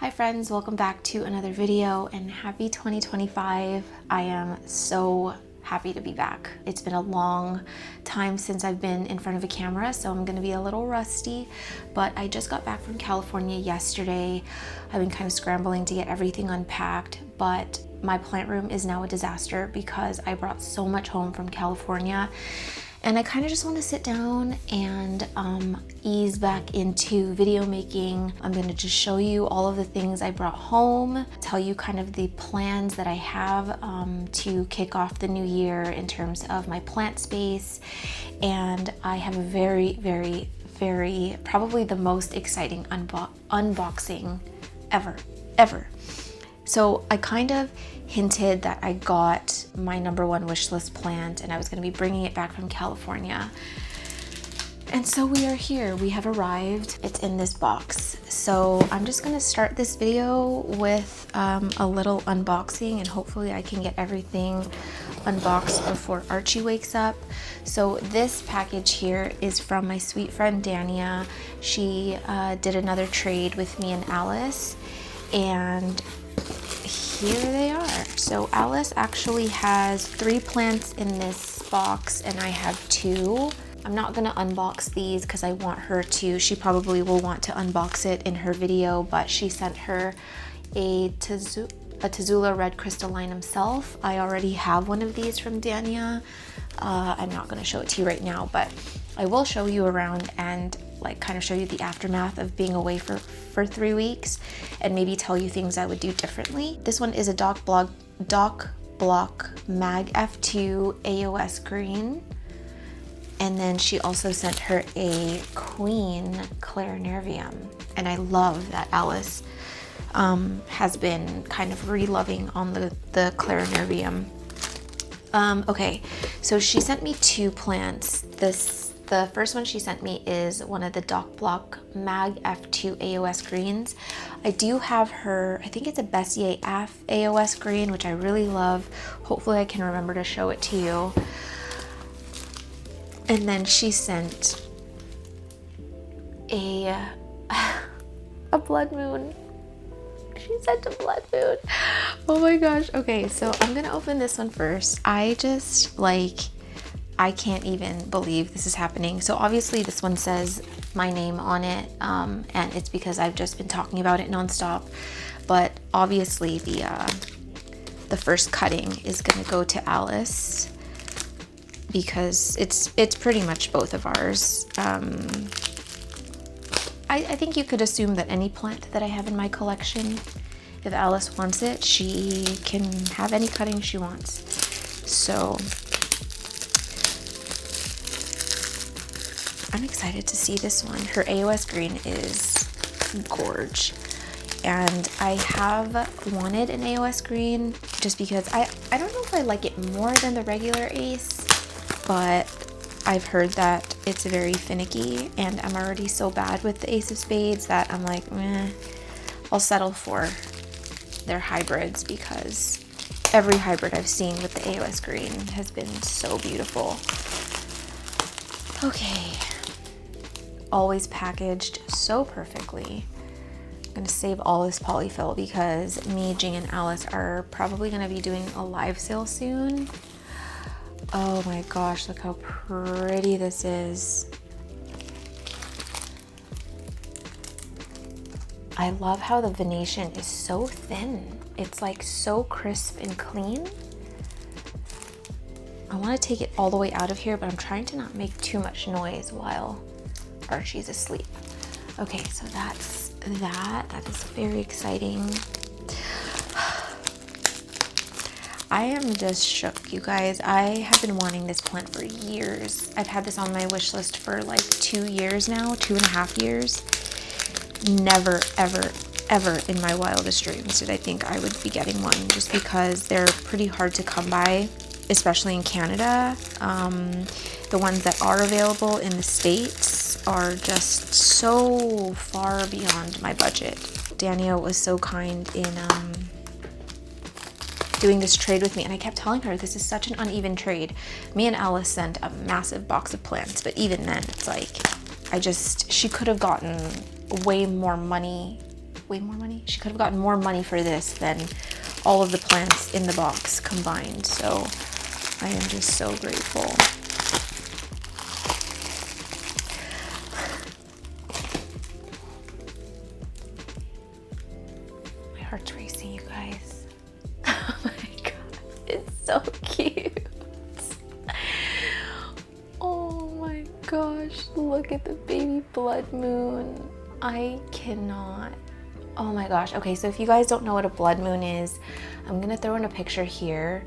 Hi friends, welcome back to another video and happy 2025. I am so happy to be back. It's been a long time since I've been in front of a camera, so I'm gonna be a little rusty, but I just got back from California yesterday. I've been kind of scrambling to get everything unpacked, but my plant room is now a disaster because I brought so much home from California. And I kind of just want to sit down and ease back into video making. I'm going to just show you all of the things I brought home, tell you kind of the plans that I have to kick off the new year in terms of my plant space. And I have a very, probably the most exciting unboxing ever. So I kind of hinted that I got my #1 wish list plant and I was going to be bringing it back from California. And so we are here. We have arrived. It's in this box. So I'm just going to start this video with a little unboxing, and hopefully I can get everything unboxed before Archie wakes up. So this package here is from my sweet friend Dania. She did another trade with me and Alice, and here they are. So Alice actually has 3 plants in this box and I have 2. I'm not gonna unbox these because I want her to. She probably will want to unbox it in her video, but she sent her a Tazula red crystallinum self. I already have one of these from Dania. I'm not gonna show it to you right now, but I will show you around and like kind of show you the aftermath of being away for 3 weeks and maybe tell you things I would do differently. This one is a Doc Block Mag F2 AOS green. And then she also sent her a Queen Clarinervium. And I love that Alice has been kind of re-loving on the Clarinervium. Okay, so she sent me 2 plants. The first one she sent me is one of the Doc Block Mag F2 AOS greens. I do have her, I think it's a Bessier F AOS green, which I really love. Hopefully I can remember to show it to you. And then she sent a blood moon. She sent a blood moon. Oh my gosh. Okay, so I'm gonna open this one first. I can't even believe this is happening. So obviously this one says my name on it, and it's because I've just been talking about it nonstop. But obviously the first cutting is gonna go to Alice because it's pretty much both of ours. I think you could assume that any plant that I have in my collection, if Alice wants it, she can have any cutting she wants. So I'm excited to see this one. Her AOS green is gorge. And I have wanted an AOS green just because I don't know if I like it more than the regular Ace, but I've heard that it's very finicky and I'm already so bad with the Ace of Spades that I'm like, I'll settle for their hybrids because every hybrid I've seen with the AOS green has been so beautiful. Okay. Always packaged so perfectly. I'm gonna save all this polyfill because me, Jing, and Alice are probably gonna be doing a live sale soon. Oh my gosh, look how pretty this is. I love how the venation is so thin. It's like so crisp and clean. I want to take it all the way out of here, but I'm trying to not make too much noise while Archie's asleep. Okay, so that's that. That is very exciting. I am just shook, you guys. I have been wanting this plant for years. I've had this on my wish list for like 2 years now, 2.5 years. Never, ever in my wildest dreams did I think I would be getting one, just because they're pretty hard to come by, especially in Canada. The ones that are available in the States are just so far beyond my budget. Dania was so kind in doing this trade with me, and I kept telling her this is such an uneven trade. Me and Alice sent a massive box of plants, but even then it's like she could have gotten way more money way more money. She could have gotten more money for this than all of the plants in the box combined. So I am just so grateful. My heart's racing, you guys. Oh my God, it's so cute. Oh my gosh, look at the baby blood moon. I cannot. Oh my gosh. Okay, so if you guys don't know what a blood moon is, I'm gonna throw in a picture here.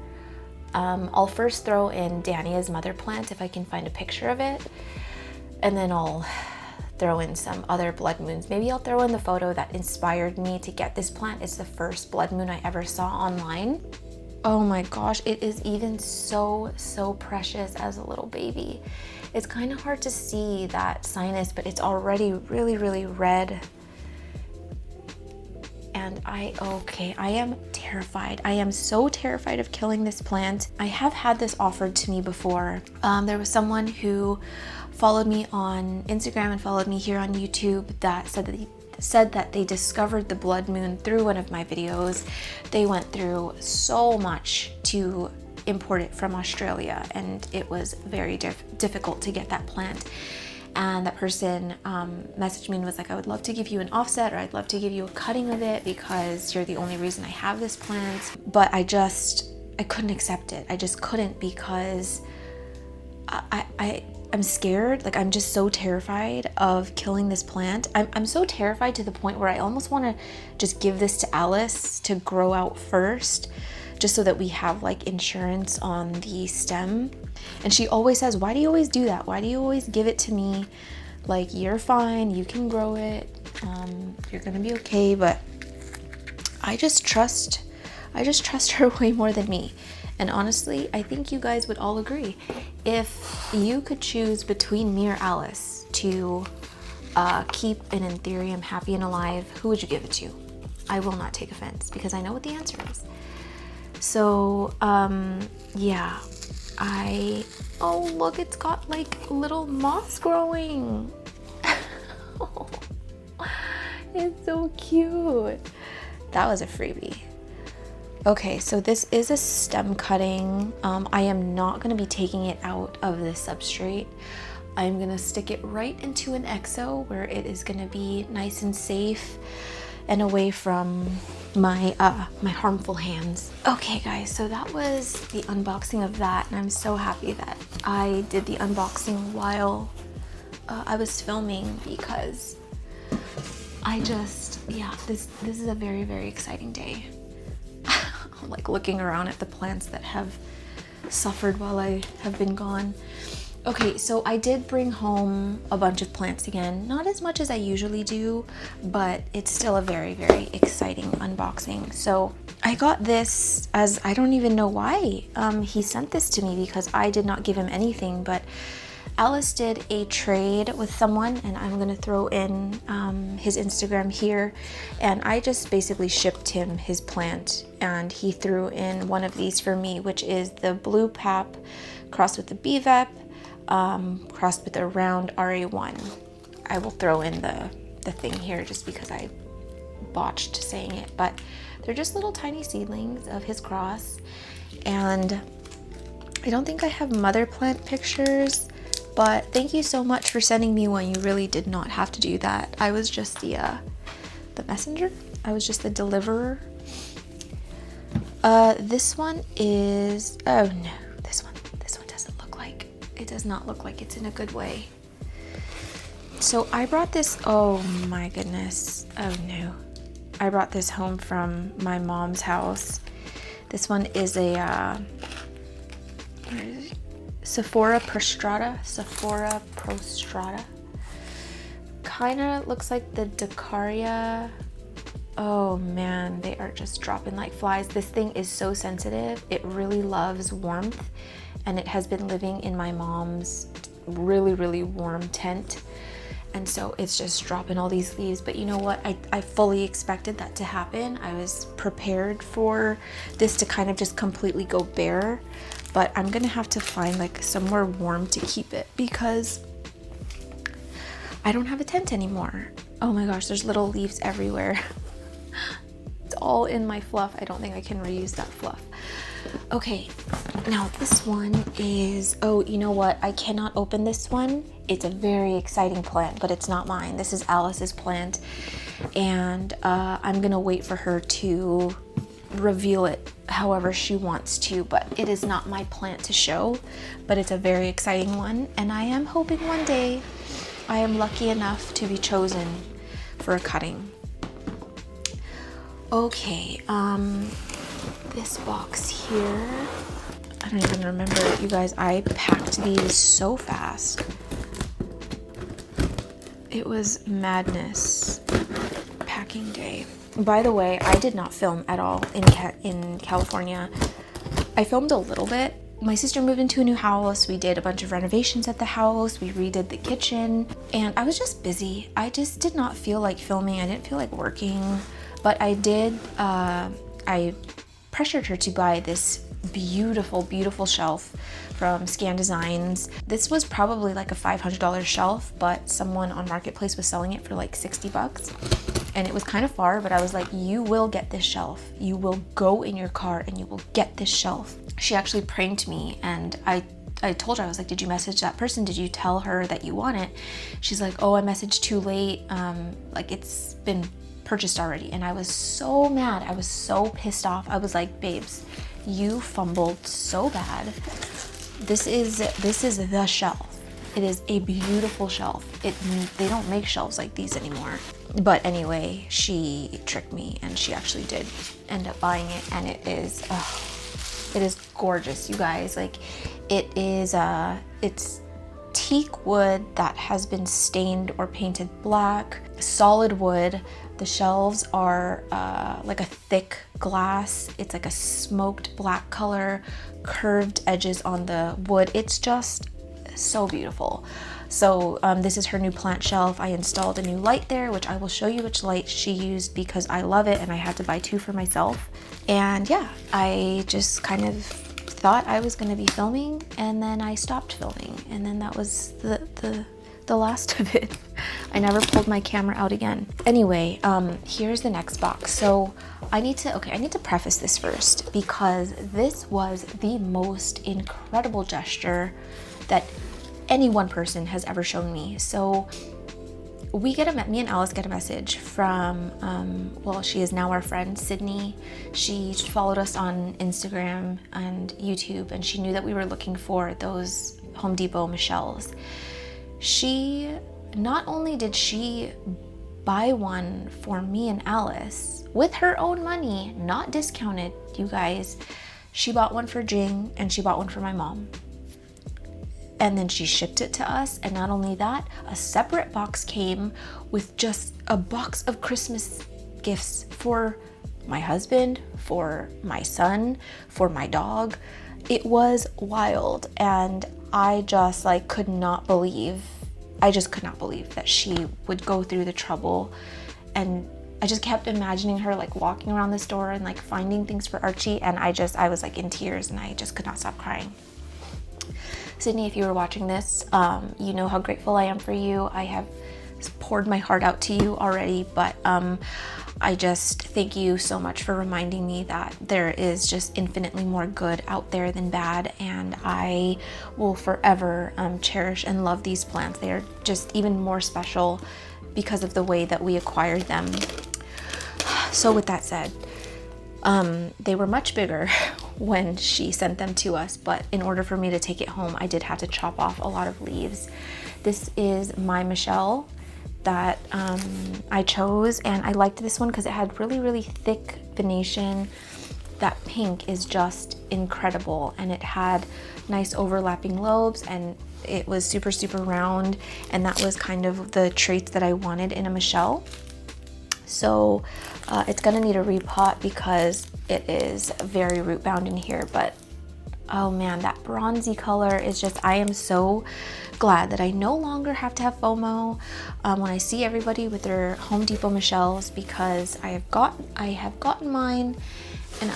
I'll first throw in Dania's mother plant if I can find a picture of it, and then I'll throw in some other blood moons. Maybe I'll throw in the photo that inspired me to get this plant. It's the first blood moon I ever saw online. Oh my gosh, it is even so precious as a little baby. It's kind of hard to see that sinus, but it's already really red. And I am terrified. I am so terrified of killing this plant. I have had this offered to me before. There was someone who followed me on Instagram and followed me here on YouTube that said that they discovered the blood moon through one of my videos. They went through so much to import it from Australia, and it was very difficult to get that plant. And that person messaged me and was like, I would love to give you an offset, or I'd love to give you a cutting of it because you're the only reason I have this plant. But I couldn't accept it. I just couldn't, because I'm scared. Like, I'm just so terrified of killing this plant. I'm so terrified to the point where I almost want to just give this to Alice to grow out first, just so that we have like insurance on the stem. And she always says, why do you always do that? Why do you always give it to me? Like, you're fine, you can grow it, you're gonna be okay. But I just trust her way more than me. And honestly, I think you guys would all agree. If you could choose between me or Alice to keep an Anthurium happy and alive, who would you give it to? I will not take offense, because I know what the answer is. So, yeah, oh look, it's got like little moss growing. It's so cute. That was a freebie. Okay, so this is a stem cutting. I am not gonna be taking it out of the substrate. I'm gonna stick it right into an exo where it is gonna be nice and safe and away from my my harmful hands. Okay guys, so that was the unboxing of that, and I'm so happy that I did the unboxing while I was filming, because this is a very exciting day. I'm like looking around at the plants that have suffered while I have been gone. Okay, so I did bring home a bunch of plants again. Not as much as I usually do, but it's still a very exciting unboxing. So I got this, as I don't even know why he sent this to me, because I did not give him anything, but Alice did a trade with someone, and I'm gonna throw in his Instagram here, and I just basically shipped him his plant, and he threw in one of these for me, which is the blue pap crossed with the BVEP, crossed with a round RA1. I will throw in the thing here just because I botched saying it, but they're just little tiny seedlings of his cross. And I don't think I have mother plant pictures, but thank you so much for sending me one. You really did not have to do that. I was just the messenger. I was just the deliverer. This one is, oh no, this one doesn't look like, it does not look like it's in a good way. So I brought this, oh my goodness, oh no. I brought this home from my mom's house. This one is a, Sephora prostrata. Kind of looks like the Dacaria. Oh man, they are just dropping like flies. This thing is so sensitive. It really loves warmth, and it has been living in my mom's really warm tent. And so it's just dropping all these leaves. But you know what? I fully expected that to happen. I was prepared for this to kind of just completely go bare. But I'm gonna have to find like somewhere warm to keep it, because I don't have a tent anymore. Oh my gosh, there's little leaves everywhere. all in my fluff. I don't think I can reuse that fluff. Okay, now this one is, oh, you know what? I cannot open this one. It's a very exciting plant, but it's not mine. This is Alice's plant, and I'm gonna wait for her to reveal it however she wants to, but it is not my plant to show, but it's a very exciting one, and I am hoping one day I am lucky enough to be chosen for a cutting. Okay, this box here, I don't even remember, you guys, I packed these so fast. It was madness packing day. By the way, I did not film at all in California. I filmed a little bit. My sister moved into a new house. We did a bunch of renovations at the house. We redid the kitchen, and I was just busy. I just did not feel like filming. I didn't feel like working, but I did, I pressured her to buy this beautiful, beautiful shelf from Scan Designs. This was probably like a $500 shelf, but someone on Marketplace was selling it for like 60 bucks. And it was kind of far, but I was like, you will get this shelf. You will go in your car and you will get this shelf. She actually pranked me, and I told her, I was like, did you message that person? Did you tell her that you want it? She's like, oh, I messaged too late. Like, it's been purchased already. And I was so mad. I was so pissed off. I was like, babes, you fumbled so bad. This is the shelf. It is a beautiful shelf. They don't make shelves like these anymore. But anyway, she tricked me, and she actually did end up buying it, and it is gorgeous, you guys. Like, it is, it's teak wood that has been stained or painted black, solid wood. The shelves are like a thick glass. It's like a smoked black color, curved edges on the wood. It's just so beautiful. So this is her new plant shelf. I installed a new light there, which I will show you which light she used because I love it, and I had to buy 2 for myself. And yeah, I just kind of thought I was going to be filming, and then I stopped filming, and then that was the last of it. I never pulled my camera out again. Anyway, here's the next box. So I need to preface this first, because this was the most incredible gesture that any one person has ever shown me. So me and Alice get a message from, well, she is now our friend, Sydney. She followed us on Instagram and YouTube, and she knew that we were looking for those Home Depot Michelles. Not only did she buy one for me and Alice with her own money, not discounted, you guys. She bought one for Jing, and she bought one for my mom. And then she shipped it to us, and not only that, a separate box came with just a box of Christmas gifts for my husband, for my son, for my dog. It was wild, and I just could not believe that she would go through the trouble. And I just kept imagining her walking around the store and finding things for Archie, and I was in tears, and I just could not stop crying. Sydney, if you were watching this, you know how grateful I am for you. I have poured my heart out to you already, but I just thank you so much for reminding me that there is just infinitely more good out there than bad, and I will forever cherish and love these plants. They are just even more special because of the way that we acquired them. So with that said, they were much bigger when she sent them to us, but in order for me to take it home, I did have to chop off a lot of leaves. This is my Michelle that I chose, and I liked this one because it had really, really thick venation. That pink is just incredible, and it had nice overlapping lobes, and it was super, super round, and that was kind of the traits that I wanted in a Michelle. So it's gonna need a repot because it is very root bound in here, but oh man, that bronzy color is just, I am so glad that I no longer have to have FOMO when I see everybody with their Home Depot Michelles, because I have gotten mine, and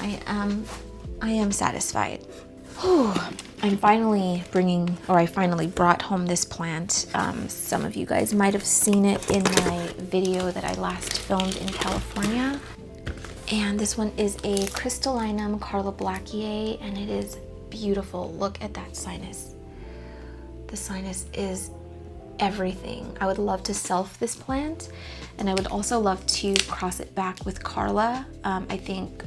I am satisfied. Whew. I finally brought home this plant. Some of you guys might have seen it in my video that I last filmed in California. And this one is a crystallinum Carla Blackier, and it is beautiful. Look at that sinus. The sinus is everything. I would love to self this plant, and I would also love to cross it back with Carla. I think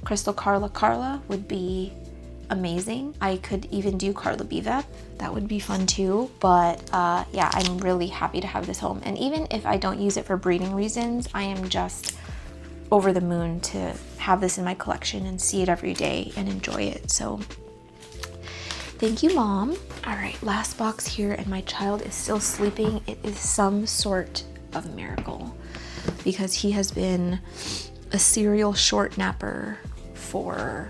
Crystal Carla would be amazing. I could even do Carla Bevep. That would be fun too. But yeah, I'm really happy to have this home. And even if I don't use it for breeding reasons, I am just over the moon to have this in my collection and see it every day and enjoy it. So thank you, Mom. All right, last box here, and my child is still sleeping. It is some sort of miracle because he has been a serial short napper for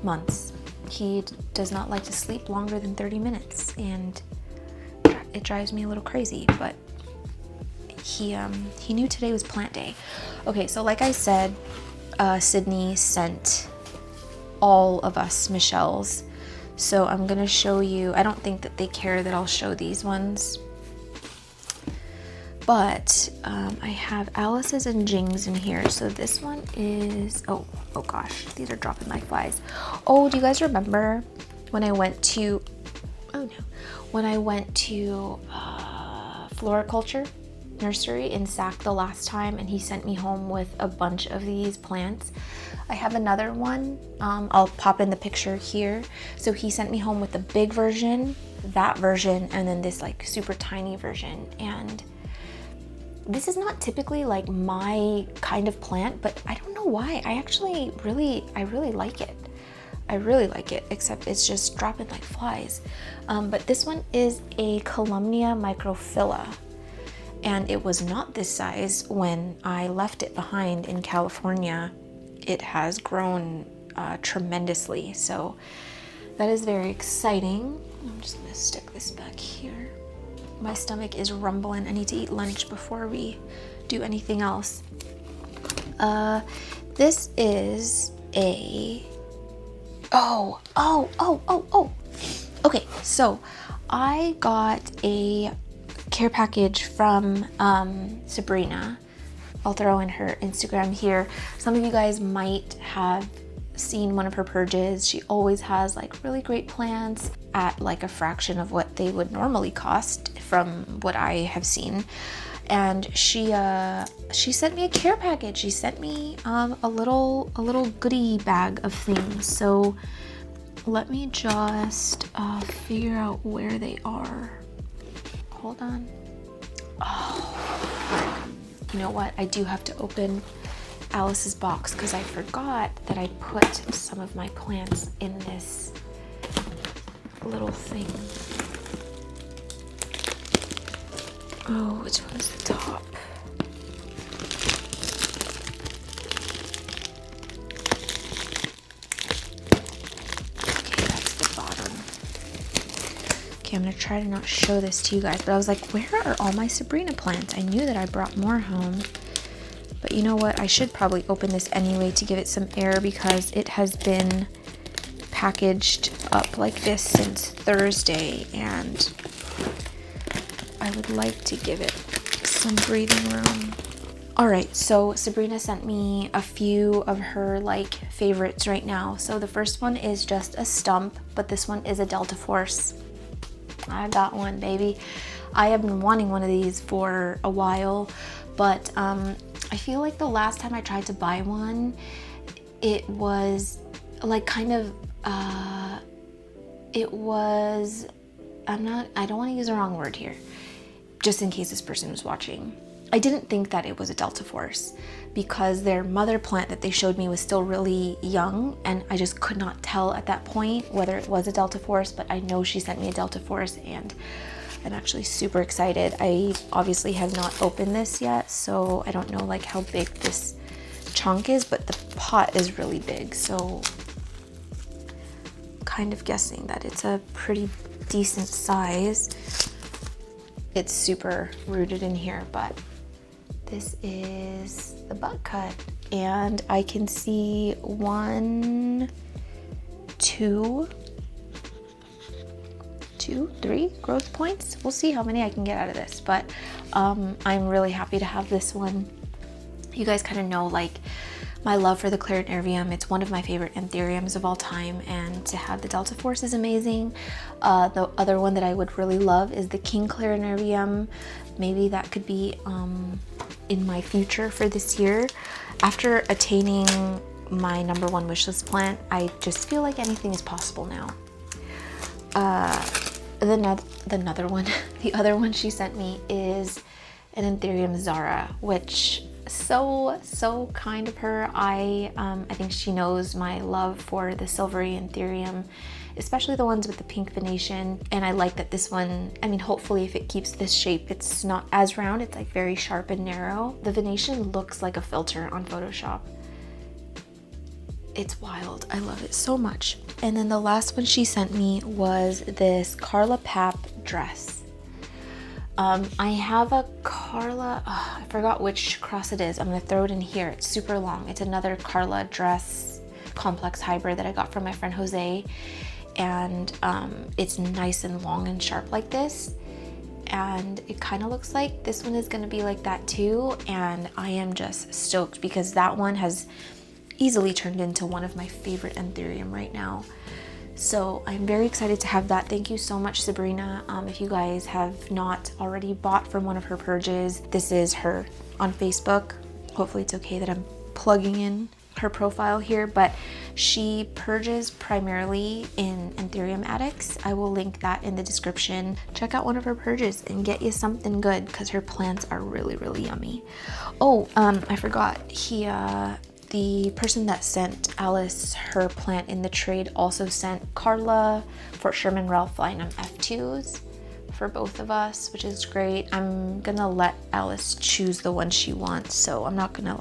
months. He does not like to sleep longer than 30 minutes, and it drives me a little crazy, but he knew today was plant day. Okay, so like I said, Sydney sent all of us Michelle's. So I'm gonna show you, I don't think that they care that I'll show these ones, but I have Alice's and Jing's in here. So this one is, oh gosh, these are dropping like flies. Oh, do you guys remember when I went to, Floriculture Nursery in Sac the last time, and he sent me home with a bunch of these plants? I have another one, I'll pop in the picture here. So he sent me home with the big version, that version, and then this like super tiny version. And this is not typically like my kind of plant, but I don't know why. I really like it. I really like it, except it's just dropping like flies. But this one is a Calumnia microphylla, and it was not this size when I left it behind in California. It has grown tremendously, so that is very exciting. I'm just gonna stick this back here. My stomach is rumbling. I need to eat lunch before we do anything else. This is a, okay, so I got a care package from Sabrina. I'll throw in her Instagram here. Some of you guys might have seen one of her purges. She always has like really great plants at like a fraction of what they would normally cost from what I have seen. And she sent me a care package. She sent me a little goodie bag of things. So let me just figure out where they are. Hold on. Oh, you know what? I do have to open Alice's box because I forgot that I put some of my plants in this little thing. Oh, which one's the top? Okay, that's the bottom. Okay, I'm gonna try to not show this to you guys, but I was like, where are all my Sabrina plants? I knew that I brought more home. But you know what? I should probably open this anyway to give it some air because it has been packaged up like this since Thursday, and I would like to give it some breathing room. All right, so Sabrina sent me a few of her like favorites right now. So the first one is just a stump, but this one is a Delta Force. I got one, baby. I have been wanting one of these for a while, but I feel like the last time I tried to buy one, it was like kind of, I don't want to use the wrong word here, just in case this person was watching. I didn't think that it was a Delta Force because their mother plant that they showed me was still really young, and I just could not tell at that point whether it was a Delta Force, but I know she sent me a Delta Force, and I'm actually super excited. I obviously have not opened this yet, so I don't know like how big this chunk is, but the pot is really big, so kind of guessing that it's a pretty decent size. It's super rooted in here, but this is the butt cut, and I can see 1, 2, 3 growth points. We'll see how many I can get out of this, but I'm really happy to have this one. You guys kind of know, like, my love for the clarinarium. It's one of my favorite anthuriums of all time, and to have the Delta Force is amazing. The other one that I would really love is the king clarinarium. Maybe that could be in my future for this year. After attaining my #1 wishlist plant, I just feel like anything is possible now. The other one she sent me is an anthurium Zara, which so kind of her. I think she knows my love for the silvery anthurium, especially the ones with the pink venation. And I like that this one, I mean, hopefully if it keeps this shape, it's not as round, it's like very sharp and narrow. The venation looks like a filter on Photoshop. It's wild. I love it so much. And then the last one she sent me was this Carla Pap dress. I have a Carla, I forgot which cross it is. I'm gonna throw it in here. It's super long. It's another Carla dress complex hybrid that I got from my friend Jose. And it's nice and long and sharp like this. And it kind of looks like this one is gonna be like that too. And I am just stoked because that one has easily turned into one of my favorite anthurium right now. So I'm very excited to have that. Thank you so much, Sabrina. If you guys have not already bought from one of her purges, this is her on Facebook. Hopefully it's okay that I'm plugging in her profile here, but she purges primarily in Anthurium Addicts. I will link that in the description. Check out one of her purges and get you something good because her plants are really yummy. Oh, I forgot. The person that sent Alice her plant in the trade also sent Carla Fort Sherman Ralph Lynam F2s for both of us, which is great. I'm gonna let Alice choose the one she wants, so I'm not gonna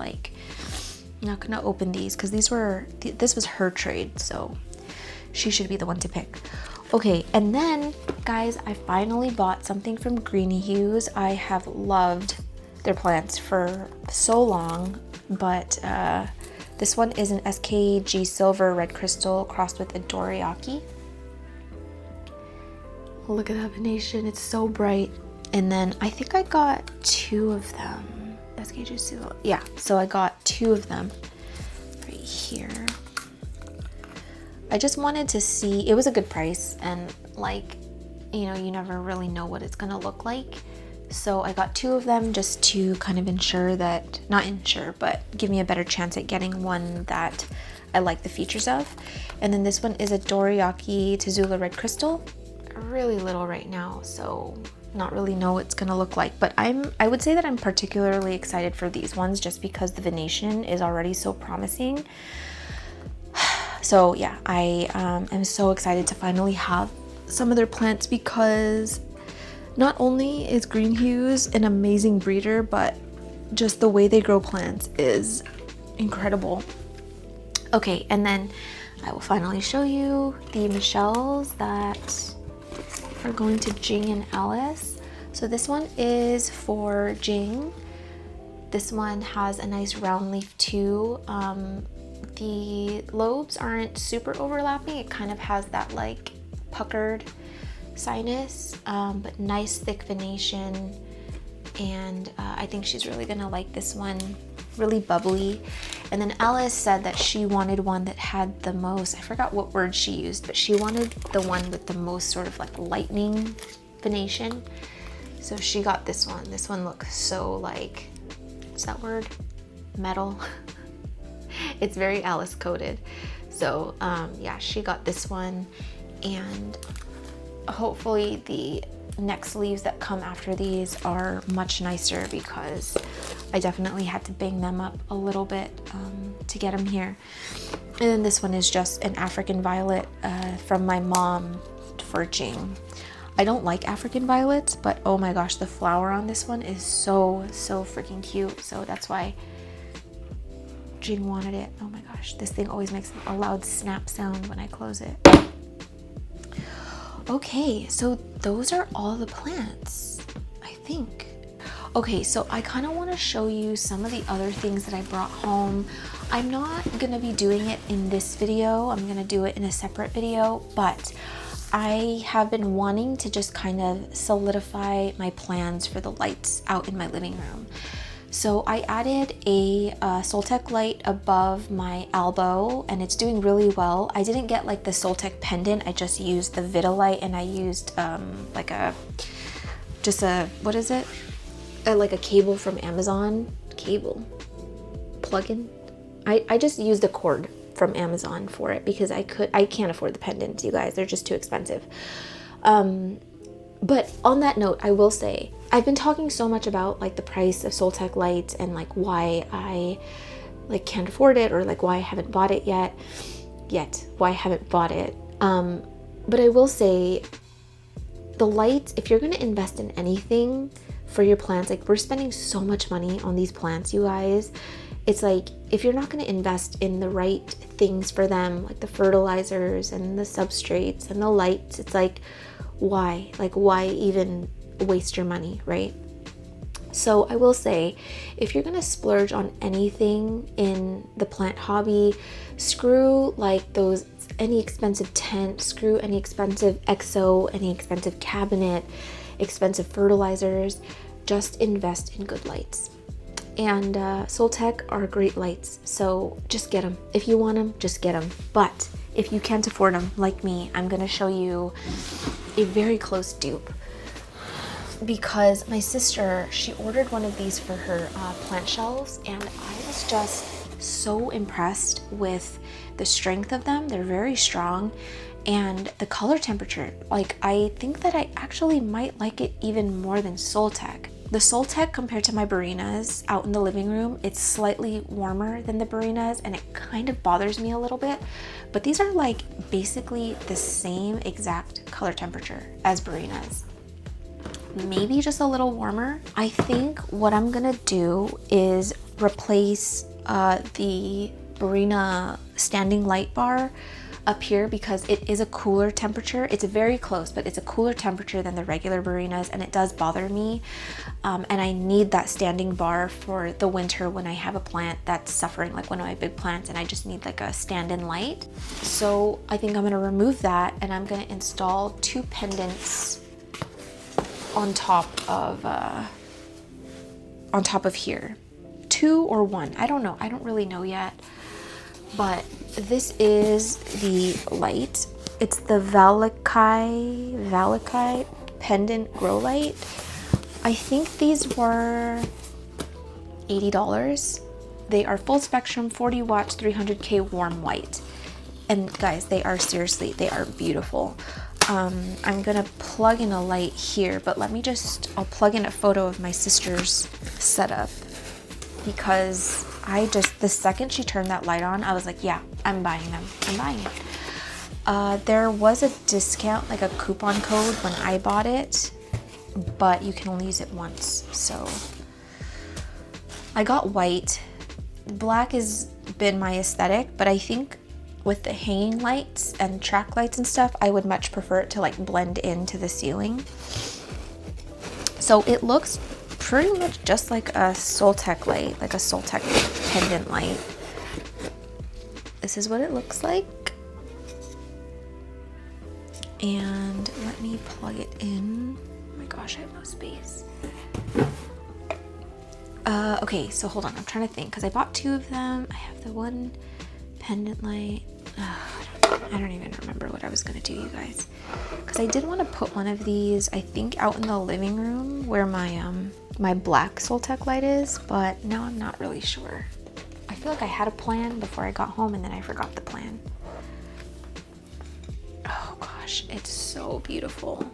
open these because this was her trade, so she should be the one to pick. Okay, and then guys, I finally bought something from Greeny Hues. I have loved their plants for so long, but this one is an SKG Silver Red Crystal crossed with a Dorayaki. Look at that venation, it's so bright. And then I think I got 2 of them. SKG Silver, yeah, so I got 2 of them right here. I just wanted to see, it was a good price, and like, you know, you never really know what it's gonna look like. So I got 2 of them just to kind of but give me a better chance at getting one that I like the features of. And then this one is a Dorayaki Tazula Red Crystal. Really little right now, so not really know what it's gonna look like, but I would say that I'm particularly excited for these ones just because the venation is already so promising. So yeah, I am so excited to finally have some of their plants because not only is Green Hues an amazing breeder, but just the way they grow plants is incredible. Okay, and then I will finally show you the Michelles that are going to Jing and Alice. So this one is for Jing. This one has a nice round leaf too. The lobes aren't super overlapping. It kind of has that like puckered sinus, but nice thick venation, and I think she's really gonna like this one. Really bubbly. And then Alice said that she wanted one that had the most, I forgot what word she used, but she wanted the one with the most sort of like lightning venation, so she got this one. This one looks so like, what's that word, metal. It's very Alice coated. So yeah, she got this one, and hopefully the next leaves that come after these are much nicer because I definitely had to bang them up a little bit to get them here. And then this one is just an African violet from my mom for Jing. I don't like African violets, but oh my gosh, the flower on this one is so freaking cute. So that's why Jing wanted it. Oh my gosh, this thing always makes a loud snap sound when I close it. Okay, so those are all the plants, I think. Okay, so I kind of want to show you some of the other things that I brought home. I'm not gonna be doing it in this video. I'm gonna do it in a separate video, but I have been wanting to just kind of solidify my plans for the lights out in my living room. So I added a Soltech light above my elbow and it's doing really well. I didn't get like the Soltech pendant, I just used the Vita light, and I used like a what is it? Like a cable from Amazon. Cable? Plug-in? I just used a cord from Amazon for it because I can't afford the pendants, you guys. They're just too expensive. But on that note, I will say, I've been talking so much about like the price of Soltech lights and like why I like can't afford it, or like why I haven't bought it yet, why I haven't bought it. But I will say the lights, if you're going to invest in anything for your plants, like we're spending so much money on these plants, you guys. It's like, if you're not going to invest in the right things for them, like the fertilizers and the substrates and the lights, it's like, why? Like, why even waste your money, right? So I will say, if you're going to splurge on anything in the plant hobby, screw like any expensive tent, screw any expensive EXO, any expensive cabinet, expensive fertilizers, just invest in good lights. And Soltech are great lights, so just get them. If you want them, just get them. But if you can't afford them, like me, I'm gonna show you a very close dupe, because my sister, she ordered one of these for her plant shelves, and I was just so impressed with the strength of them. They're very strong, and the color temperature. Like, I think that I actually might like it even more than Soltech. The Soltech, compared to my Barinas out in the living room, it's slightly warmer than the Barinas, and it kind of bothers me a little bit. But these are like basically the same exact color temperature as Barinas. Maybe just a little warmer. I think what I'm gonna do is replace the Barina standing light bar up here, because it is a cooler temperature. It's very close, but it's a cooler temperature than the regular Barinas, and it does bother me. And I need that standing bar for the winter when I have a plant that's suffering, like one of my big plants, and I just need like a stand-in light. So I think I'm gonna remove that, and I'm gonna install 2 pendants on top of here. 2 or 1, I don't know. I don't really know yet. But this is the light. It's the Valakai pendant grow light. I think these were $80. They are full spectrum, 40 watts, 300K warm white. And guys, they are seriously, they are beautiful. I'm gonna plug in a light here, but I'll plug in a photo of my sister's setup, because the second she turned that light on, I was like, yeah, I'm buying them. I'm buying it. There was a discount, like a coupon code when I bought it, but you can only use it once. So I got white. Black has been my aesthetic, but I think with the hanging lights and track lights and stuff, I would much prefer it to like blend into the ceiling. So it looks pretty much just like a Soltech light, like a Soltech pendant light. This is what it looks like. And let me plug it in. Oh my gosh, I have no space. Okay, so hold on, I'm trying to think, because I bought 2 of them. I have the one pendant light. I don't even remember what I was gonna do, you guys, because I did want to put one of these, I think, out in the living room where my black Soltech light is, but now I'm not really sure. I feel like I had a plan before I got home, and then I forgot the plan. Oh gosh, it's so beautiful.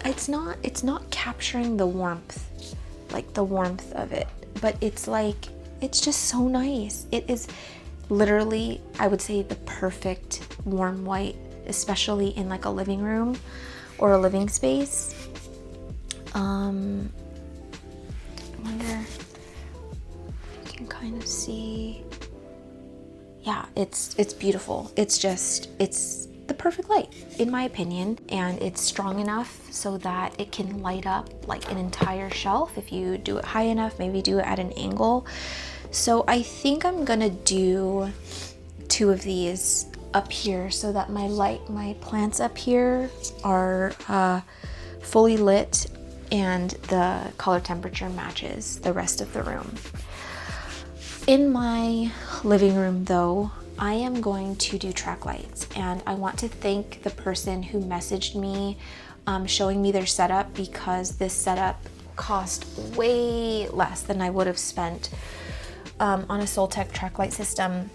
It's not capturing the warmth, like the warmth of it, but it's like, it's just so nice. It is literally, I would say, the perfect warm white, especially in like a living room or a living space. I wonder if you can kind of see. Yeah, it's beautiful. It's the perfect light, in my opinion, and it's strong enough so that it can light up like an entire shelf if you do it high enough, maybe do it at an angle. So I think I'm gonna do 2 of these up here so that my plants up here are fully lit, and the color temperature matches the rest of the room. In my living room though, I am going to do track lights, and I want to thank the person who messaged me showing me their setup, because this setup cost way less than I would have spent on a Soltech track light system.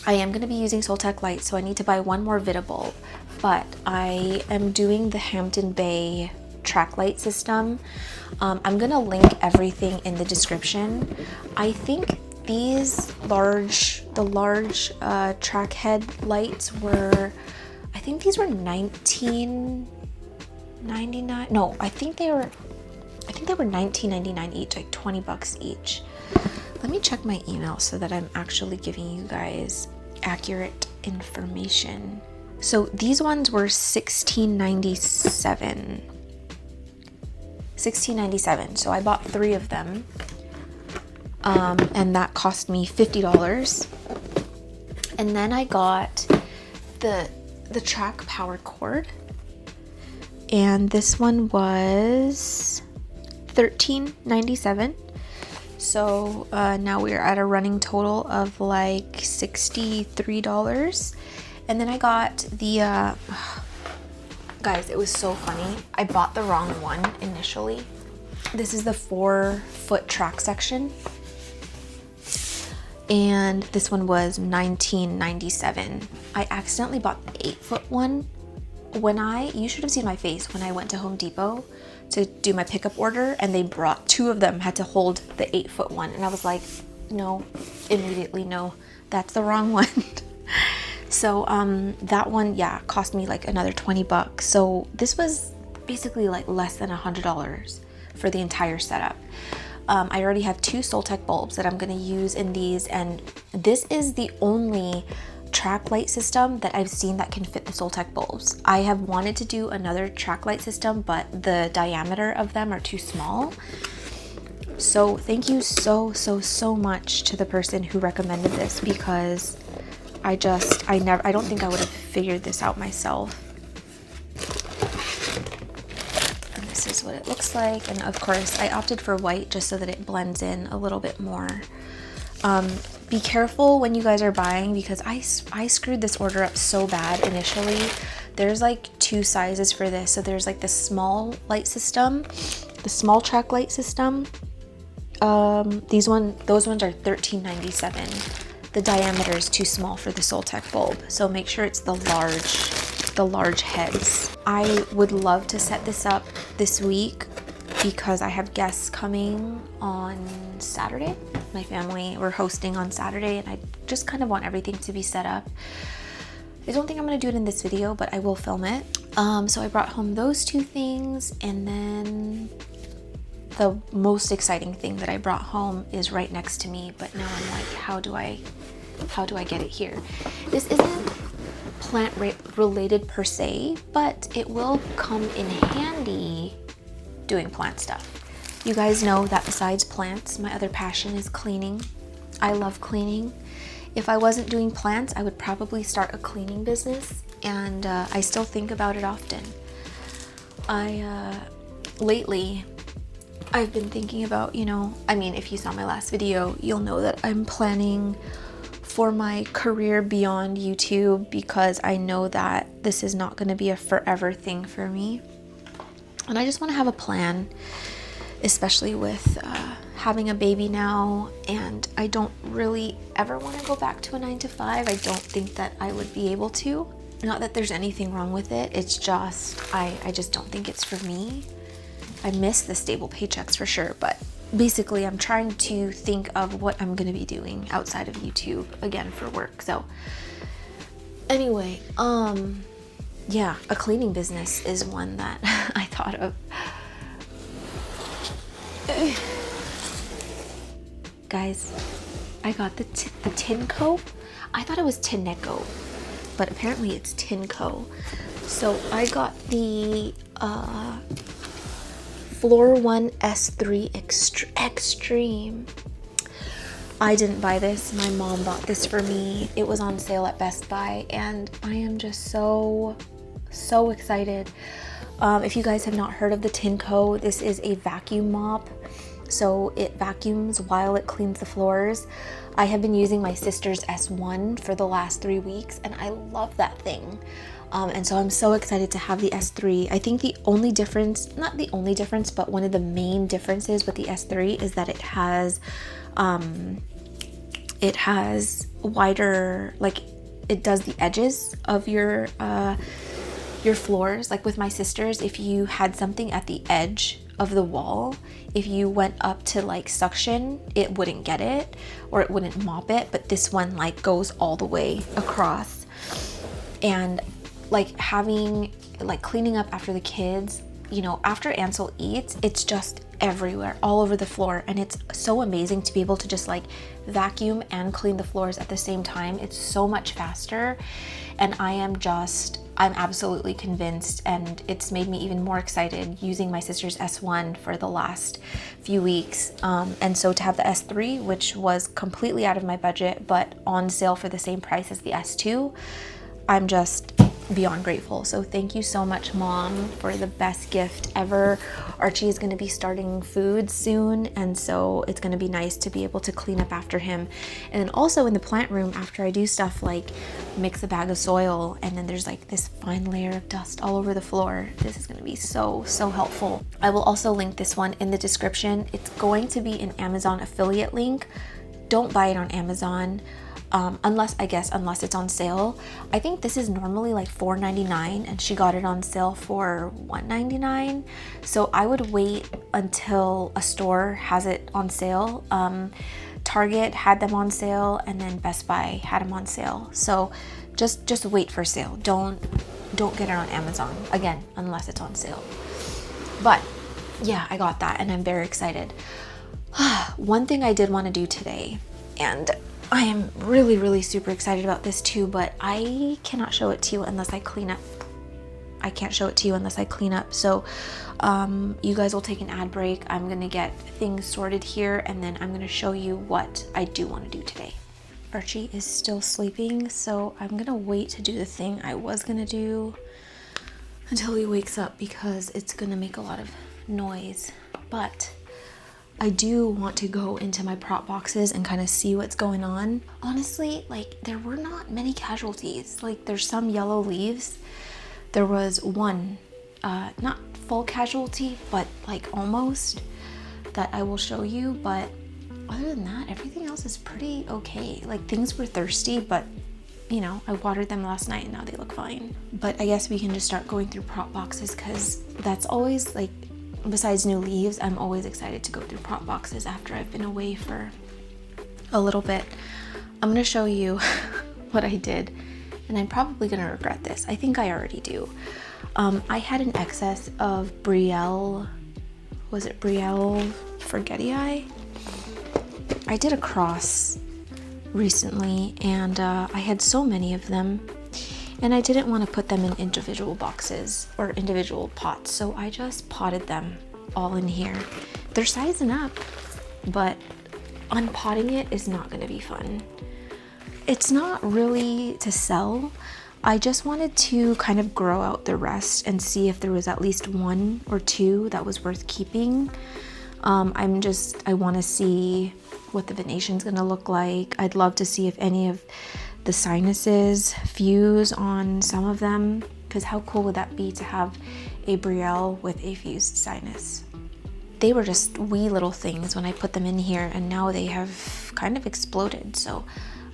I am going to be using Soltech lights, so I need to buy one more Vita bulb, but I am doing the Hampton Bay track light system. I'm going to link everything in the description. I think these large track head lights were, I think these were $19.99. No, I think they were $19.99 each, like 20 bucks each. Let me check my email so that I'm actually giving you guys accurate information. So these ones were $16.97. So I bought 3 of them. And that cost me $50. And then I got the track power cord, and this one was $13.97. So now we're at a running total of like $63. And then I got the guys, it was so funny, I bought the wrong one initially. This is the 4-foot track section, and this one was $19.97. I accidentally bought the 8-foot one. You should have seen my face when I went to Home Depot to do my pickup order, and they brought 2 of them, had to hold the 8-foot one, and I was like, no, immediately no, that's the wrong one. So that one, yeah, cost me like another 20 bucks. So this was basically like less than $100 for the entire setup. I already have 2 Soltech bulbs that I'm going to use in these, and this is the only track light system that I've seen that can fit the Soltech bulbs. I have wanted to do another track light system, but the diameter of them are too small. So thank you so much to the person who recommended this, because I don't think I would have figured this out myself. This is what it looks like, and of course I opted for white just so that it blends in a little bit more. Be careful when you guys are buying, because I screwed this order up so bad initially. There's like 2 sizes for this. So there's like the small light system, the small track light system. Those ones are $13.97. The diameter is too small for the Soltech bulb, so make sure it's the large heads. I would love to set this up this week because I have guests coming on Saturday. My family, we're hosting on Saturday, and I just kind of want everything to be set up. I don't think I'm going to do it in this video, but I will film it. So I brought home those 2 things, and then the most exciting thing that I brought home is right next to me, but now I'm like, how do I get it here? This isn't plant related per se, but it will come in handy doing plant stuff. You guys know that besides plants, my other passion is cleaning. I love cleaning. If I wasn't doing plants, I would probably start a cleaning business, and I still think about it often. Lately, I've been thinking about, if you saw my last video, you'll know that I'm planning for my career beyond YouTube, because I know that this is not going to be a forever thing for me. And I just want to have a plan, especially with having a baby now, and I don't really ever want to go back to a 9-to-5. I don't think that I would be able to. Not that there's anything wrong with it, it's just, I just don't think it's for me. I miss the stable paychecks for sure, but basically I'm trying to think of what I'm gonna be doing outside of YouTube again for work. So anyway, yeah, a cleaning business is one that I thought of. Guys, I got the Tinco. I thought it was Tineco, but apparently it's Tinco. So I got the Floor 1 S3 Extreme. I didn't buy this. My mom bought this for me. It was on sale at Best Buy, and I am just so excited. If you guys have not heard of the Tinco, this is a vacuum mop. So it vacuums while it cleans the floors. I have been using my sister's S1 for the last 3 weeks and I love that thing. And so I'm so excited to have the S3. I think the only difference, not the only difference, but one of the main differences with the S3 is that it has wider, like it does the edges of your floors. Like with my sister's, if you had something at the edge of the wall, if you went up to like suction, it wouldn't get it or it wouldn't mop it, but this one like goes all the way across. And like cleaning up after the kids, you know, after Ansel eats, it's just everywhere, all over the floor, and it's so amazing to be able to just like vacuum and clean the floors at the same time. It's so much faster, and I'm absolutely convinced, and it's made me even more excited using my sister's S1 for the last few weeks. And so to have the S3, which was completely out of my budget but on sale for the same price as the S2, I'm just beyond grateful. So thank you so much, Mom, for the best gift ever. Archie is going to be starting food soon, and so it's going to be nice to be able to clean up after him. And then also in the plant room, after I do stuff like mix a bag of soil and then there's like this fine layer of dust all over the floor, this is going to be so helpful. I will also link this one in the description. It's going to be an Amazon affiliate link. Don't buy it on Amazon. Unless it's on sale. I think this is normally like $4.99 and she got it on sale for $1.99. So I would wait until a store has it on sale. Target had them on sale, and then Best Buy had them on sale. So just wait for sale. Don't get it on Amazon, again, unless it's on sale. But yeah, I got that and I'm very excited. One thing I did want to do today, and I am really super excited about this too, but I cannot show it to you unless I clean up. I can't show it to you unless I clean up. So you guys will take an ad break. I'm gonna get things sorted here, and then I'm gonna show you what I do want to do today. Archie is still sleeping, so I'm gonna wait to do the thing I was gonna do until he wakes up because it's gonna make a lot of noise. But I do want to go into my prop boxes and kind of see what's going on. Honestly, like there were not many casualties. Like there's some yellow leaves. There was one, not full casualty, but like almost, that I will show you. But other than that, everything else is pretty okay. Like things were thirsty, but you know, I watered them last night and now they look fine. But I guess we can just start going through prop boxes because that's always like, besides new leaves, I'm always excited to go through prop boxes after I've been away for a little bit. I'm gonna show you what I did, and I'm probably gonna regret this. I think I already do. I had an excess of Brielle, was it Brielle Forgetii? I did a cross recently, and I had so many of them, and I didn't want to put them in individual boxes or individual pots, so I just potted them all in here. They're sizing up, but unpotting it is not going to be fun. It's not really to sell. I just wanted to kind of grow out the rest and see if there was at least one or two that was worth keeping. I want to see what the venation's going to look like. I'd love to see if any of the sinuses fuse on some of them, because how cool would that be to have a Brielle with a fused sinus? They were just wee little things when I put them in here, and now they have kind of exploded. So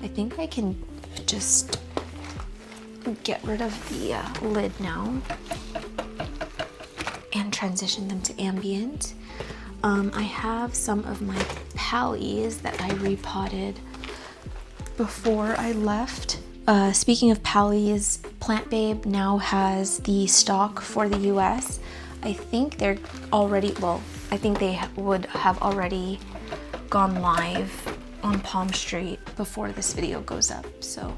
I think I can just get rid of the lid now and transition them to ambient. I have some of my pallies that I repotted before I left. Speaking of pallies, Plant Babe now has the stock for the US. I think they're already, well, I think they would have already gone live on Palm Street before this video goes up. So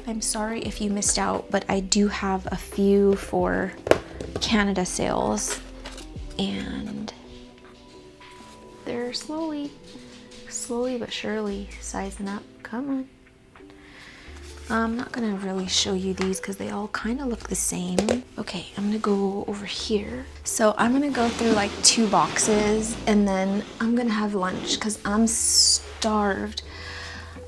I'm sorry if you missed out, but I do have a few for Canada sales, and they're slowly but surely sizing up. Come on. I'm not gonna really show you these because they all kind of look the same. Okay, I'm gonna go over here. So I'm gonna go through like 2 boxes and then I'm gonna have lunch because I'm starved.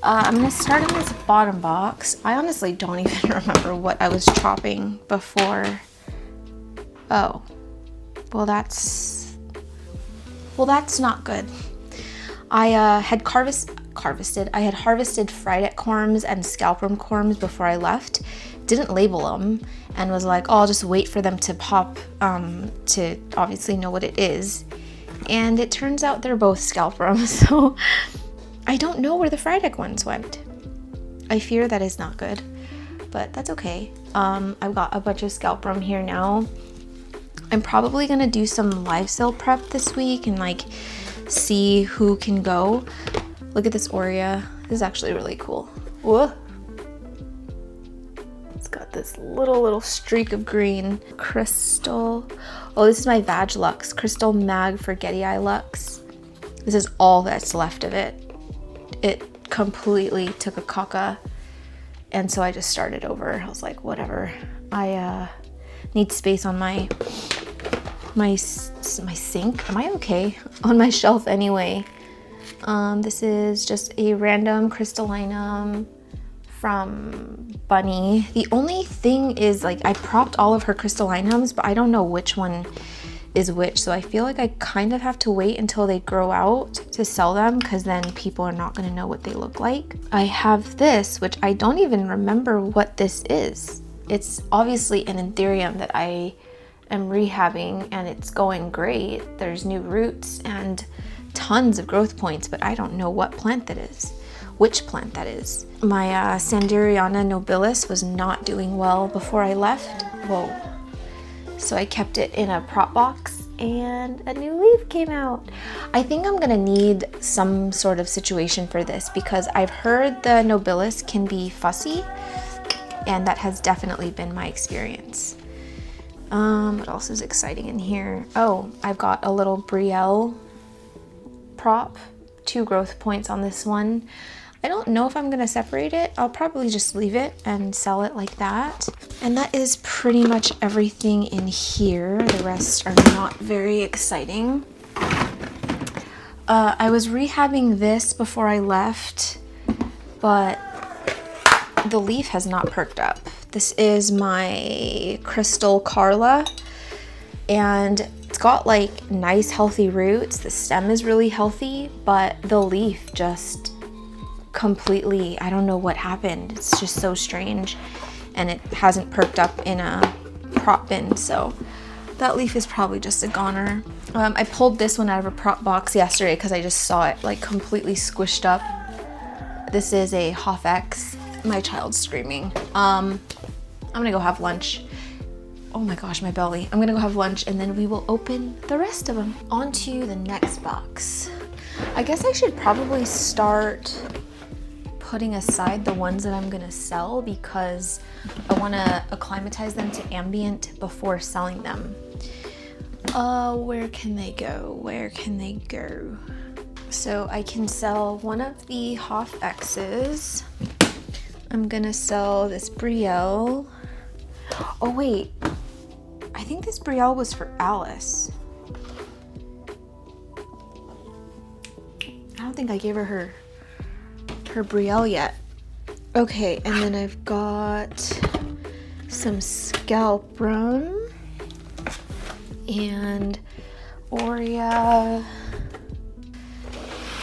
I'm gonna start in this bottom box. I honestly don't even remember what I was chopping before. Oh, well that's not good. I had harvested fried corms and scalprum corms before I left. Didn't label them and was like, oh, I'll just wait for them to pop to obviously know what it is. And it turns out they're both scalprum, so I don't know where the fried ones went. I fear that is not good, but that's okay. I've got a bunch of scalprum here now. I'm probably gonna do some live sale prep this week and like see who can go. Look at this Aurea. This is actually really cool. Whoa. It's got this little streak of green. Crystal. Oh, this is my Vag Lux. Crystal Mag Forgetty Eye Lux. This is all that's left of it. It completely took a caca. And so I just started over. I was like, whatever. I need space on my sink. Am I okay? On my shelf anyway. This is just a random crystallinum from Bunny. The only thing is like I propped all of her crystallinums, but I don't know which one is which. So I feel like I kind of have to wait until they grow out to sell them because then people are not going to know what they look like. I have this, which I don't even remember what this is. It's obviously an anthurium that I am rehabbing and it's going great. There's new roots and tons of growth points, but I don't know what plant that is, which plant that is. My Sanderiana nobilis was not doing well before I left. Whoa. So I kept it in a prop box and a new leaf came out. I think I'm gonna need some sort of situation for this because I've heard the nobilis can be fussy and that has definitely been my experience. What else is exciting in here? Oh, I've got a little Brielle prop, 2 growth points on this one. I don't know if I'm gonna separate it. I'll probably just leave it and sell it like that. And that is pretty much everything in here. The rest are not very exciting. I was rehabbing this before I left, but the leaf has not perked up. This is my Crystal Carla, and it's got like nice healthy roots. The stem is really healthy, but the leaf just completely, I don't know what happened. It's just so strange, and it hasn't perked up in a prop bin, so that leaf is probably just a goner. I pulled this one out of a prop box yesterday because I just saw it like completely squished up. This is a Hoff X. My child's screaming. I'm gonna go have lunch. Oh my gosh, my belly. I'm gonna go have lunch and then we will open the rest of them. On to the next box. I guess I should probably start putting aside the ones that I'm gonna sell because I wanna acclimatize them to ambient before selling them. Where can they go? Where can they go? So I can sell one of the Hoff X's. I'm gonna sell this Brielle. Oh wait, I think this Brielle was for Alice. I don't think I gave her Brielle yet. Okay, and then I've got some scalprum and Aurea.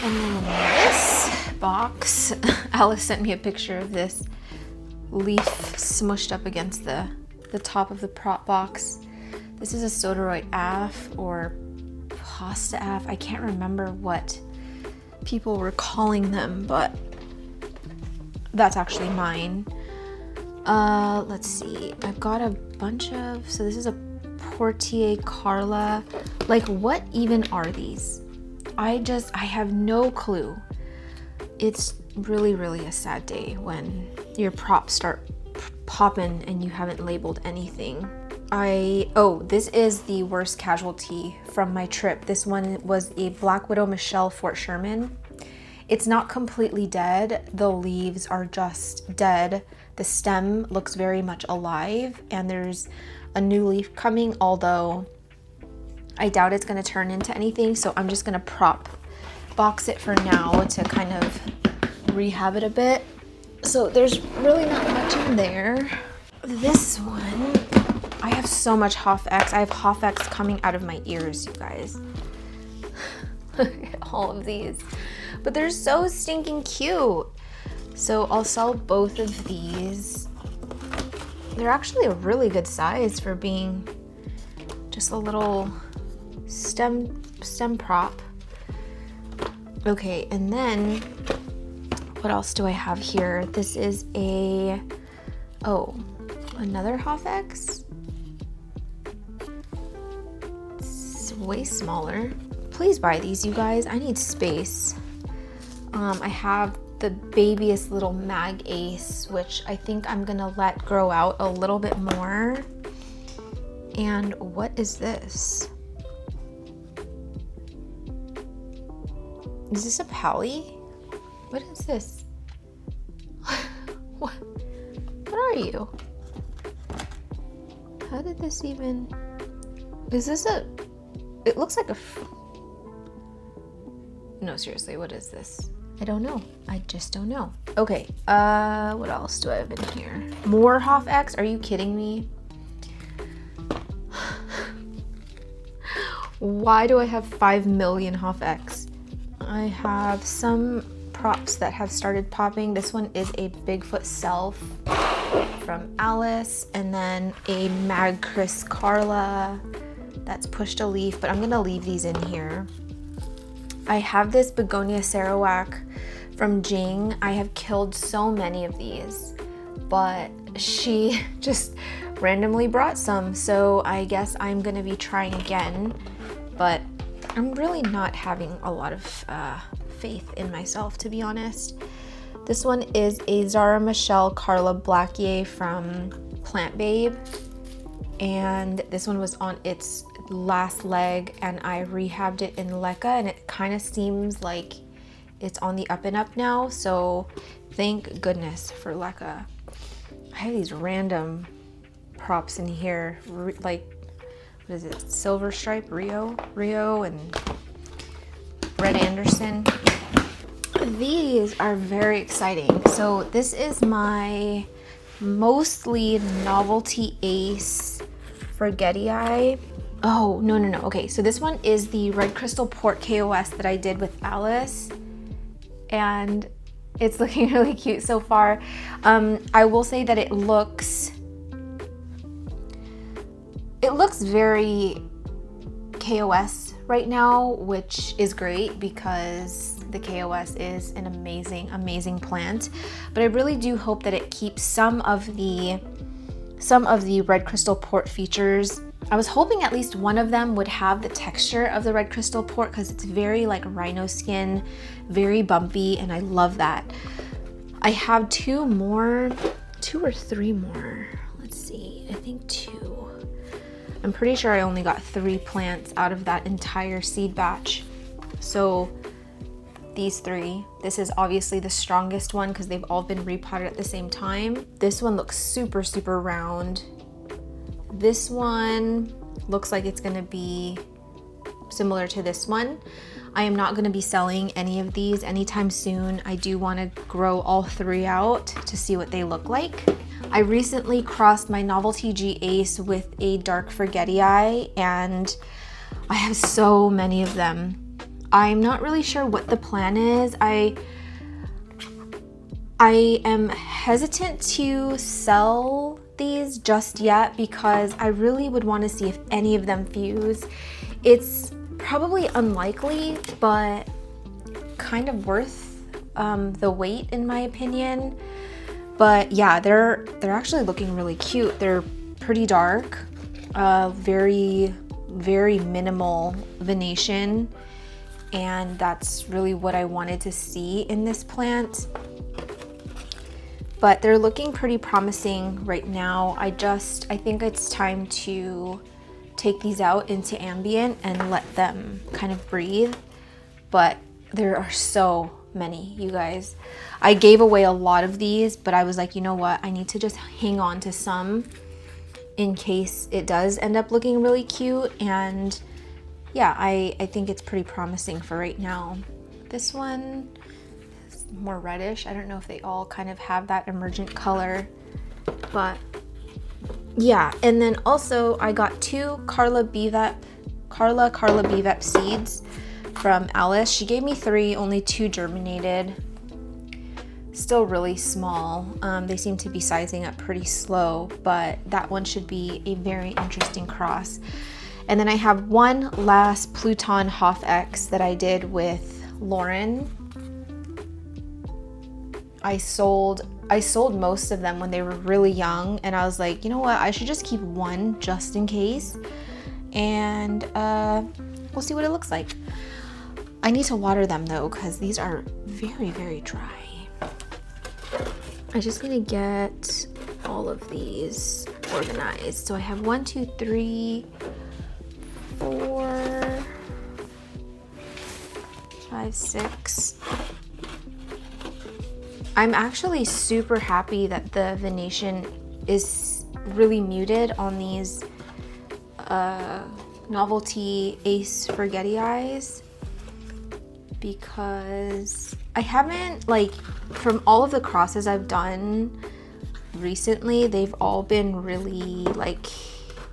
And then this box, Alice sent me a picture of this leaf smushed up against the top of the prop box. This is a Soderoid Af or Pasta Af. I can't remember what people were calling them, but that's actually mine. Let's see. I've got a bunch of, so this is a Portier Carla. Like, what even are these? I have no clue. It's really, really a sad day when your props start popping and you haven't labeled anything. This is the worst casualty from my trip. This one was a Black Widow Michelle Fort Sherman, It's not completely dead. The leaves are just dead. The stem looks very much alive, and there's a new leaf coming, although I doubt it's gonna turn into anything, so I'm just gonna prop box it for now to kind of rehab it a bit. So there's really not much in there. This one, I have so much Hoff-X. I have Hoff-X coming out of my ears, you guys. Look at all of these. But they're so stinking cute. So I'll sell both of these. They're actually a really good size for being just a little stem prop. Okay, and then what else do I have here? This is another Hoff-X. It's way smaller. Please buy these, you guys. I need space. I have the babyest little mag ace, which I think I'm gonna let grow out a little bit more. And what is this? Is this a palli? What is this? What are you? How did this even... Is this a... It looks like a... No, seriously, what is this? I don't know. I just don't know. Okay, what else do I have in here? More Hoff-X? Are you kidding me? Why do I have 5 million Hoff-X? I have some props that have started popping. This one is a Bigfoot Self from Alice, and then a Mag Chris Carla that's pushed a leaf, but I'm gonna leave these in here. I have this Begonia Sarawak from Jing. I have killed so many of these, but she just randomly brought some, so I guess I'm gonna be trying again, but I'm really not having a lot of faith in myself, to be honest. This one is a Zara Michelle Carla Blackier from Plant Babe, and this one was on its last leg, and I rehabbed it in LECA, and it kind of seems like it's on the up and up now, so thank goodness for LECA. I have these random props in here, like, what is it, Silver Stripe Rio, and Red Anderson. These are very exciting. So this is my mostly novelty ace Forgetii. Oh, no. Okay, so this one is the Red Crystal Port KOS that I did with Alice, and it's looking really cute so far. I will say that it looks very KOS right now, which is great because the KOS is an amazing plant. But I really do hope that it keeps some of the Red Crystal Port features. I was hoping at least one of them would have the texture of the Red Crystal Port because it's very like rhino skin, very bumpy, and I love that. I have two or three more. Let's see, I think 2. I'm pretty sure I only got 3 plants out of that entire seed batch. So these 3, this is obviously the strongest one because they've all been repotted at the same time. This one looks super round. This one looks like it's gonna be similar to this one. I am not gonna be selling any of these anytime soon. I do wanna grow all 3 out to see what they look like. I recently crossed my Novelty G Ace with a dark Forgetii, and I have so many of them. I'm not really sure what the plan is. I am hesitant to sell these just yet because I really would want to see if any of them fuse. It's probably unlikely, but kind of worth the wait in my opinion. But yeah, they're actually looking really cute. They're pretty dark, very minimal venation, and that's really what I wanted to see in this plant. But they're looking pretty promising right now. I think it's time to take these out into ambient and let them kind of breathe. But there are so many, you guys. I gave away a lot of these, but I was like, you know what? I need to just hang on to some in case it does end up looking really cute. And yeah, I think it's pretty promising for right now. This one is more reddish. I don't know if they all kind of have that emergent color, but yeah. And then also I got 2 Carla Bevep seeds from Alice. She gave me 3, only 2 germinated. Still really small. They seem to be sizing up pretty slow, but that one should be a very interesting cross. And then I have one last Pluton Hoff X that I did with Lauren. I sold most of them when they were really young, and I was like, you know what, I should just keep one just in case, and we'll see what it looks like. I need to water them though, because these are very, very dry. I'm just gonna get all of these organized. So I have 1, 2, 3, 4, 5, 6. I'm actually super happy that the venation is really muted on these novelty Ace Forgetty Eyes, because I haven't, like, from all of the crosses I've done recently, they've all been really, like,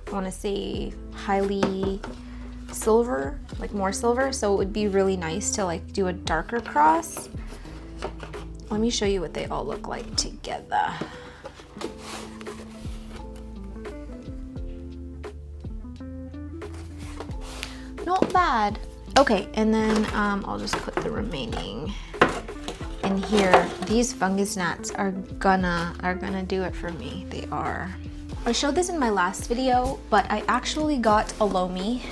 I want to say highly silver, like more silver, so it would be really nice to like do a darker cross. Let me show you what they all look like together. Not bad. Okay, and then I'll just put the remaining in here. These fungus gnats are gonna do it for me. They are. I showed this in my last video, but I actually got a loamy.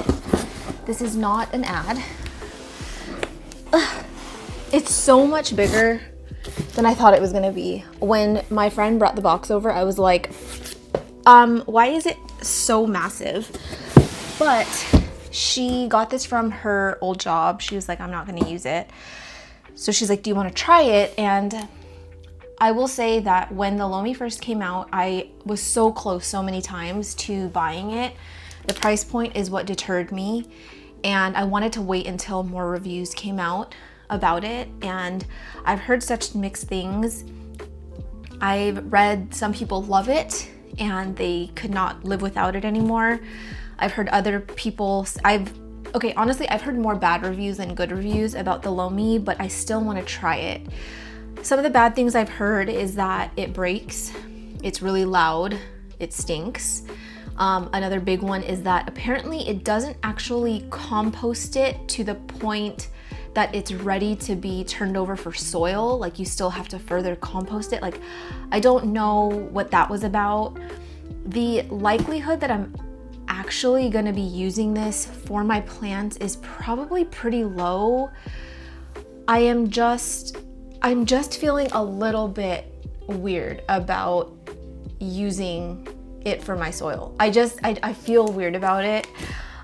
This is not an ad. Ugh. It's so much bigger than I thought it was gonna be. When my friend brought the box over, I was like, why is it so massive? But she got this from her old job. She was like, I'm not gonna use it. So she's like, do you wanna try it? And I will say that when the loamy first came out, I was so close so many times to buying it. The price point is what deterred me, and I wanted to wait until more reviews came out about it, and I've heard such mixed things. I've read some people love it and they could not live without it anymore. I've heard other people, honestly, I've heard more bad reviews than good reviews about the loamy, but I still want to try it. Some of the bad things I've heard is that it breaks, it's really loud, it stinks. Another big one is that apparently it doesn't actually compost it to the point that it's ready to be turned over for soil. Like, you still have to further compost it. Like, I don't know what that was about. The likelihood that I'm actually gonna be using this for my plants is probably pretty low. I'm just feeling a little bit weird about using it for my soil. I feel weird about it.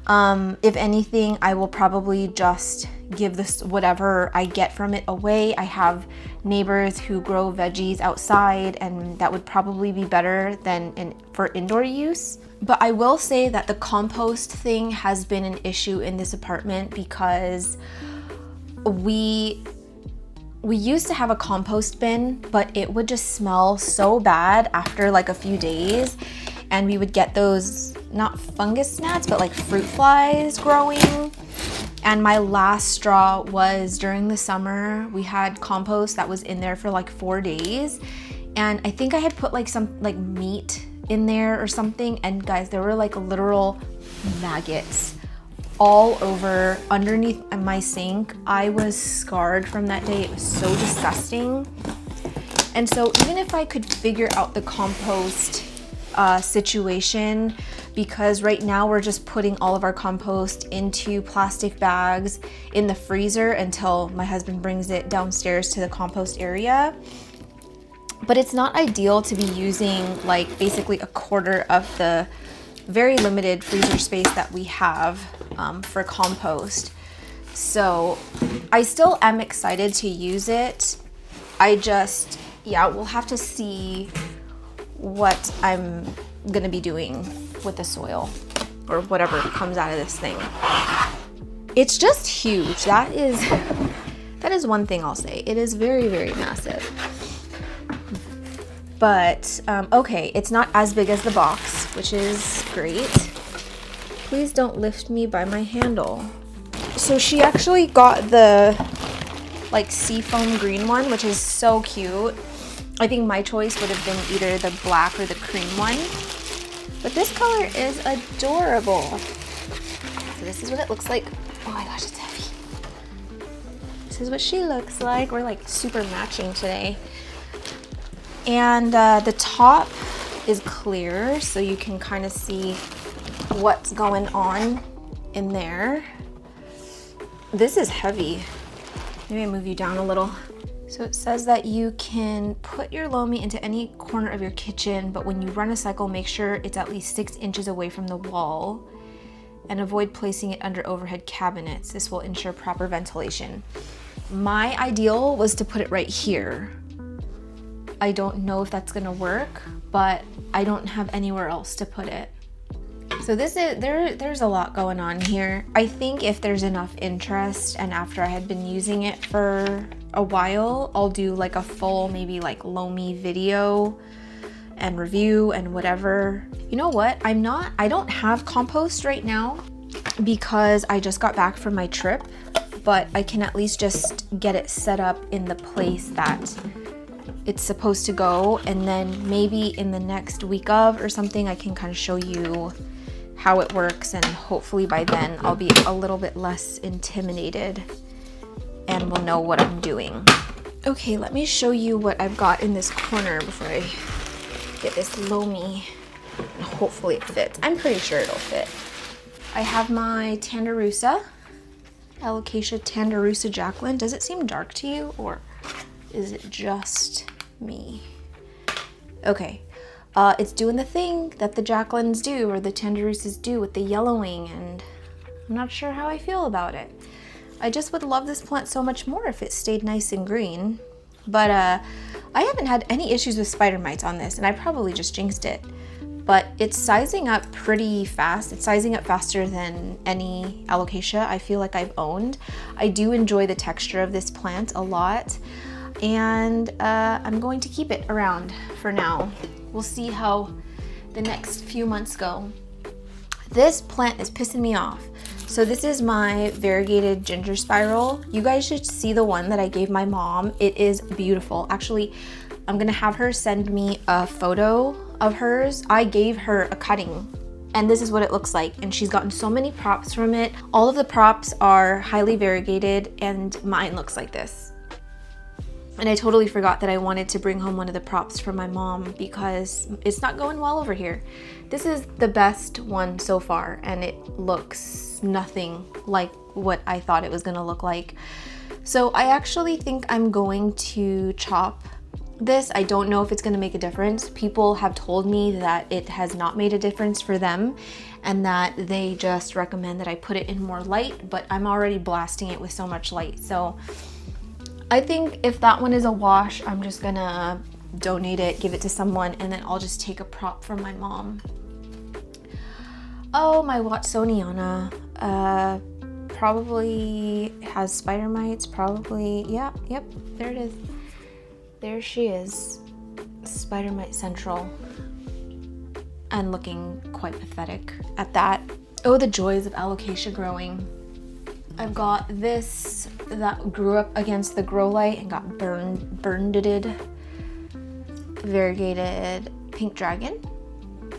If anything, I will probably just give this whatever I get from it away. I have neighbors who grow veggies outside, and that would probably be better than for indoor use. But I will say that the compost thing has been an issue in this apartment, because we used to have a compost bin, but it would just smell so bad after like a few days, and we would get those, not fungus gnats, but like fruit flies growing. And my last straw was during the summer. We had compost that was in there for like 4 days, and I think I had put like some like meat in there or something, and guys, there were like literal maggots all over underneath my sink. I was scarred from that day. It was so disgusting. And so even if I could figure out the compost situation, because right now we're just putting all of our compost into plastic bags in the freezer until my husband brings it downstairs to the compost area. But it's not ideal to be using like basically a quarter of the very limited freezer space that we have for compost. So I still am excited to use it. I just, yeah, we'll have to see what I'm gonna be doing with the soil or whatever comes out of this thing. It's just huge. That is one thing I'll say. It is very, very massive. But, okay, it's not as big as the box, which is great. Please don't lift me by my handle. So she actually got the, like, seafoam green one, which is so cute. I think my choice would have been either the black or the cream one. But this color is adorable. So this is what it looks like. Oh my gosh, it's heavy. This is what she looks like. We're like super matching today. And the top is clear, so you can kind of see what's going on in there. This is heavy. Maybe I move you down a little. So it says that you can put your loamy into any corner of your kitchen, but when you run a cycle, make sure it's at least 6 inches away from the wall and avoid placing it under overhead cabinets. This will ensure proper ventilation. My ideal was to put it right here. I don't know if that's gonna work, but I don't have anywhere else to put it. So this is, there's a lot going on here. I think if there's enough interest and after I had been using it for a while, I'll do like a full maybe like loamy video and review and whatever. You know what? I don't have compost right now because I just got back from my trip, but I can at least just get it set up in the place that it's supposed to go, and then maybe in the next week of or something I can kind of show you how it works, and hopefully by then I'll be a little bit less intimidated and will know what I'm doing. Okay, let me show you what I've got in this corner before I get this loamy. Hopefully it fits. I'm pretty sure it'll fit. I have my Tanderusa, Alocasia Tanderusa Jacqueline. Does it seem dark to you, or is it just me? Okay, it's doing the thing that the Jacquelines do, or the Tanderusas do, with the yellowing, and I'm not sure how I feel about it. I just would love this plant so much more if it stayed nice and green. But I haven't had any issues with spider mites on this, and I probably just jinxed it. But it's sizing up pretty fast. It's sizing up faster than any alocasia I feel like I've owned. I do enjoy the texture of this plant a lot, and I'm going to keep it around for now. We'll see how the next few months go. This plant is pissing me off. So this is my variegated ginger spiral. You guys should see the one that I gave my mom. It is beautiful. Actually, I'm gonna have her send me a photo of hers. I gave her a cutting, and this is what it looks like. And she's gotten so many props from it. All of the props are highly variegated, and mine looks like this. And I totally forgot that I wanted to bring home one of the props from my mom because it's not going well over here. This is the best one so far, and it looks nothing like what I thought it was gonna look like. So I actually think I'm going to chop this. I don't know if it's gonna make a difference. People have told me that it has not made a difference for them, and that they just recommend that I put it in more light, but I'm already blasting it with so much light. So I think if that one is a wash, I'm just gonna donate it, give it to someone, and then I'll just take a prop from my mom. Oh, my Watsoniana probably has spider mites, probably, yeah, yep, there it is. There she is, spider mite central, and looking quite pathetic at that. Oh, the joys of alocasia growing. I've got this that grew up against the grow light and got burned-ed variegated pink dragon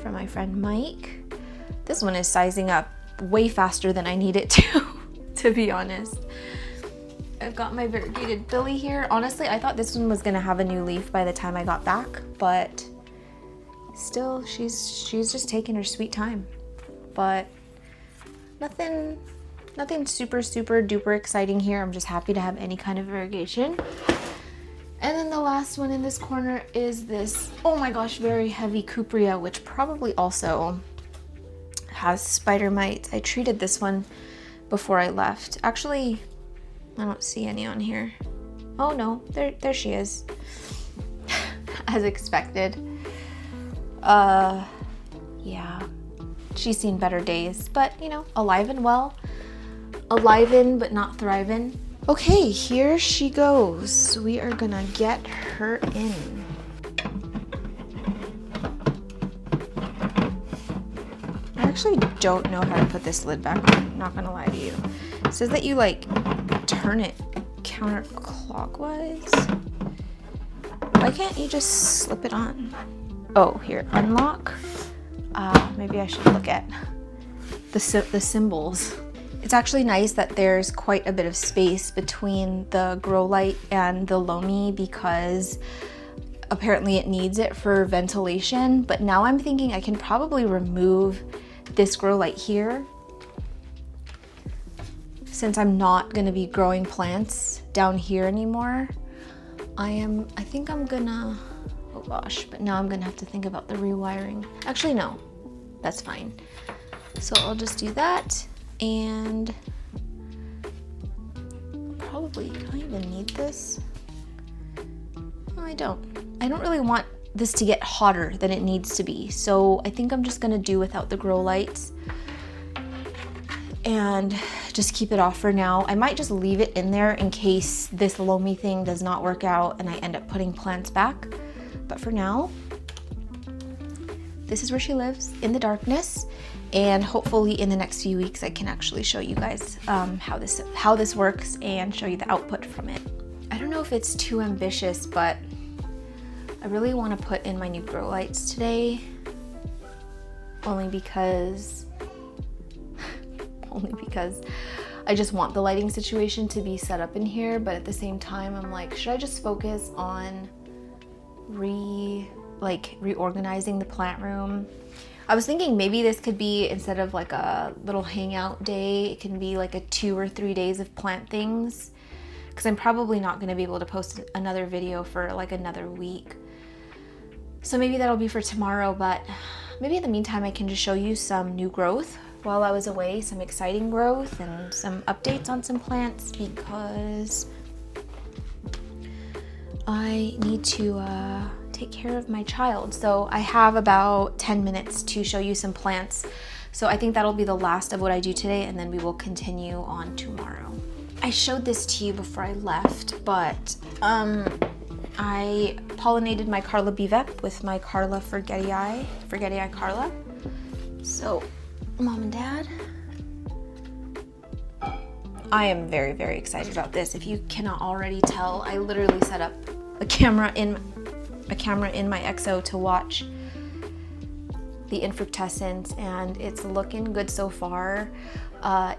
from my friend Mike. This one is sizing up way faster than I need it to be honest. I've got my variegated Billy here. Honestly, I thought this one was gonna have a new leaf by the time I got back, but still, she's just taking her sweet time. But nothing super duper exciting here. I'm just happy to have any kind of variegation. And then the last one in this corner is this, oh my gosh, very heavy Cupria, which probably also has spider mites. I treated this one before I left. Actually, I don't see any on here. Oh no, there she is. As expected. Yeah, she's seen better days, but you know, alive and well. Alive but not thriving. Okay, here she goes. We are gonna get her in. I actually don't know how to put this lid back on, not gonna lie to you. It says that you like turn it counterclockwise. Why can't you just slip it on? Oh, here, unlock. Maybe I should look at the symbols. It's actually nice that there's quite a bit of space between the grow light and the loamy because apparently it needs it for ventilation. But now I'm thinking I can probably remove this grow light here since I'm not gonna be growing plants down here anymore. I think I'm gonna, oh gosh, but now I'm gonna have to think about the rewiring. Actually, no, that's fine. So I'll just do that. And probably, do I even need this? No, I don't. I don't really want this to get hotter than it needs to be. So I think I'm just gonna do without the grow lights and just keep it off for now. I might just leave it in there in case this loamy thing does not work out and I end up putting plants back. But for now, this is where she lives, in the darkness. And hopefully in the next few weeks, I can actually show you guys how this works and show you the output from it. I don't know if it's too ambitious, but I really want to put in my new grow lights today, only because I just want the lighting situation to be set up in here. But at the same time, I'm like, should I just focus on reorganizing the plant room? I was thinking maybe this could be, instead of like a little hangout day, it can be like a 2 or 3 days of plant things, because I'm probably not going to be able to post another video for like another week. So maybe that'll be for tomorrow, but maybe in the meantime I can just show you some new growth while I was away, some exciting growth and some updates on some plants, because I need to take care of my child. So I have about 10 minutes to show you some plants. So I think that'll be the last of what I do today, and then we will continue on tomorrow. I showed this to you before I left, but I pollinated my Carla Bivep with my Carla Forgetii Carla. So Mom and Dad, I am very, very excited about this. If you cannot already tell, I literally set up a camera in my EXO to watch the infructescence, and it's looking good so far.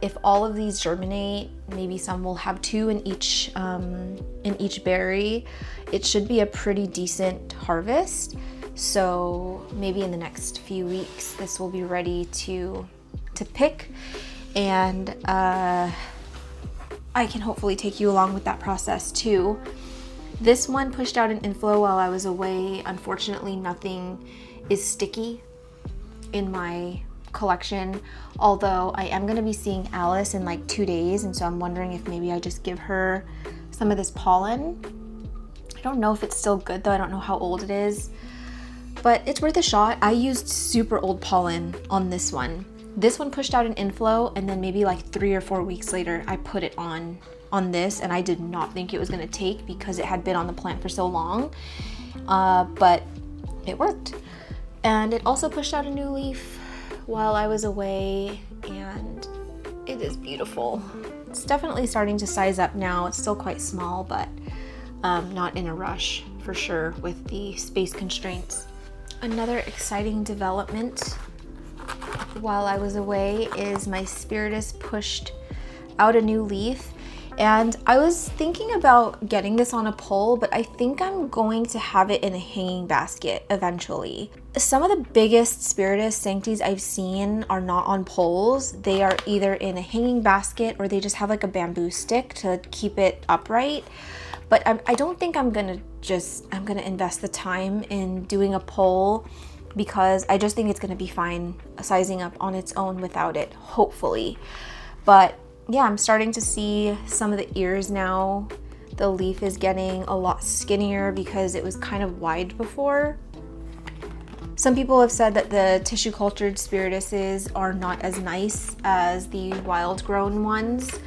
If all of these germinate, maybe some will have 2 in each berry. It should be a pretty decent harvest. So maybe in the next few weeks, this will be ready to pick, and I can hopefully take you along with that process too. This one pushed out an inflow while I was away. Unfortunately, nothing is sticky in my collection, although I am gonna be seeing Alice in like 2 days, and so I'm wondering if maybe I just give her some of this pollen. I don't know if it's still good though. I don't know how old it is, but it's worth a shot. I used super old pollen on this one. This one pushed out an inflow, and then maybe like 3 or 4 weeks later, I put it on this, and I did not think it was gonna take because it had been on the plant for so long, but it worked. And it also pushed out a new leaf while I was away, and it is beautiful. It's definitely starting to size up now. It's still quite small, but not in a rush for sure with the space constraints. Another exciting development while I was away is my spiritus pushed out a new leaf. And I was thinking about getting this on a pole, but I think I'm going to have it in a hanging basket eventually. Some of the biggest spiritus sanctis I've seen are not on poles. They are either in a hanging basket or they just have like a bamboo stick to keep it upright. But I don't think I'm gonna invest the time in doing a pole, because I just think it's gonna be fine sizing up on its own without it, hopefully. But yeah, I'm starting to see some of the ears now. The leaf is getting a lot skinnier because it was kind of wide before. Some people have said that the tissue cultured spirituses are not as nice as the wild grown ones.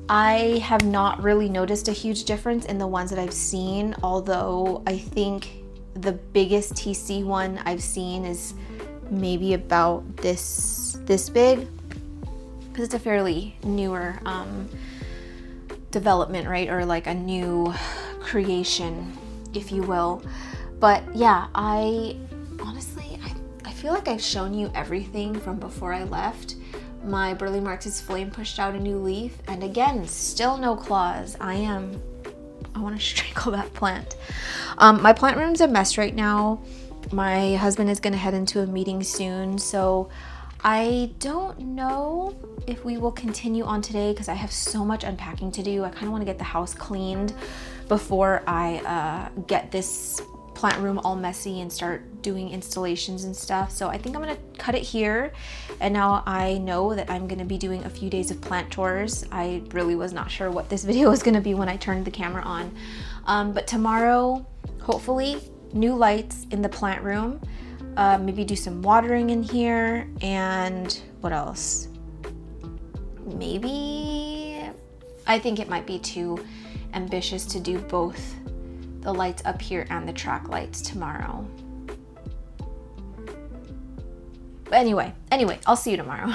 I have not really noticed a huge difference in the ones that I've seen, although I think the biggest TC one I've seen is maybe about this big, because it's a fairly newer development, right? Or like a new creation, if you will. But yeah, I feel like I've shown you everything from before I left. My Burley Marx's flame pushed out a new leaf, and again, still no claws. I want to strangle that plant. My plant room's a mess right now. My husband is going to head into a meeting soon, so I don't know if we will continue on today because I have so much unpacking to do. I kind of want to get the house cleaned before I get this plant room all messy and start doing installations and stuff. So I think I'm gonna cut it here. And now I know that I'm gonna be doing a few days of plant chores. I really was not sure what this video was gonna be when I turned the camera on. But tomorrow, hopefully, new lights in the plant room. Maybe do some watering in here, and what else? Maybe, I think it might be too ambitious to do both the lights up here and the track lights tomorrow. But anyway, I'll see you tomorrow.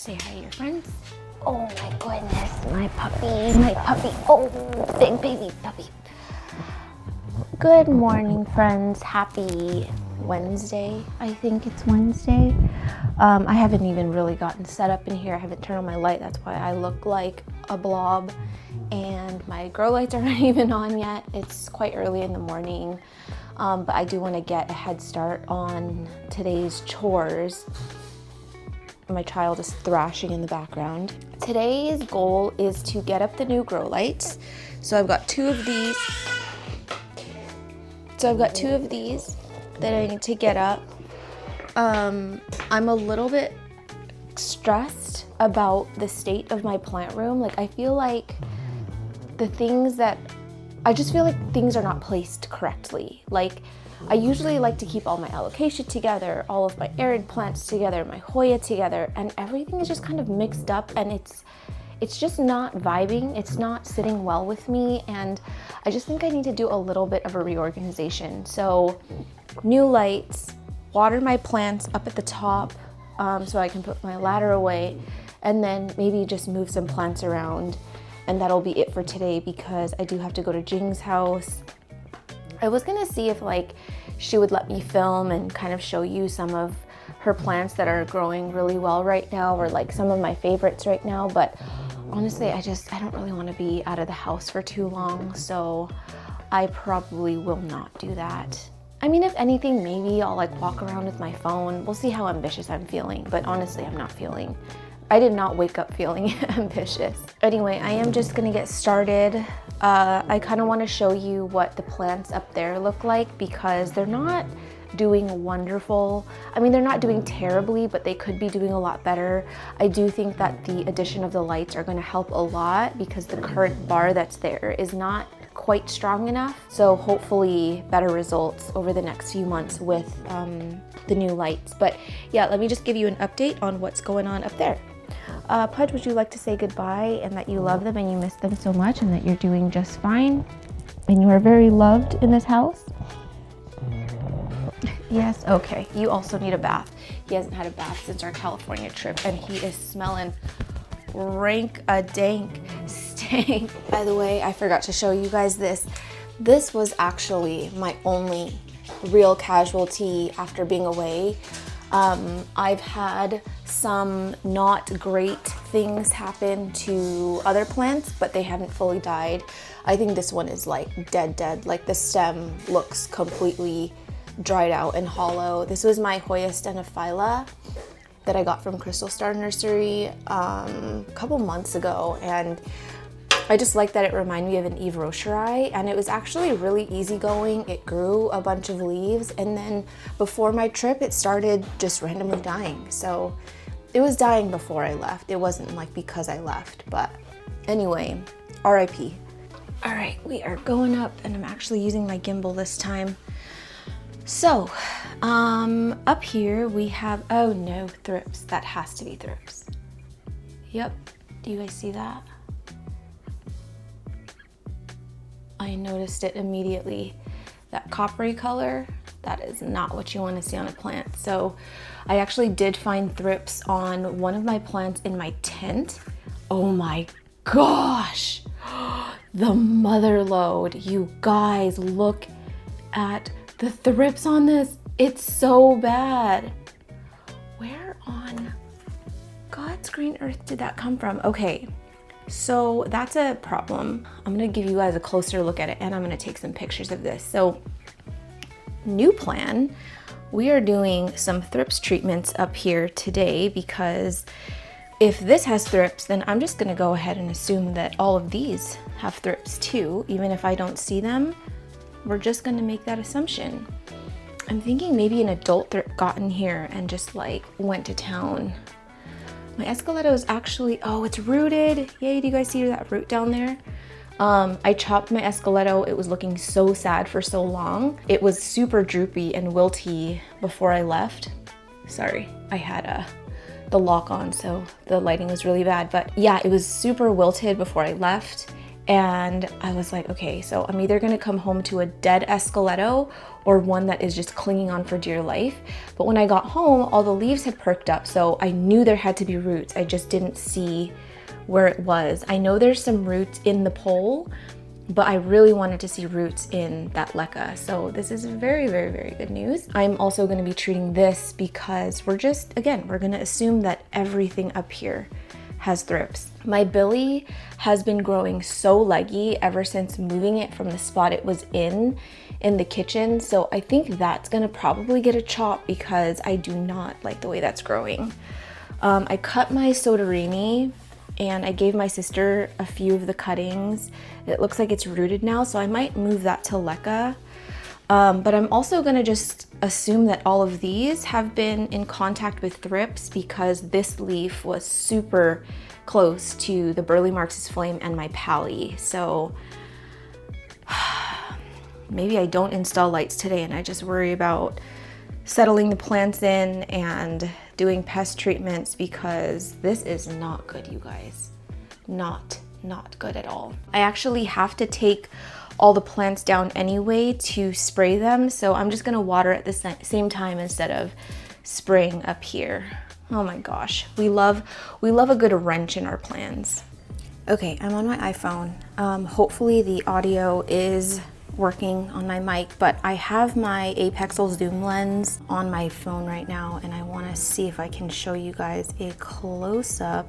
Say hi to your friends. Oh my goodness, my puppy, my puppy. Oh, big baby puppy. Good morning, friends. Happy Wednesday. I think it's Wednesday. I haven't even really gotten set up in here. I haven't turned on my light. That's why I look like a blob. And my grow lights aren't even on yet. It's quite early in the morning. But I do want to get a head start on today's chores. My child is thrashing in the background. Today's goal is to get up the new grow lights. So I've got two of these. That I need to get up. I'm a little bit stressed about the state of my plant room. Like I feel like I just feel like things are not placed correctly. Like I usually like to keep all my alocasia together, all of my arid plants together, my Hoya together, and everything is just kind of mixed up, and it's just not vibing. It's not sitting well with me, and I just think I need to do a little bit of a reorganization. So new lights, water my plants up at the top so I can put my ladder away, and then maybe just move some plants around, and that'll be it for today because I do have to go to Jing's house. I was gonna see if she would let me film and kind of show you some of her plants that are growing really well right now, or like some of my favorites right now, but honestly I don't really want to be out of the house for too long, so I probably will not do that. I mean, if anything, maybe I'll walk around with my phone. We'll see how ambitious I'm feeling, but honestly I did not wake up feeling ambitious. Anyway, I am just gonna get started. I kind of want to show you what the plants up there look like because they're not doing wonderful. I mean, they're not doing terribly, but they could be doing a lot better. I do think that the addition of the lights are going to help a lot because the current bar that's there is not quite strong enough. So hopefully better results over the next few months with the new lights. But yeah, let me just give you an update on what's going on up there. Pudge, would you like to say goodbye and that you love them and you miss them so much and that you're doing just fine and you are very loved in this house? Yes, okay. You also need a bath. He hasn't had a bath since our California trip and he is smelling rank-a-dank stank. By the way, I forgot to show you guys this. This was actually my only real casualty after being away. I've had some not great things happen to other plants, but they haven't fully died. I think this one is dead. Like the stem looks completely dried out and hollow. This was my Hoya stenophylla that I got from Crystal Star Nursery a couple months ago, and I just like that it reminded me of an Eve Rocheri, and it was actually really easygoing. It grew a bunch of leaves, and then before my trip, it started just randomly dying. So it was dying before I left. It wasn't because I left, but anyway, RIP. All right, we are going up, and I'm actually using my gimbal this time. So, up here we have, oh no, thrips. That has to be thrips. Yep, do you guys see that? I noticed it immediately. That coppery color, that is not what you want to see on a plant. So I actually did find thrips on one of my plants in my tent. Oh my gosh, the motherload. You guys, look at the thrips on this. It's so bad. Where on God's green earth did that come from? Okay. So that's a problem. I'm gonna give you guys a closer look at it and I'm gonna take some pictures of this. So new plan, we are doing some thrips treatments up here today because if this has thrips, then I'm just gonna go ahead and assume that all of these have thrips too. Even if I don't see them, we're just gonna make that assumption. I'm thinking maybe an adult thrip got in here and just went to town. My escaleto is actually, oh, it's rooted. Yay, do you guys see that root down there? I chopped my escaleto. It was looking so sad for so long. It was super droopy and wilty before I left. Sorry, I had the lock on, so the lighting was really bad. But yeah, it was super wilted before I left. And I was like, okay, so I'm either gonna come home to a dead escaleto or one that is just clinging on for dear life. But when I got home, all the leaves had perked up, so I knew there had to be roots. I just didn't see where it was. I know there's some roots in the pole, but I really wanted to see roots in that leca. So this is very, very, very good news. I'm also gonna be treating this because we're gonna assume that everything up here has thrips. My billy has been growing so leggy ever since moving it from the spot it was in the kitchen. So I think that's gonna probably get a chop because I do not like the way that's growing. I cut my soderini and I gave my sister a few of the cuttings. It looks like it's rooted now, so I might move that to leca. But I'm also gonna just assume that all of these have been in contact with thrips because this leaf was super close to the Burley Marks' Flame and my palli. So maybe I don't install lights today and I just worry about settling the plants in and doing pest treatments because this is not good, you guys. Not good at all. I actually have to take all the plants down anyway to spray them, so I'm just gonna water at the same time instead of spraying up here. Oh my gosh, we love a good wrench in our plans. Okay, I'm on my iPhone. Hopefully the audio is working on my mic, but I have my Apexel zoom lens on my phone right now and I want to see if I can show you guys a close-up.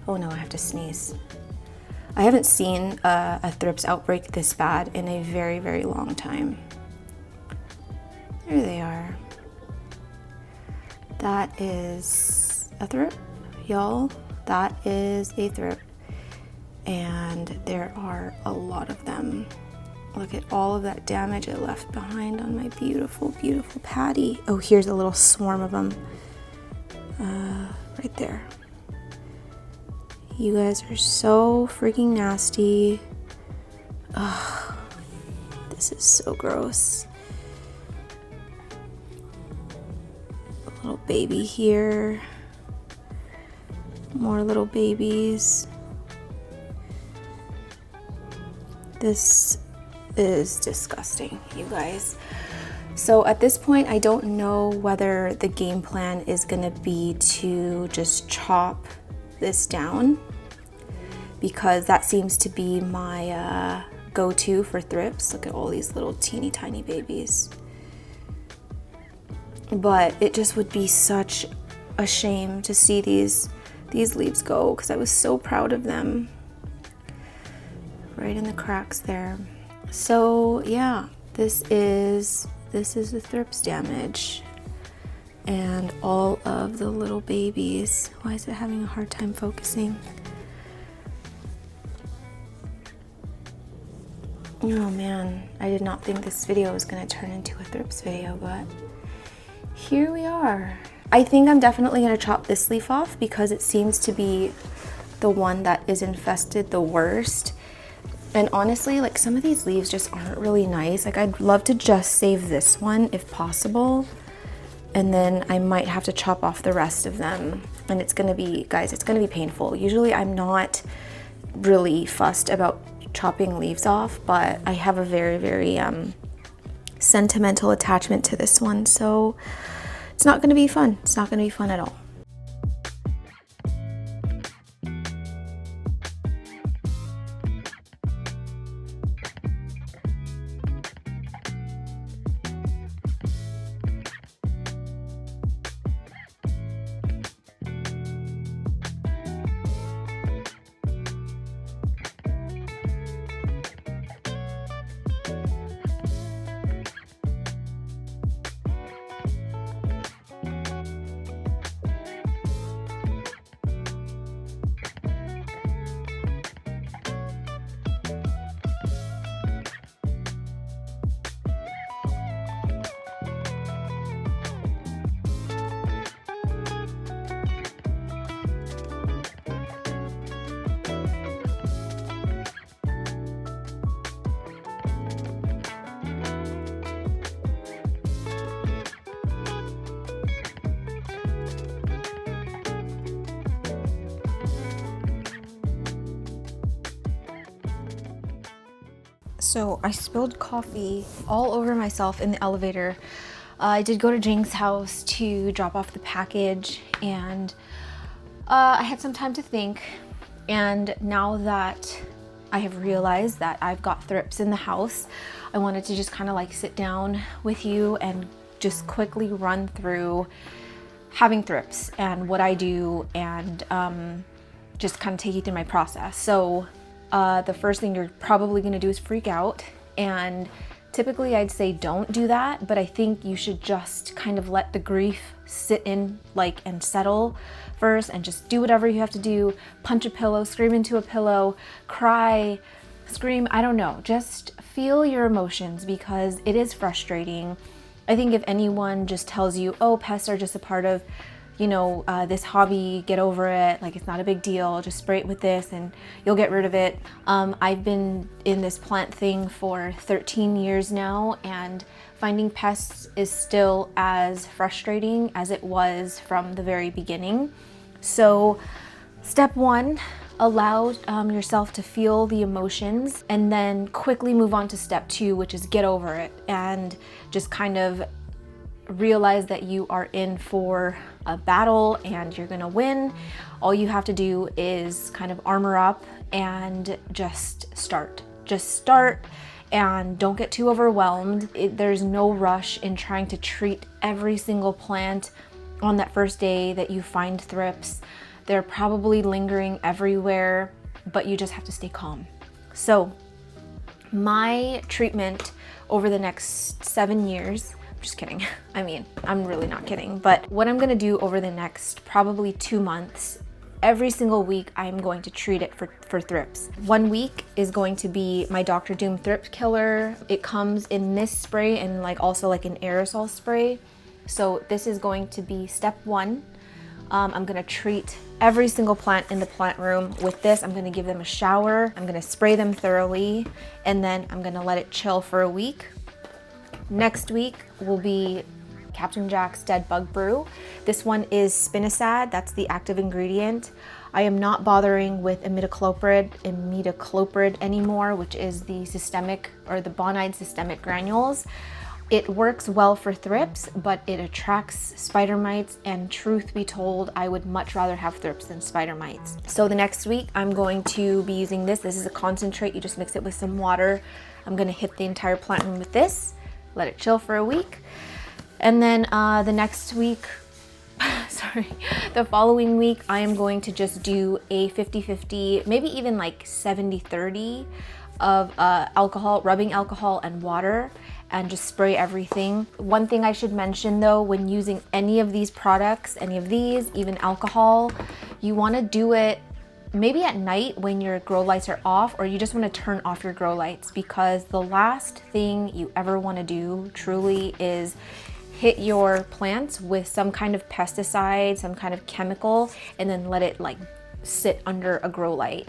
Oh no, I have to sneeze. I haven't seen a thrips outbreak this bad in a very, very long time. There they are. That is a thrip, y'all. That is a thrip. And there are a lot of them. Look at all of that damage it left behind on my beautiful, beautiful patty. Oh, here's a little swarm of them. Right there. You guys are so freaking nasty. Ugh, this is so gross. A little baby here. More little babies. This is disgusting, you guys. So at this point, I don't know whether the game plan is gonna be to just chop this down because that seems to be my go-to for thrips. Look at all these little teeny tiny babies. But it just would be such a shame to see these leaves go because I was so proud of them. Right in the cracks there. So yeah, this is the thrips damage and all of the little babies. Why is it having a hard time focusing? Oh man, I did not think this video was gonna turn into a thrips video, but here we are. I think I'm definitely gonna chop this leaf off because it seems to be the one that is infested the worst. And honestly, like some of these leaves just aren't really nice. Like I'd love to just save this one if possible. And then I might have to chop off the rest of them. And it's gonna be, guys, it's gonna be painful. Usually I'm not really fussed about chopping leaves off, but I have a very, very sentimental attachment to this one. So it's not gonna be fun. It's not gonna be fun at all. So I spilled coffee all over myself in the elevator. I did go to Jing's house to drop off the package, and I had some time to think. And now that I have realized that I've got thrips in the house, I wanted to just kind of like sit down with you and just quickly run through having thrips and what I do, and just kind of take you through my process. So the first thing you're probably going to do is freak out, and typically I'd say don't do that, but I think you should just kind of let the grief sit in and settle first, and just do whatever you have to do. Punch a pillow, scream into a pillow, cry, scream, I don't know, just feel your emotions, because it is frustrating. I think if anyone just tells you, oh, pests are just a part of this hobby, get over it, like it's not a big deal, just spray it with this and you'll get rid of it. I've been in this plant thing for 13 years now, and finding pests is still as frustrating as it was from the very beginning. So step one, allow yourself to feel the emotions, and then quickly move on to step two, which is get over it, and just kind of realize that you are in for a battle and you're gonna win. All you have to do is kind of armor up and just start. Just start, and don't get too overwhelmed. There's no rush in trying to treat every single plant on that first day that you find thrips. They're probably lingering everywhere, but you just have to stay calm. So my treatment over the next 7 years, just kidding. I mean, I'm really not kidding. But what I'm gonna do over the next probably 2 months, every single week, I'm going to treat it for thrips. 1 week is going to be my Dr. Doom Thrip Killer. It comes in this spray and also an aerosol spray. So this is going to be step one. I'm gonna treat every single plant in the plant room with this. I'm gonna give them a shower. I'm gonna spray them thoroughly, and then I'm gonna let it chill for a week. Next week will be Captain Jack's Dead Bug Brew. This one is spinosad, that's the active ingredient. I am not bothering with imidacloprid anymore, which is the systemic or the bonide systemic granules. It works well for thrips, but it attracts spider mites, and truth be told, I would much rather have thrips than spider mites. So the next week I'm going to be using this. This is a concentrate, you just mix it with some water. I'm gonna hit the entire plant room with this, let it chill for a week. And then the next week, the following week, I am going to just do a 50-50, maybe even 70-30 of alcohol, rubbing alcohol and water, and just spray everything. One thing I should mention though, when using any of these products, any of these, even alcohol, you wanna do it maybe at night when your grow lights are off, or you just want to turn off your grow lights, because the last thing you ever want to do truly is hit your plants with some kind of pesticide, some kind of chemical, and then let it sit under a grow light.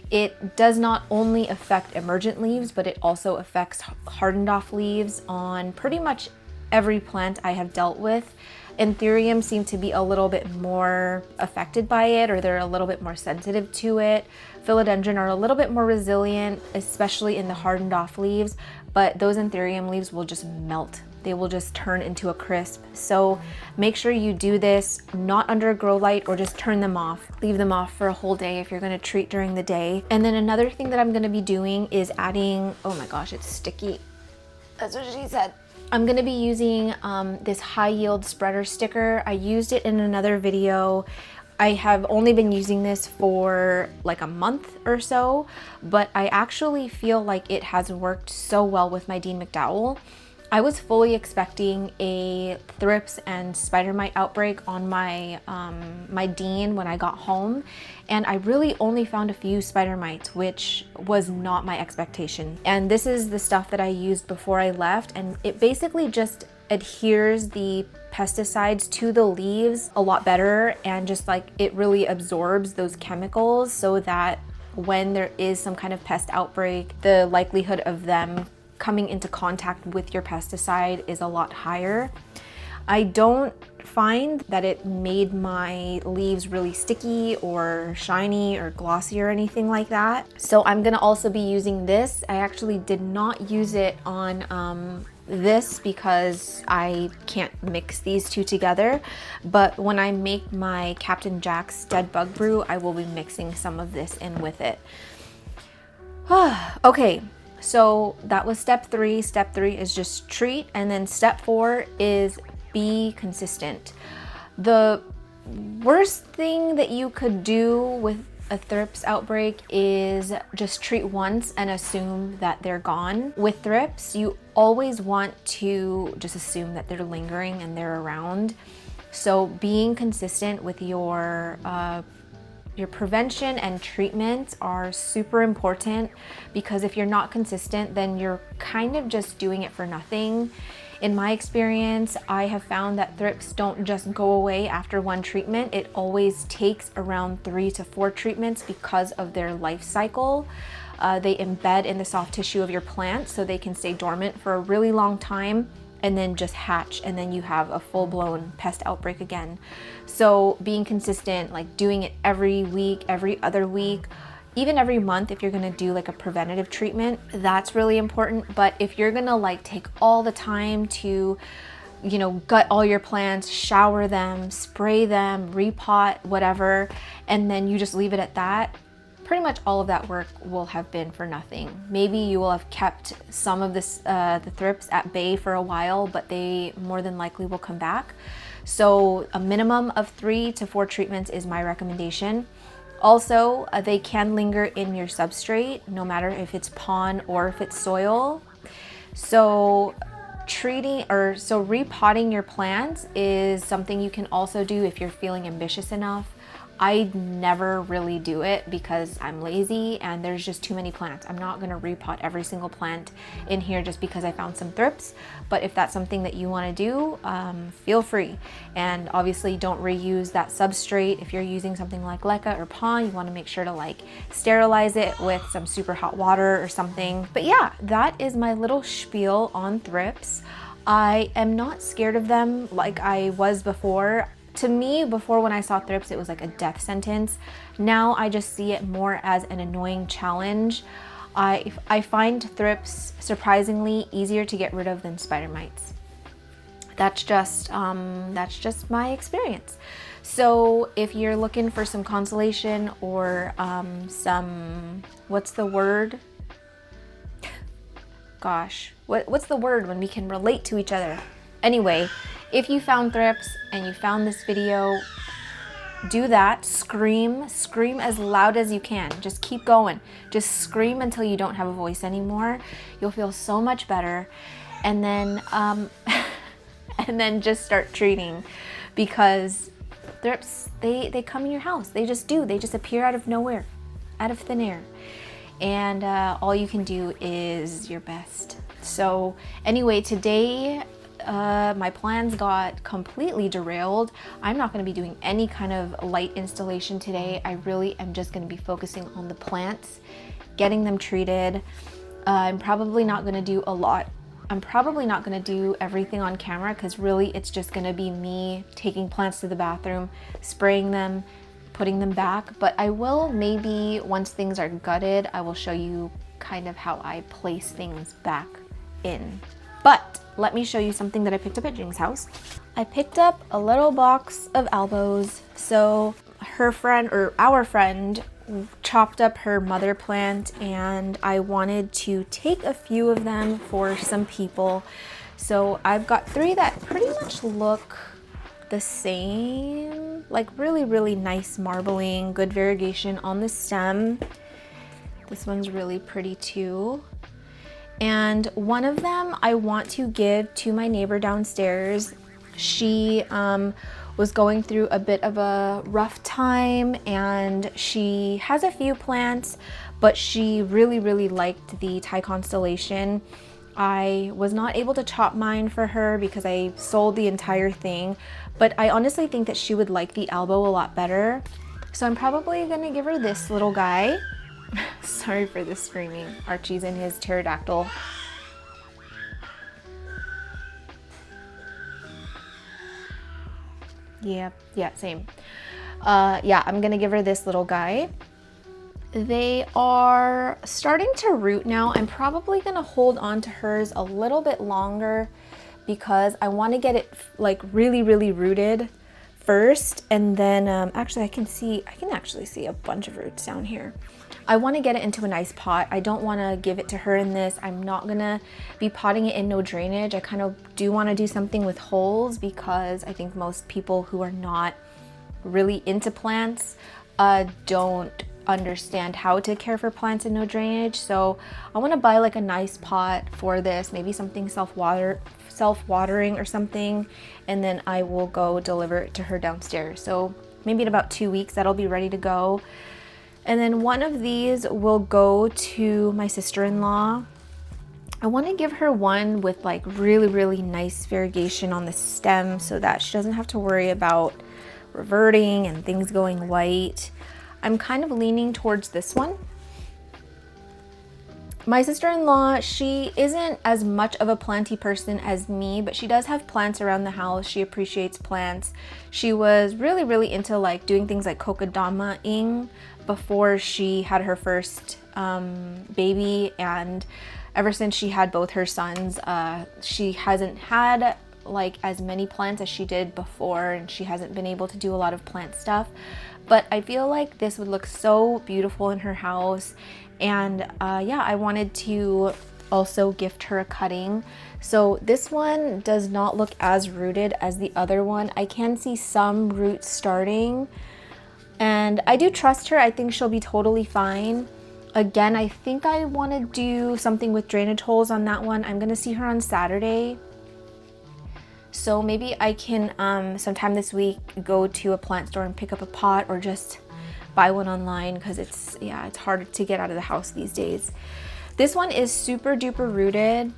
It does not only affect emergent leaves, but it also affects hardened off leaves on pretty much every plant I have dealt with. Anthurium seem to be a little bit more affected by it, or they're a little bit more sensitive to it. Philodendron are a little bit more resilient, especially in the hardened off leaves, but those anthurium leaves will just melt. They will just turn into a crisp. So make sure you do this not under a grow light, or just turn them off. Leave them off for a whole day if you're gonna treat during the day. And then another thing that I'm gonna be doing is adding, oh my gosh, it's sticky. That's what she said. I'm gonna be using this high yield spreader sticker. I used it in another video. I have only been using this for a month or so, but I actually feel like it has worked so well with my Dean McDowell. I was fully expecting a thrips and spider mite outbreak on my my Dean when I got home, and I really only found a few spider mites, which was not my expectation. And this is the stuff that I used before I left, and it basically just adheres the pesticides to the leaves a lot better, and just it really absorbs those chemicals, so that when there is some kind of pest outbreak, the likelihood of them coming into contact with your pesticide is a lot higher. I don't find that it made my leaves really sticky or shiny or glossy or anything like that. So I'm gonna also be using this. I actually did not use it on this because I can't mix these two together, but when I make my Captain Jack's Dead Bug Brew, I will be mixing some of this in with it. Okay, so that was step 3. Step 3 is just treat, and then step 4 is be consistent. The worst thing that you could do with a thrips outbreak is just treat once and assume that they're gone. With thrips, you always want to just assume that they're lingering and they're around. So being consistent with your prevention and treatments are super important, because if you're not consistent, then you're kind of just doing it for nothing. In my experience, I have found that thrips don't just go away after one treatment. It always takes around 3 to 4 treatments because of their life cycle. They embed in the soft tissue of your plant, so they can stay dormant for a really long time and then just hatch, and then you have a full-blown pest outbreak again. So being consistent, like doing it every week, every other week, even every month if you're gonna do like a preventative treatment, that's really important. But if you're gonna like take all the time to, you know, gut all your plants, shower them, spray them, repot, whatever, and then you just leave it at that, pretty much all of that work will have been for nothing. Maybe you will have kept some of this, the thrips at bay for a while, but they more than likely will come back. So a minimum of 3 to 4 treatments is my recommendation. Also, they can linger in your substrate, no matter if it's pond or if it's soil. So repotting your plants is something you can also do if you're feeling ambitious enough. I never really do it because I'm lazy and there's just too many plants. I'm not gonna repot every single plant in here just because I found some thrips. But if that's something that you wanna do, feel free. And obviously don't reuse that substrate. If you're using something like leca or pond, you wanna make sure to like sterilize it with some super hot water or something. But yeah, that is my little spiel on thrips. I am not scared of them like I was before. To me, before when I saw thrips, it was like a death sentence. Now I just see it more as an annoying challenge. I find thrips surprisingly easier to get rid of than spider mites. That's just my experience. So if you're looking for some consolation or some, what's the word? Gosh, what's the word when we can relate to each other? Anyway, if you found thrips and you found this video, do that. Scream as loud as you can. Just keep going. Just scream until you don't have a voice anymore. You'll feel so much better. And then, and then just start treating, because thrips, they come in your house. They just do. They just appear out of nowhere, out of thin air. And all you can do is your best. So anyway, today, my plans got completely derailed. I'm not going to be doing any kind of light installation today. I really am just going to be focusing on the plants, getting them treated. I'm probably not going to do a lot. I'm probably not going to do everything on camera, because really it's just going to be me taking plants to the bathroom, spraying them, putting them back. But I will, maybe once things are gutted, I will show you kind of how I place things back in. But let me show you something that I picked up at Jing's house. I picked up a little box of elbows. So her friend, or our friend, chopped up her mother plant, and I wanted to take a few of them for some people. So I've got 3 that pretty much look the same, like really, really nice marbling, good variegation on the stem. This one's really pretty too. And one of them I want to give to my neighbor downstairs. She was going through a bit of a rough time, and she has a few plants, but she really, really liked the Thai constellation. I was not able to chop mine for her because I sold the entire thing, but I honestly think that she would like the elbow a lot better. So I'm probably gonna give her this little guy. Sorry for the screaming. Archie's in his pterodactyl. Yeah, same. Yeah, I'm gonna give her this little guy. They are starting to root now. I'm probably gonna hold on to hers a little bit longer because I want to get it like really rooted first, and then actually I can actually see a bunch of roots down here. I want to get it into a nice pot. I don't want to give it to her in this. I'm not gonna be potting it in no drainage. I kind of do want to do something with holes because I think most people who are not really into plants don't understand how to care for plants in no drainage. So I want to buy like a nice pot for this, maybe something self-watering or something, and then I will go deliver it to her downstairs. So maybe in about 2 weeks that'll be ready to go. And then one of these will go to my sister-in-law. I want to give her one with like really nice variegation on the stem so that she doesn't have to worry about reverting and things going white. I'm kind of leaning towards this one. My sister-in-law, she isn't as much of a planty person as me, but she does have plants around the house. She appreciates plants. She was really into like doing things like kokedama-ing before she had her first baby, and ever since she had both her sons, she hasn't had like as many plants as she did before, and she hasn't been able to do a lot of plant stuff. But I feel like this would look so beautiful in her house. And yeah, I wanted to also gift her a cutting. So this one does not look as rooted as the other one. I can see some roots starting, and I do trust her. I think she'll be totally fine. Again, I think I want to do something with drainage holes on that one. I'm gonna see her on Saturday. So maybe I can sometime this week go to a plant store and pick up a pot, or just buy one online because it's hard to get out of the house these days. This one is super duper rooted,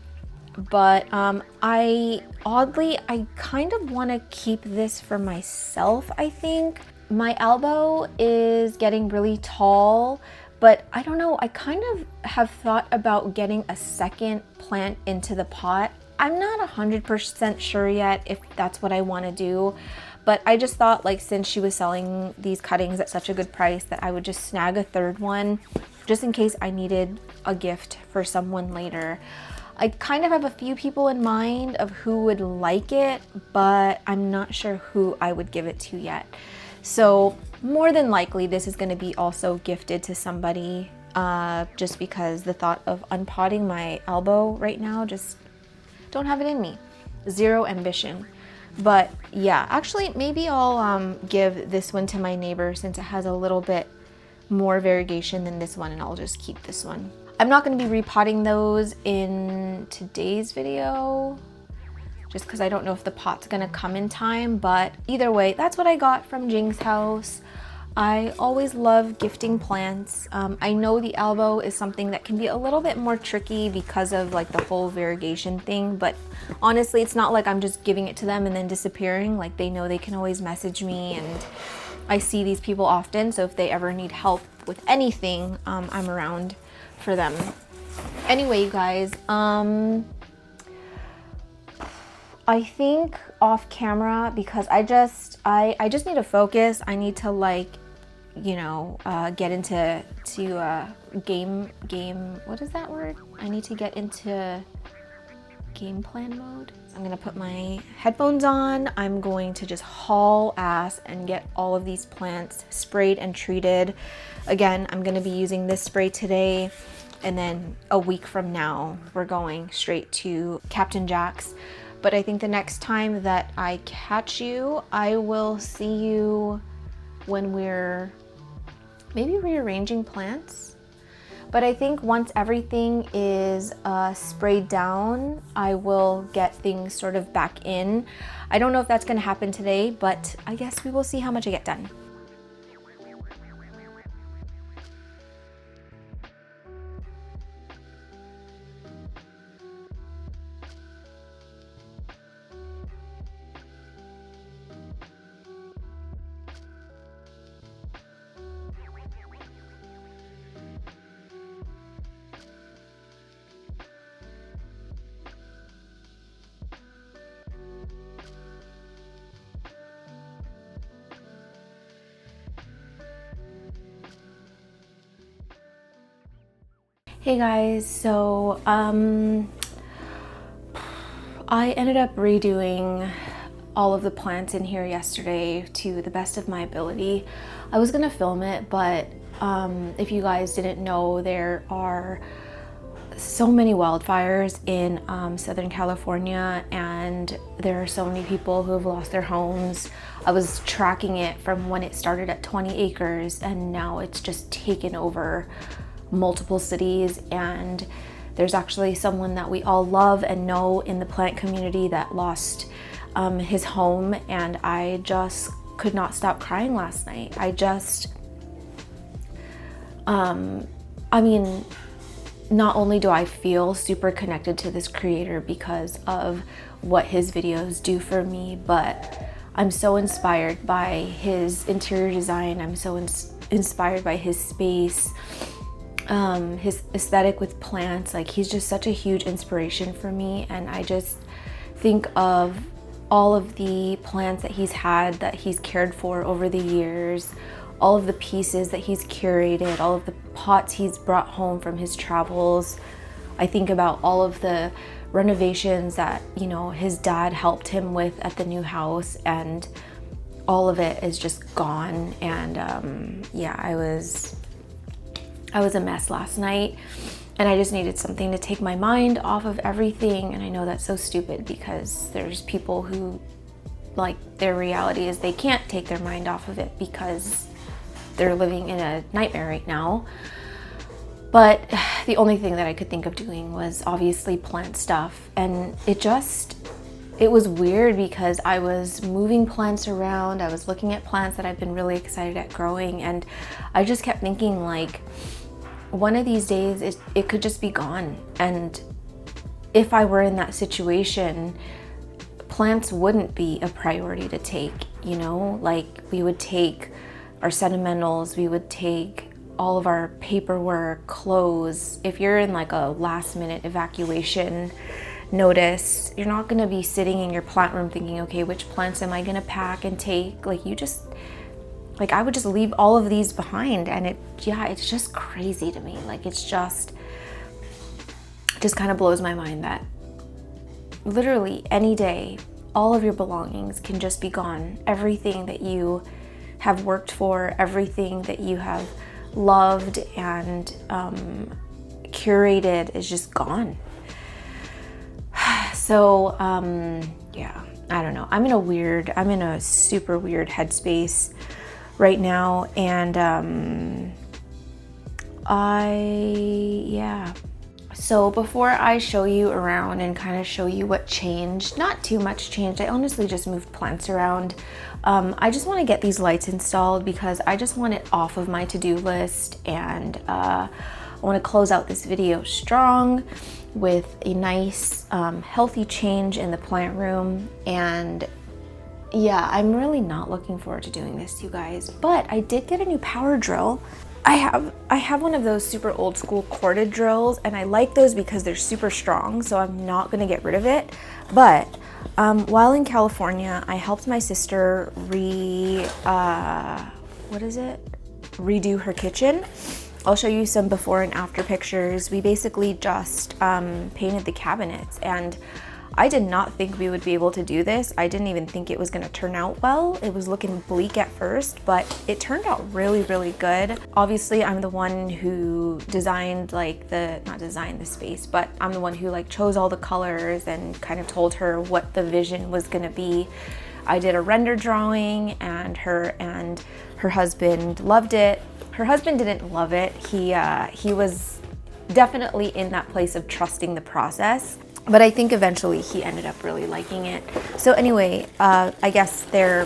but I kind of want to keep this for myself. I think my elbow is getting really tall, but I don't know, I kind of have thought about getting a second plant into the pot. I'm not 100% sure yet if that's what I want to do, but I just thought, like, since she was selling these cuttings at such a good price, that I would just snag a third one just in case I needed a gift for someone later. I kind of have a few people in mind of who would like it, but I'm not sure who I would give it to yet. So more than likely this is going to be also gifted to somebody, just because the thought of unpotting my elbow right now, just don't have it in me. Zero ambition. But yeah, actually maybe I'll give this one to my neighbor since it has a little bit more variegation than this one, and I'll just keep this one. I'm not going to be repotting those in today's video just because I don't know if the pot's going to come in time, but either way, that's what I got from Jing's house. I always love gifting plants. I know the elbow is something that can be a little bit more tricky because of like the whole variegation thing, but honestly, it's not like I'm just giving it to them and then disappearing. Like, they know they can always message me, and I see these people often, so if they ever need help with anything, I'm around for them. Anyway, you guys, I think off camera, because I just need to focus. I need to, like, you know, get into game, what is that word? I need to get into game plan mode. I'm gonna put my headphones on. I'm going to just haul ass and get all of these plants sprayed and treated. Again, I'm gonna be using this spray today, and then a week from now, we're going straight to Captain Jack's. But I think the next time that I catch you, I will see you when we're maybe rearranging plants. But I think once everything is sprayed down, I will get things sort of back in. I don't know if that's gonna happen today, but I guess we will see how much I get done. Hey guys, so I ended up redoing all of the plants in here yesterday to the best of my ability. I was gonna film it, but if you guys didn't know, there are so many wildfires in Southern California, and there are so many people who have lost their homes. I was tracking it from when it started at 20 acres and now it's just taken over multiple cities, and there's actually someone that we all love and know in the plant community that lost his home, and I just could not stop crying last night. I mean, not only do I feel super connected to this creator because of what his videos do for me, but I'm so inspired by his interior design. I'm so inspired by his space, his aesthetic with plants. Like, he's just such a huge inspiration for me, and I just think of all of the plants that he's had, that he's cared for over the years, all of the pieces that he's curated, all of the pots he's brought home from his travels. I think about all of the renovations that, you know, his dad helped him with at the new house, and all of it is just gone. And yeah, I was a mess last night, and I just needed something to take my mind off of everything. And I know that's so stupid because there's people who, like, their reality is they can't take their mind off of it because they're living in a nightmare right now. But the only thing that I could think of doing was obviously plant stuff. And it was weird because I was moving plants around. I was looking at plants that I've been really excited at growing, and I just kept thinking, like, one of these days it could just be gone. And if I were in that situation, plants wouldn't be a priority to take, you know? Like, we would take our sentimentals, we would take all of our paperwork, clothes. If you're in like a last minute evacuation notice, you're not gonna be sitting in your plant room thinking, okay, which plants am I gonna pack and take? Like, I would just leave all of these behind, and it's just crazy to me. Like, it just kind of blows my mind that literally any day, all of your belongings can just be gone. Everything that you have worked for, everything that you have loved and curated is just gone. So yeah, I don't know. I'm in a super weird headspace right now, and yeah. So before I show you around and kind of show you what changed, not too much changed. I honestly just moved plants around. I just want to get these lights installed because I just want it off of my to-do list, and I want to close out this video strong with a nice healthy change in the plant room. And yeah, I'm really not looking forward to doing this, you guys, but I did get a new power drill. I have one of those super old school corded drills, and I like those because they're super strong, so I'm not gonna get rid of it. But while in California, I helped my sister redo her kitchen. I'll show you some before and after pictures. We basically just painted the cabinets, and I did not think we would be able to do this. I didn't even think it was gonna turn out well. It was looking bleak at first, but it turned out really, really good. Obviously, I'm the one who designed not designed the space, but I'm the one who chose all the colors and kind of told her what the vision was gonna be. I did a render drawing, and her husband loved it. Her husband didn't love it. He was definitely in that place of trusting the process, but I think eventually he ended up really liking it. So anyway, I guess their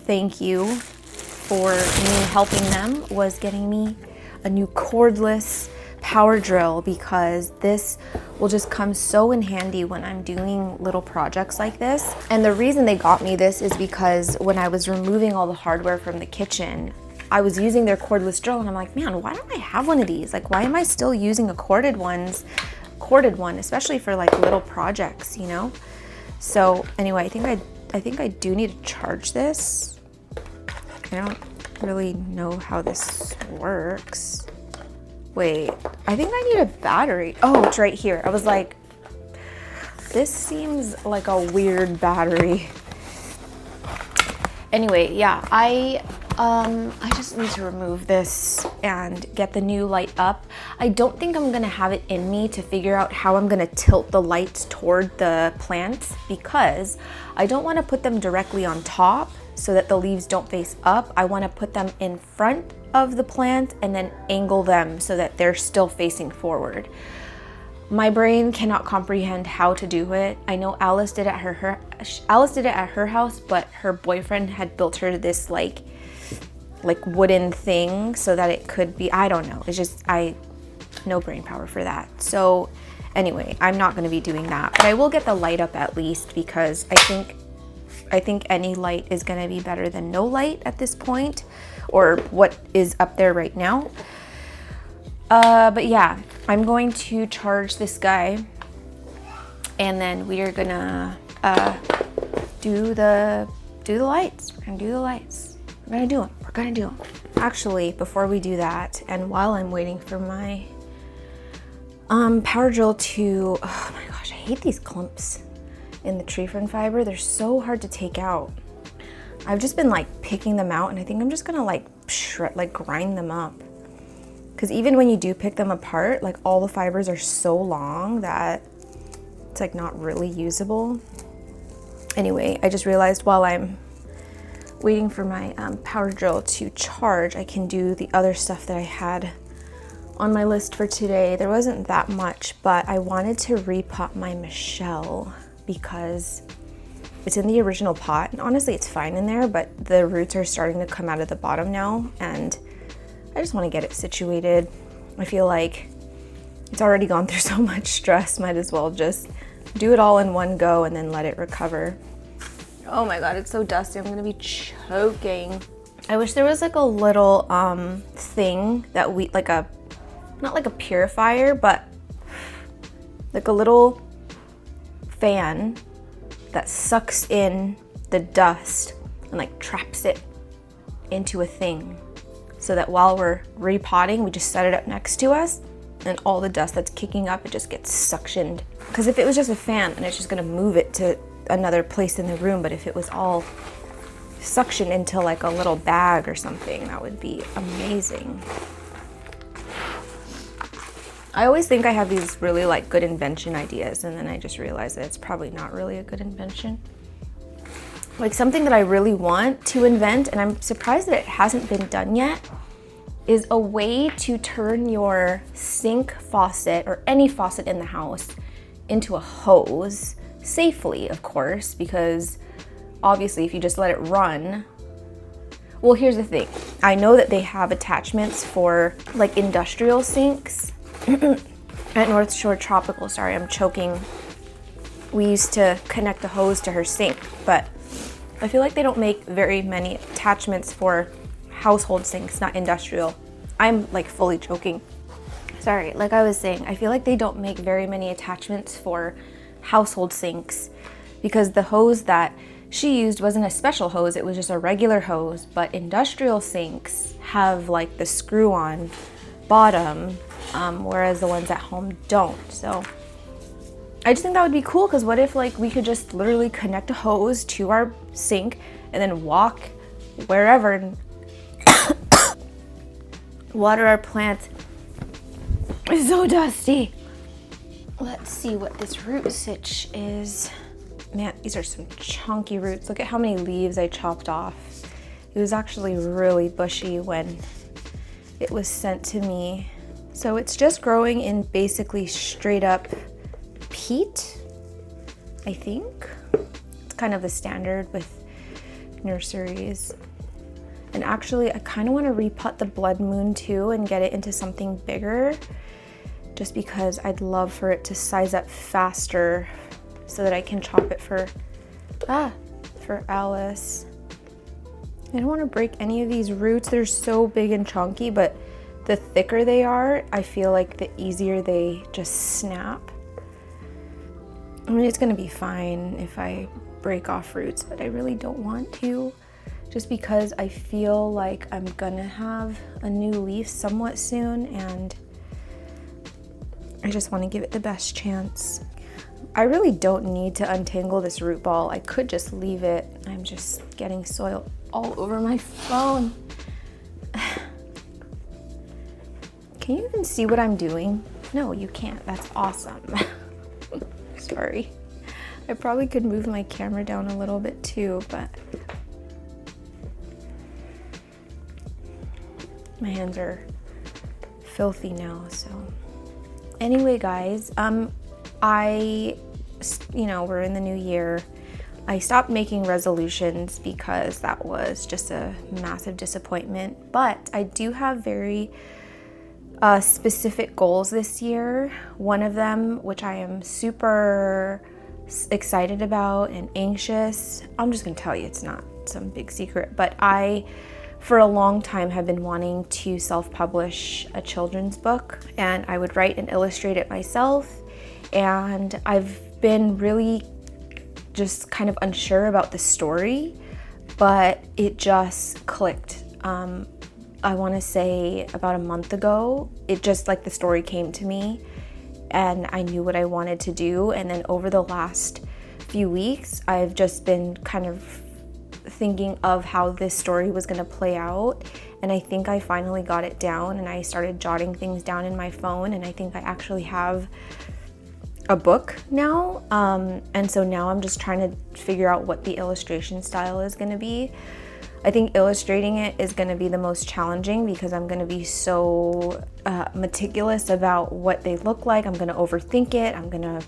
thank you for me helping them was getting me a new cordless power drill, because this will just come so in handy when I'm doing little projects like this. And the reason they got me this is because when I was removing all the hardware from the kitchen, I was using their cordless drill, and I'm like, man, why don't I have one of these? Like, why am I still using a corded one, especially for little projects, you know? So anyway, I think I do need to charge this. I don't really know how this works. Wait, I think I need a battery. Oh, it's right here. I was like, this seems like a weird battery. Anyway, yeah, I just need to remove this and get the new light up. I don't think I'm gonna have it in me to figure out how I'm gonna tilt the lights toward the plants, because I don't wanna put them directly on top so that the leaves don't face up. I wanna put them in front of the plant and then angle them so that they're still facing forward. My brain cannot comprehend how to do it. I know Alice did it at her house, but her boyfriend had built her this like wooden thing so that it could be, I don't know. It's just, no brain power for that. So anyway, I'm not gonna be doing that, but I will get the light up at least, because I think any light is gonna be better than no light at this point, or what is up there right now. But yeah, I'm going to charge this guy, and then we are gonna do the lights. We're gonna do the lights. We're gonna do them. We're gonna do them. Actually, before we do that, and while I'm waiting for my power drill to, oh my gosh, I hate these clumps in the tree fern fiber. They're so hard to take out. I've just been like picking them out, and I think I'm just gonna like grind them up. Because even when you do pick them apart, like all the fibers are so long that it's like not really usable. Anyway, I just realized while I'm waiting for my power drill to charge, I can do the other stuff that I had on my list for today. There wasn't that much, but I wanted to repot my Michelle because it's in the original pot. And honestly, it's fine in there, but the roots are starting to come out of the bottom now, and I just want to get it situated. I feel like it's already gone through so much stress, might as well just do it all in one go and then let it recover. Oh my god, it's so dusty. I'm gonna be choking. I wish there was like a little thing that we, like a, not like a purifier, but like a little fan that sucks in the dust and like traps it into a thing, so that while we're repotting, we just set it up next to us, and all the dust that's kicking up, it just gets suctioned. Because if it was just a fan, then it's just gonna move it to another place in the room, but if it was all suctioned into like a little bag or something, that would be amazing. I always think I have these really like good invention ideas, and then I just realize that it's probably not really a good invention. Like something that I really want to invent, and I'm surprised that it hasn't been done yet, is a way to turn your sink faucet, or any faucet in the house, into a hose, safely of course, because obviously if you just let it run, well, here's the thing. I know that they have attachments for like industrial sinks at North Shore Tropical. Sorry, I'm choking. We used to connect the hose to her sink, but I feel like they don't make very many attachments for household sinks, not industrial. I'm like fully choking. Sorry, like I was saying, I feel like they don't make very many attachments for household sinks, because the hose that she used wasn't a special hose, it was just a regular hose, but industrial sinks have like the screw-on bottom, whereas the ones at home don't. So I just think that would be cool, because what if like we could just literally connect a hose to our sink and then walk wherever and water our plants. It's so dusty. Let's see what this root sitch is. Man, these are some chunky roots. Look at how many leaves I chopped off. It was actually really bushy when it was sent to me. So it's just growing in basically straight up peat, I think. It's kind of the standard with nurseries. And actually, I kind of want to repot the blood moon too and get it into something bigger, just because I'd love for it to size up faster so that I can chop it for Alice. I don't want to break any of these roots. They're so big and chunky, but the thicker they are, I feel like the easier they just snap. I mean, it's gonna be fine if I break off roots, but I really don't want to, just because I feel like I'm gonna have a new leaf somewhat soon, and I just want to give it the best chance. I really don't need to untangle this root ball. I could just leave it. I'm just getting soil all over my phone. Can you even see what I'm doing? No, you can't. That's awesome. Sorry. I probably could move my camera down a little bit too, but my hands are filthy now, so. Anyway, guys, we're in the new year. I stopped making resolutions because that was just a massive disappointment, but I do have very specific goals this year. One of them, which I am super excited about and anxious, I'm just gonna tell you, it's not some big secret, but I, for a long time, have been wanting to self-publish a children's book, and I would write and illustrate it myself. And I've been really just kind of unsure about the story, but it just clicked. I want to say about a month ago, it just like the story came to me and I knew what I wanted to do. And then over the last few weeks, I've just been kind of thinking of how this story was going to play out. And I think I finally got it down, and I started jotting things down in my phone, and I think I actually have a book now. And so now I'm just trying to figure out what the illustration style is going to be. I think illustrating it is going to be the most challenging because I'm going to be so meticulous about what they look like. I'm going to overthink it. I'm going to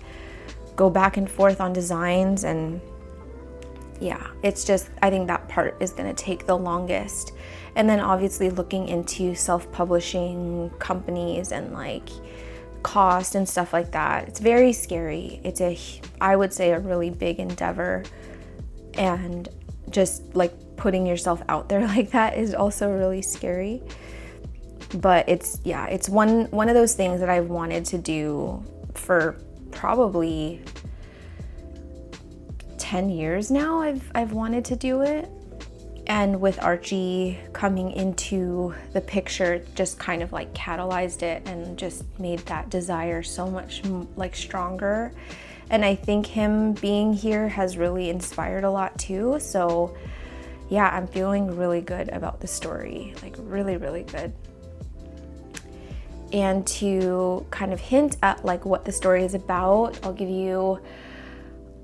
go back and forth on designs, and yeah, it's just, I think that part is going to take the longest. And then obviously looking into self-publishing companies and like cost and stuff like that. It's very scary. It's I would say a really big endeavor, and just like putting yourself out there like that is also really scary. But it's one of those things that I've wanted to do for probably 10 years now. I've wanted to do it. And with Archie coming into the picture, just kind of like catalyzed it and just made that desire so much like stronger. And I think him being here has really inspired a lot too. So yeah, I'm feeling really good about the story, like really, really good. And to kind of hint at like what the story is about, I'll give you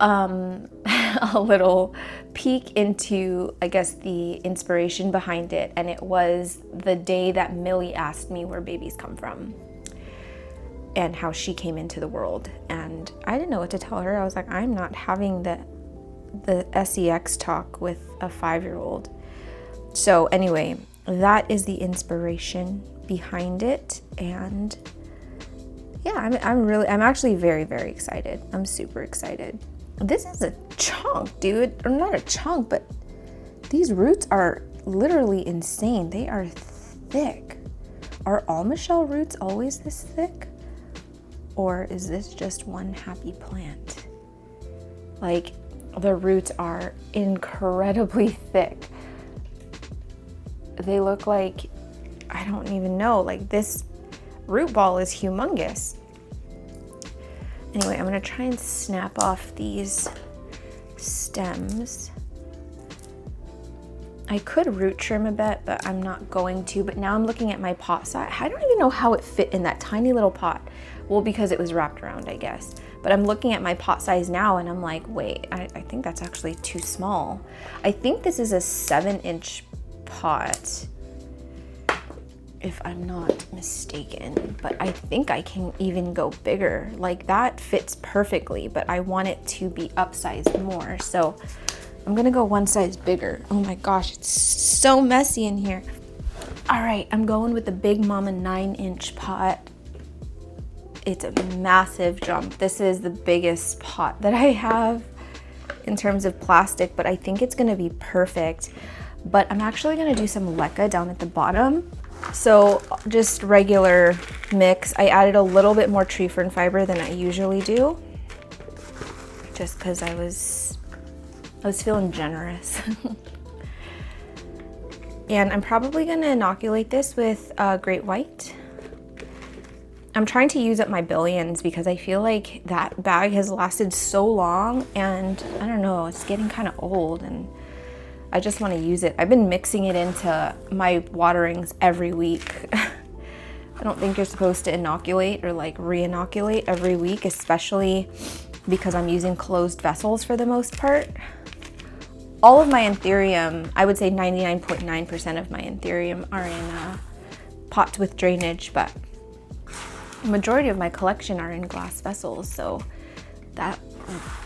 a little peek into, I guess, the inspiration behind it. And it was the day that Millie asked me where babies come from and how she came into the world. And I didn't know what to tell her. I was like, I'm not having the sex talk with a 5-year-old. So anyway, that is the inspiration behind it. And yeah, I'm actually very, very excited. I'm super excited. This is a chunk, dude. Or not a chunk, but these roots are literally insane. They are thick. Are all Michelle roots always this thick? Or is this just one happy plant? Like, the roots are incredibly thick. They look like, I don't even know, like this root ball is humongous. Anyway, I'm gonna try and snap off these stems. I could root trim a bit, but I'm not going to. But now I'm looking at my pot size. I don't even know how it fit in that tiny little pot. Well, because it was wrapped around, I guess. But I'm looking at my pot size now and I'm like, wait, I think that's actually too small. I think this is a 7-inch pot, if I'm not mistaken, but I think I can even go bigger. Like that fits perfectly, but I want it to be upsized more. So I'm gonna go one size bigger. Oh my gosh, it's so messy in here. All right, I'm going with the Big Mama 9-inch pot. It's a massive jump. This is the biggest pot that I have in terms of plastic, but I think it's gonna be perfect. But I'm actually gonna do some leca down at the bottom. So just regular mix. I added a little bit more tree fern fiber than I usually do, just because I was feeling generous. And I'm probably gonna inoculate this with Great White. I'm trying to use up my billions because I feel like that bag has lasted so long, and I don't know, it's getting kind of old and I just want to use it. I've been mixing it into my waterings every week. I don't think you're supposed to inoculate or like re-inoculate every week, especially because I'm using closed vessels for the most part. All of my anthurium, I would say 99.9% of my anthurium are in pots with drainage, but the majority of my collection are in glass vessels, so that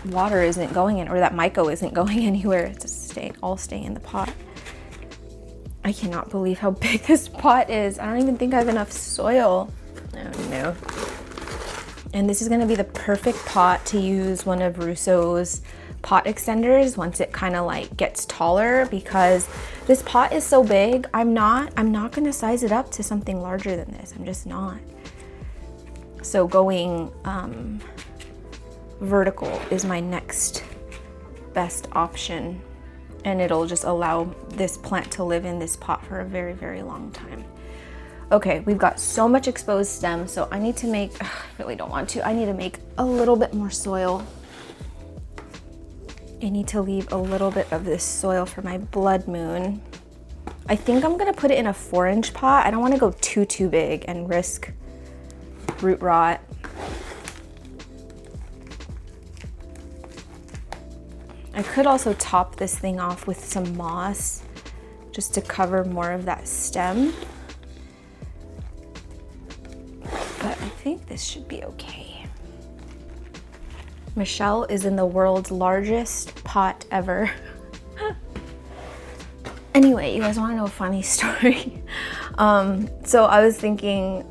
water isn't going in, or that myco isn't going anywhere. It's just all staying in the pot. I cannot believe how big this pot is. I don't even think I have enough soil. Oh no. And this is gonna be the perfect pot to use one of Russo's pot extenders once it kind of like gets taller, because this pot is so big. I'm not gonna size it up to something larger than this. I'm just not. So going vertical is my next best option, and it'll just allow this plant to live in this pot for a very, very long time. Okay, we've got so much exposed stem, so I need to make, I really don't want to, I need to make a little bit more soil. I need to leave a little bit of this soil for my blood moon. I think I'm gonna put it in a 4-inch pot. I don't wanna go too big and risk root rot. I could also top this thing off with some moss just to cover more of that stem. But I think this should be okay. Michelle is in the world's largest pot ever. Anyway, you guys want to know a funny story? So I was thinking,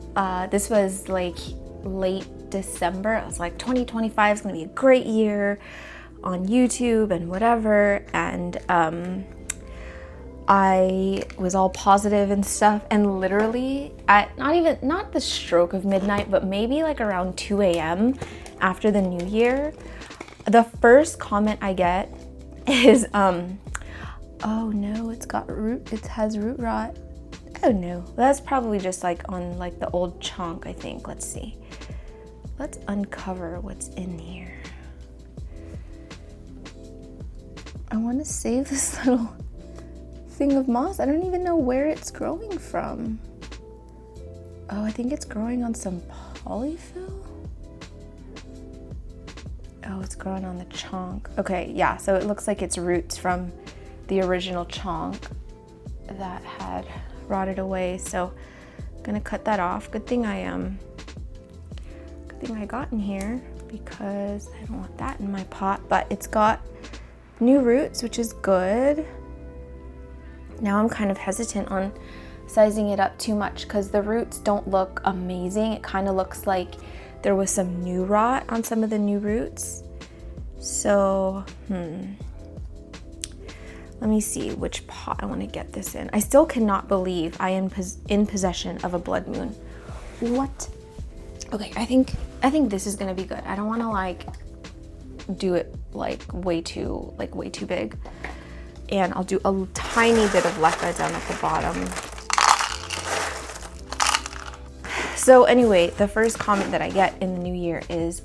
this was like late December. I was like, 2025 is going to be a great year on YouTube and whatever. And I was all positive and stuff. And literally at not the stroke of midnight, but maybe like around 2 a.m. after the new year, the first comment I get is, oh no, it has root rot. Oh no, that's probably just like on like the old chunk, I think. Let's see. Let's uncover what's in here. I want to save this little thing of moss. I don't even know where it's growing from. Oh, I think it's growing on some polyfill. Oh, it's growing on the chunk. Okay, yeah, so it looks like it's roots from the original chunk that had rotted away. So I'm gonna cut that off. Good thing I got in here, because I don't want that in my pot, but it's got new roots, which is good. Now I'm kind of hesitant on sizing it up too much because the roots don't look amazing. It kind of looks like there was some new rot on some of the new roots. So, let me see which pot I want to get this in. I still cannot believe I am in possession of a blood moon. What? Okay, I think this is gonna be good. I don't want to like do it like way too big. And I'll do a tiny bit of leca down at the bottom. So anyway, the first comment that I get in the new year is,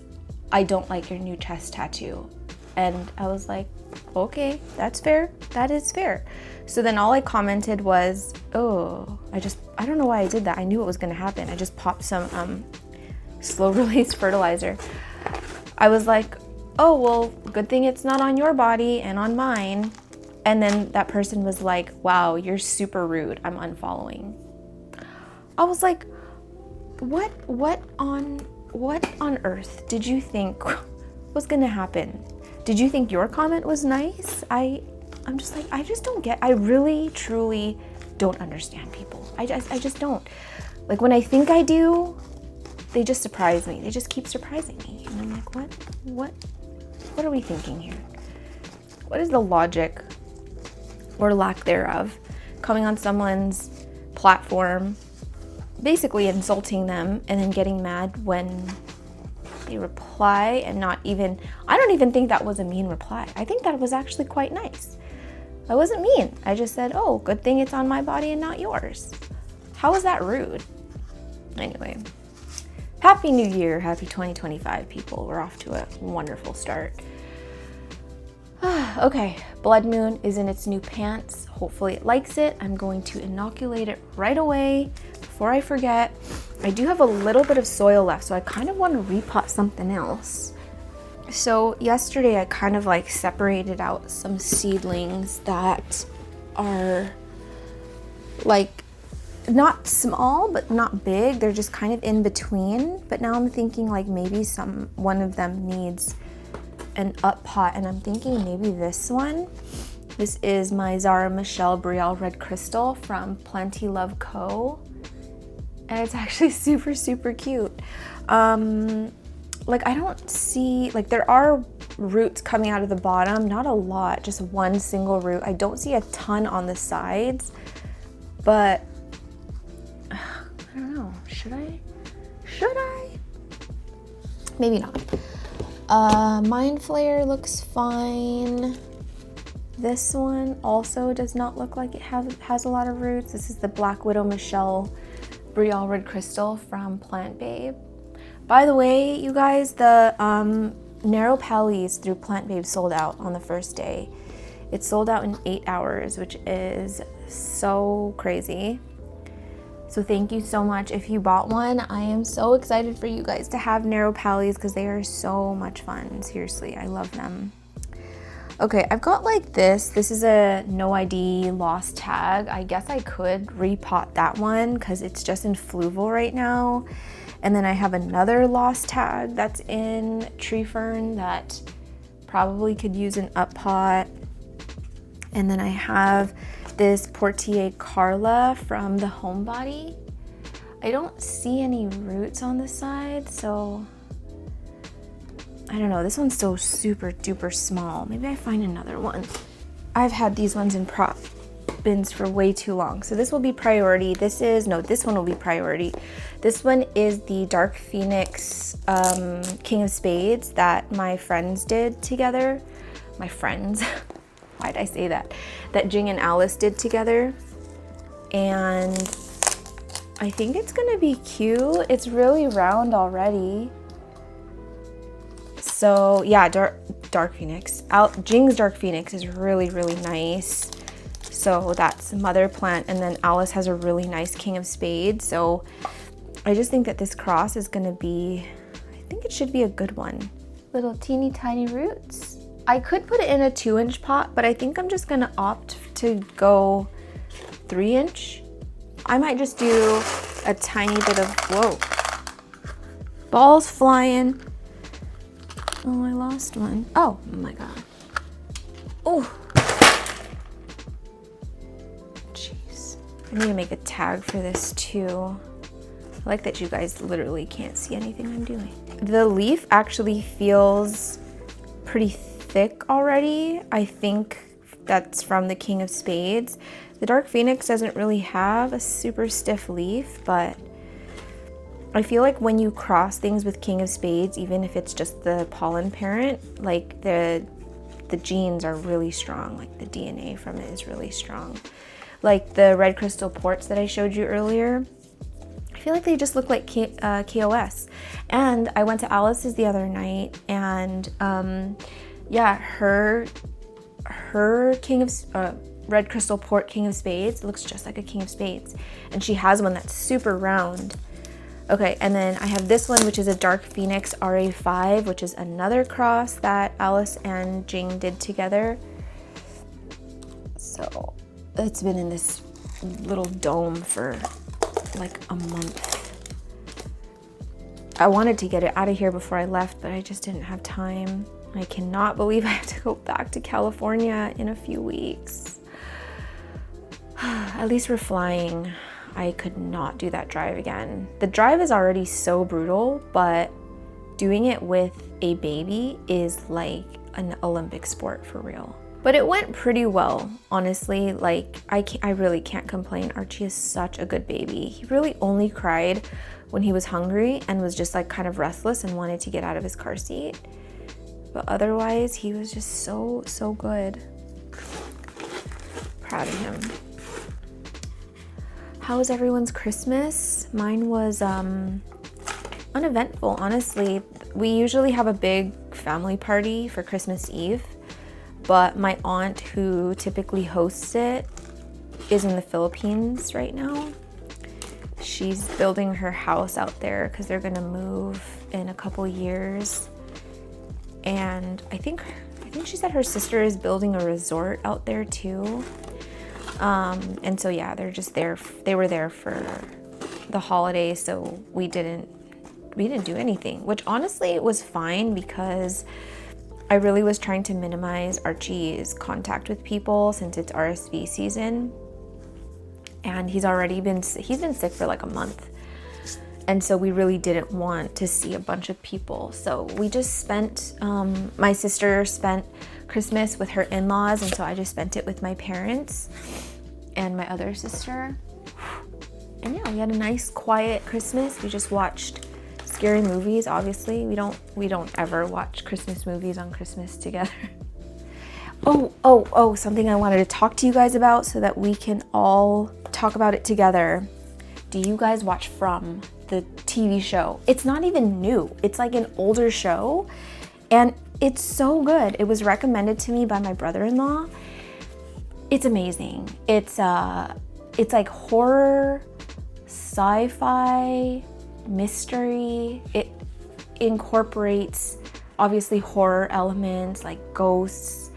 I don't like your new chest tattoo. And I was like, okay, that's fair. That is fair. So then all I commented was, oh, I don't know why I did that. I knew it was gonna happen. I just popped some slow release fertilizer. I was like, oh, well, good thing it's not on your body and on mine. And then that person was like, wow, you're super rude. I'm unfollowing. I was like, what on earth did you think was gonna happen? Did you think your comment was nice? I'm just like, I just don't get, I really, truly don't understand people. I just don't. Like when I think I do, they just surprise me. They just keep surprising me. And I'm like, what are we thinking here? What is the logic or lack thereof coming on someone's platform, basically insulting them and then getting mad when they reply and not even, I don't even think that was a mean reply. I think that was actually quite nice. I wasn't mean. I just said, oh, good thing it's on my body and not yours. How is that rude? Anyway, Happy New Year, happy 2025, people. We're off to a wonderful start. Okay, Blood Moon is in its new pants. Hopefully it likes it. I'm going to inoculate it right away before I forget. I do have a little bit of soil left, so I kind of want to repot something else. So yesterday I kind of like separated out some seedlings that are like not small but not big. They're just kind of in between. But now I'm thinking like maybe one of them needs an up pot, and I'm thinking maybe this one. This is my Zara Michelle Brielle Red Crystal from Plenty Love Co. And it's actually super, super cute. Like I don't see, like there are roots coming out of the bottom, not a lot, just one single root. I don't see a ton on the sides, but I don't know, should I? Maybe not. Mind Flayer looks fine. This one also does not look like it has a lot of roots. This is the Black Widow Michelle Brielle Red Crystal from Plant Babe. By the way, you guys, the narrow pallies through Plant Babe sold out on the first day. It sold out in 8 hours, which is so crazy. So thank you so much if you bought one. I am so excited for you guys to have narrow pallies because they are so much fun. Seriously, I love them. Okay, I've got like this. This is a no ID lost tag. I guess I could repot that one because it's just in fluval right now. And then I have another lost tag that's in tree fern that probably could use an up pot. And then I have this Portier Carla from the Homebody. I don't see any roots on the side, so I don't know. This one's still super duper small. Maybe I find another one. I've had these ones in prop bins for way too long. So this will be priority. This one will be priority. This one is the Dark Phoenix King of Spades that my friends did together. My friends. Why'd I say that? That Jing and Alice did together. And I think it's gonna be cute. It's really round already. So yeah, Dark Phoenix. Jing's Dark Phoenix is really, really nice. So that's mother plant, and then Alice has a really nice King of Spades. So I just think that this cross is gonna be, I think it should be a good one. Little teeny tiny roots. I could put it in a 2-inch pot, but I think I'm just gonna opt to go 3-inch. I might just do a tiny bit of, whoa. Balls flying. Oh, I lost one. Oh my God. Oh. Jeez. I need to make a tag for this too. I like that you guys literally can't see anything I'm doing. The leaf actually feels pretty thick already. I think that's from the King of Spades. The Dark Phoenix doesn't really have a super stiff leaf, but I feel like when you cross things with King of Spades, even if it's just the pollen parent, like the genes are really strong, like the DNA from it is really strong. Like the red crystal ports that I showed you earlier, I feel like they just look like KOS. And I went to Alice's the other night, and yeah, her King of red crystal port King of Spades looks just like a King of Spades, and she has one that's super round. Okay, and then I have this one, which is a Dark Phoenix RA5, which is another cross that Alice and Jing did together. So it's been in this little dome for like a month. I wanted to get it out of here before I left, but I just didn't have time. I cannot believe I have to go back to California in a few weeks. At least we're flying. I could not do that drive again. The drive is already so brutal, but doing it with a baby is like an Olympic sport for real. But it went pretty well, honestly. Like, I really can't complain. Archie is such a good baby. He really only cried when he was hungry and was just like kind of restless and wanted to get out of his car seat. But otherwise, he was just so good. Proud of him. How was everyone's Christmas? Mine was uneventful, honestly. We usually have a big family party for Christmas Eve, but my aunt, who typically hosts it, is in the Philippines right now. She's building her house out there because they're gonna move in a couple years. And I think she said her sister is building a resort out there too. And so yeah, they're just there. They were there for the holidays, so we didn't do anything, which honestly was fine because I really was trying to minimize Archie's contact with people since it's RSV season. And he's been sick for like a month. And so we really didn't want to see a bunch of people. So we just spent, my sister spent Christmas with her in-laws, and so I just spent it with my parents and my other sister. And yeah, we had a nice quiet Christmas. We just watched scary movies, obviously. We don't ever watch Christmas movies on Christmas together. Oh, something I wanted to talk to you guys about so that we can all talk about it together. Do you guys watch From, the TV show? It's not even new. It's like an older show and it's so good. It was recommended to me by my brother-in-law. It's amazing. It's like horror, sci-fi, mystery. It incorporates obviously horror elements like ghosts,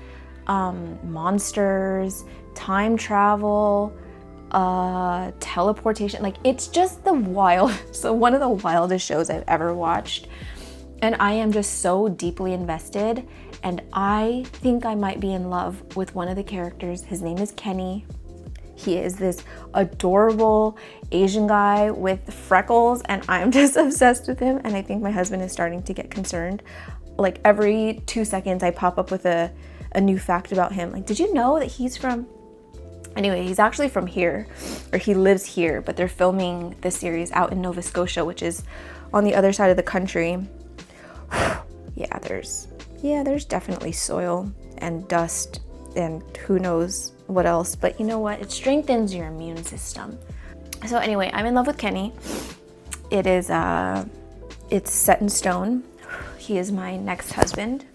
monsters, time travel, teleportation. Like, it's just one of the wildest shows I've ever watched. And I am just so deeply invested. And I think I might be in love with one of the characters. His name is Kenny. He is this adorable Asian guy with freckles, and I'm just obsessed with him. And I think my husband is starting to get concerned. Like, every 2 seconds I pop up with a new fact about him. Like, did you know that he's from... Anyway, he's actually from here, or he lives here, but they're filming the series out in Nova Scotia, which is on the other side of the country. Yeah, there's definitely soil and dust and who knows what else, but you know what? It strengthens your immune system. So anyway, I'm in love with Kenny. It is, it's set in stone. He is my next husband.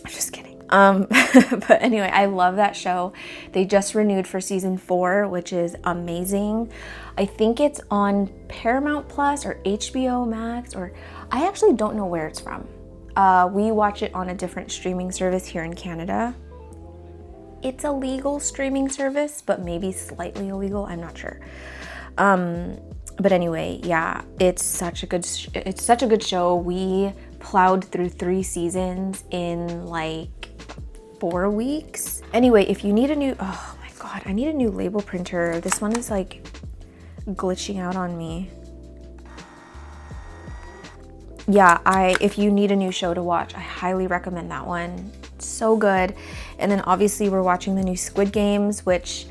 I'm just kidding. But anyway, I love that show. They just renewed for season 4, which is amazing. I think it's on Paramount Plus or HBO Max, or I actually don't know where it's from. We watch it on a different streaming service here in Canada. It's a legal streaming service, but maybe slightly illegal. I'm not sure. But anyway, yeah, it's such a good show. We plowed through 3 seasons in like 4 weeks. Anyway, if you need oh my God, I need a new label printer. This one is like glitching out on me. Yeah, if you need a new show to watch, I highly recommend that one. It's so good. And then obviously we're watching the new Squid Games, which,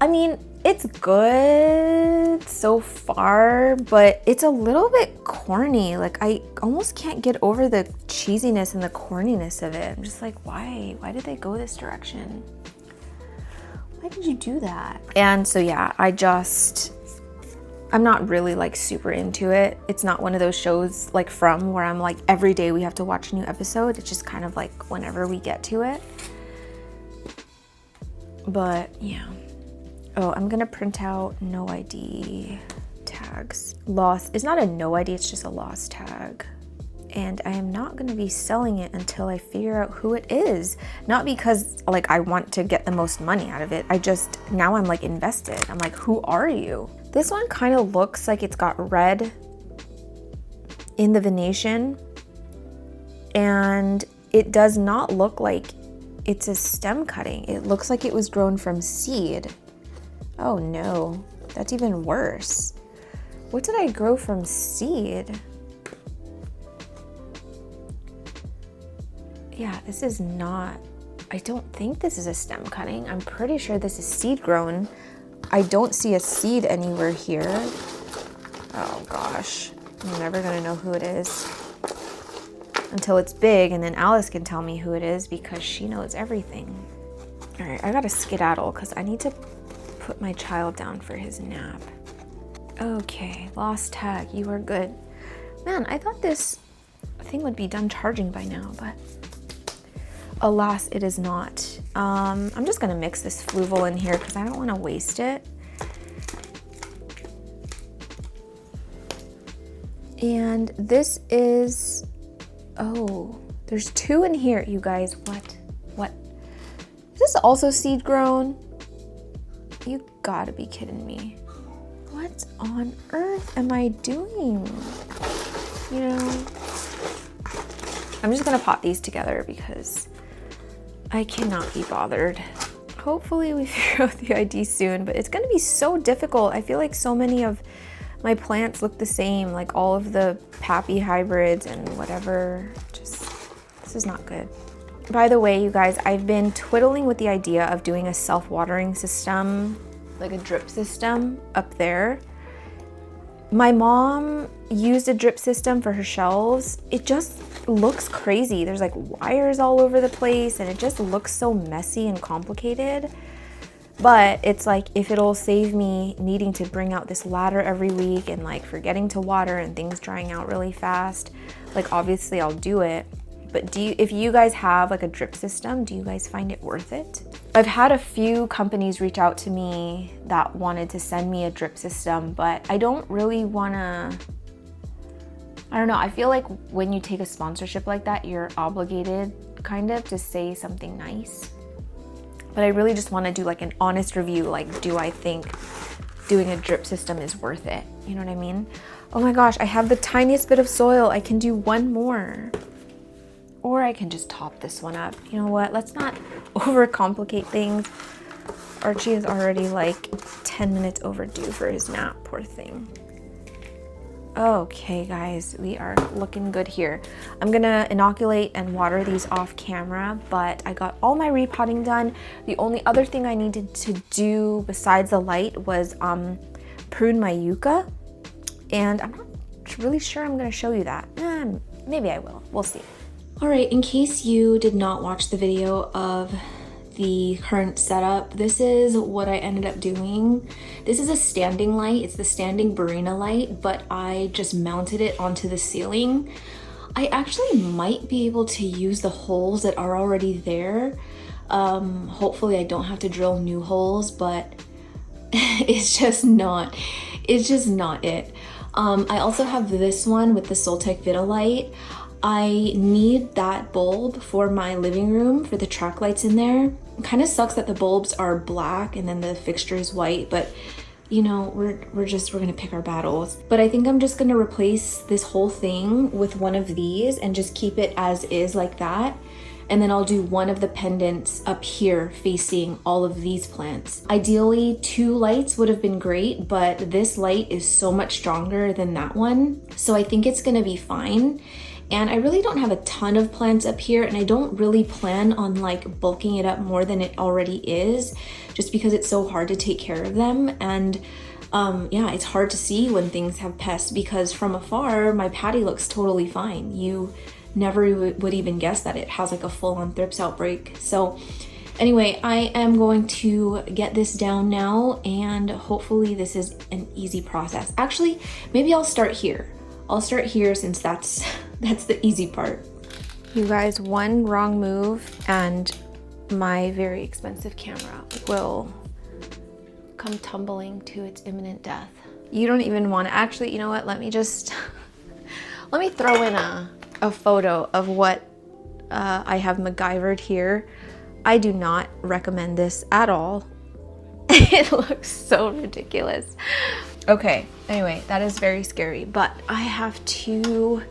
I mean, it's good so far, but it's a little bit corny. Like, I almost can't get over the cheesiness and the corniness of it. I'm just like, why? Why did they go this direction? Why did you do that? And so yeah, I'm not really like super into it. It's not one of those shows like From where I'm like every day we have to watch a new episode. It's just kind of like whenever we get to it. But yeah. Oh, I'm gonna print out no ID tags. Lost, it's not a no ID, it's just a lost tag. And I am not gonna be selling it until I figure out who it is. Not because like I want to get the most money out of it. Now I'm like invested. I'm like, who are you? This one kind of looks like it's got red in the venation. And it does not look like it's a stem cutting. It looks like it was grown from seed. Oh no, that's even worse. What did I grow from seed? Yeah, this is not, I don't think this is a stem cutting. I'm pretty sure this is seed grown. I don't see a seed anywhere here. Oh gosh, I'm never gonna know who it is until it's big, and then Alice can tell me who it is because she knows everything. All right, I gotta skedaddle because I need to put my child down for his nap. Okay, lost tag, you are good. Man, I thought this thing would be done charging by now, but alas, it is not. I'm just gonna mix this fluval in here because I don't want to waste it. And this is, oh, there's 2 in here, you guys. What? Is this also seed grown? You gotta be kidding me. What on earth am I doing? You know, I'm just gonna pot these together because I cannot be bothered. Hopefully we figure out the ID soon, but it's gonna be so difficult. I feel like so many of my plants look the same, like all of the Pappy hybrids and whatever. Just, this is not good. By the way, you guys, I've been twiddling with the idea of doing a self-watering system, like a drip system up there. My mom used a drip system for her shelves. It just looks crazy. There's like wires all over the place and it just looks so messy and complicated. But it's like, if it'll save me needing to bring out this ladder every week and like forgetting to water and things drying out really fast, like obviously I'll do it. But if you guys have like a drip system, do you guys find it worth it? I've had a few companies reach out to me that wanted to send me a drip system, but I don't really wanna, I don't know, I feel like when you take a sponsorship like that, you're obligated kind of to say something nice. But I really just wanna do like an honest review, like do I think doing a drip system is worth it? You know what I mean? Oh my gosh, I have the tiniest bit of soil. I can do one more. Or I can just top this one up. You know what? Let's not overcomplicate things. Archie is already like 10 minutes overdue for his nap, poor thing. Okay, guys, we are looking good here. I'm gonna inoculate and water these off camera, but I got all my repotting done. The only other thing I needed to do besides the light was prune my yucca. And I'm not really sure I'm gonna show you that. Maybe I will, we'll see. All right, in case you did not watch the video of the current setup, this is what I ended up doing. This is a standing light. It's the standing Barina light, but I just mounted it onto the ceiling. I actually might be able to use the holes that are already there. Hopefully I don't have to drill new holes, but it's just not it. I also have this one with the Soltec Vita light. I need that bulb for my living room for the track lights in there. It kind of sucks that the bulbs are black and then the fixture is white, but you know, we're gonna pick our battles. But I think I'm just gonna replace this whole thing with one of these and just keep it as is like that. And then I'll do one of the pendants up here facing all of these plants. Ideally, 2 lights would have been great, but this light is so much stronger than that one. So I think it's gonna be fine. And I really don't have a ton of plants up here, and I don't really plan on like bulking it up more than it already is, just because it's so hard to take care of them. And yeah, it's hard to see when things have pests because from afar, my patty looks totally fine. You never would even guess that it has like a full-on thrips outbreak. So anyway, I am going to get this down now, and hopefully this is an easy process. Actually, maybe I'll start here. I'll start here since that's the easy part. You guys, one wrong move and my very expensive camera will come tumbling to its imminent death. You don't even want to, actually, you know what? Let me just, let me throw in a photo of what I have MacGyvered here. I do not recommend this at all. It looks so ridiculous. Okay, anyway, that is very scary, but I have to,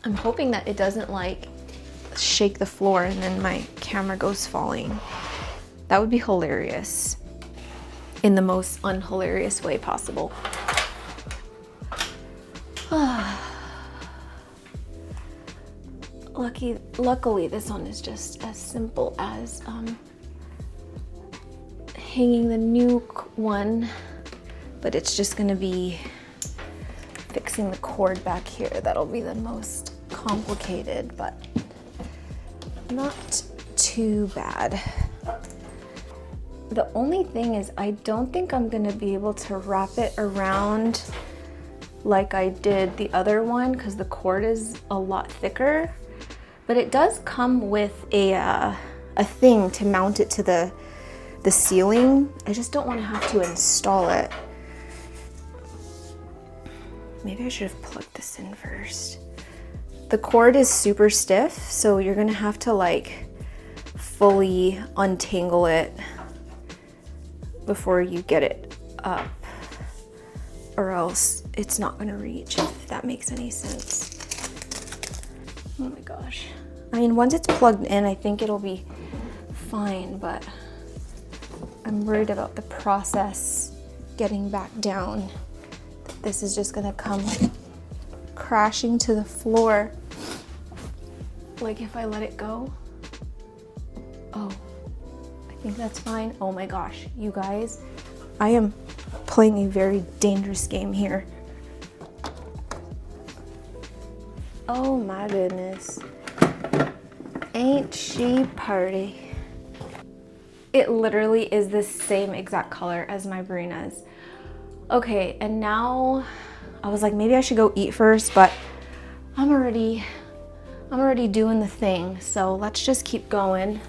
I'm hoping that it doesn't like shake the floor and then my camera goes falling. That would be hilarious in the most unhilarious way possible. Luckily, this one is just as simple as hanging the new one, but it's just gonna be fixing the cord back here. That'll be the most complicated, but not too bad. The only thing is I don't think I'm gonna be able to wrap it around like I did the other one because the cord is a lot thicker. But it does come with a thing to mount it to the ceiling. I just don't want to have to install it. Maybe I should have plugged this in first. The cord is super stiff, so you're gonna have to like fully untangle it before you get it up, or else it's not gonna reach, if that makes any sense. Oh my gosh. I mean, once it's plugged in, I think it'll be fine, but I'm worried about the process getting back down. This is just gonna come crashing to the floor. Like if I let it go. Oh, I think that's fine. Oh my gosh, you guys, I am playing a very dangerous game here. Oh my goodness. Ain't she party? It literally is the same exact color as my Barina's. Okay, and now I was like, maybe I should go eat first, but I'm already doing the thing, so let's just keep going.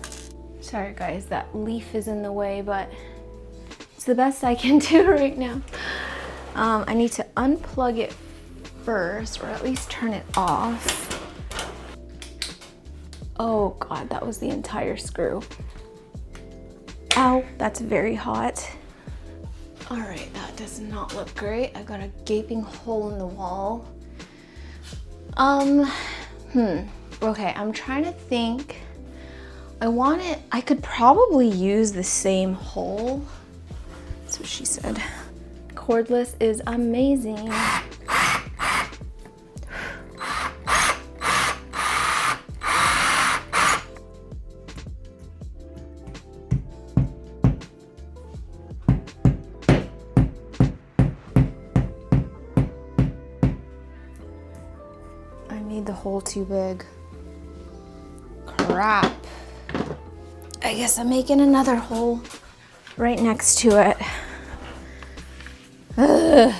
Sorry guys, that leaf is in the way, but it's the best I can do right now. I need to unplug it first, or at least turn it off. Oh God, that was the entire screw. Ow, that's very hot. All right, that does not look great. I got a gaping hole in the wall. Okay, I'm trying to think. I could probably use the same hole. That's what she said. Cordless is amazing. The hole too big. Crap. I guess I'm making another hole right next to it. Ugh.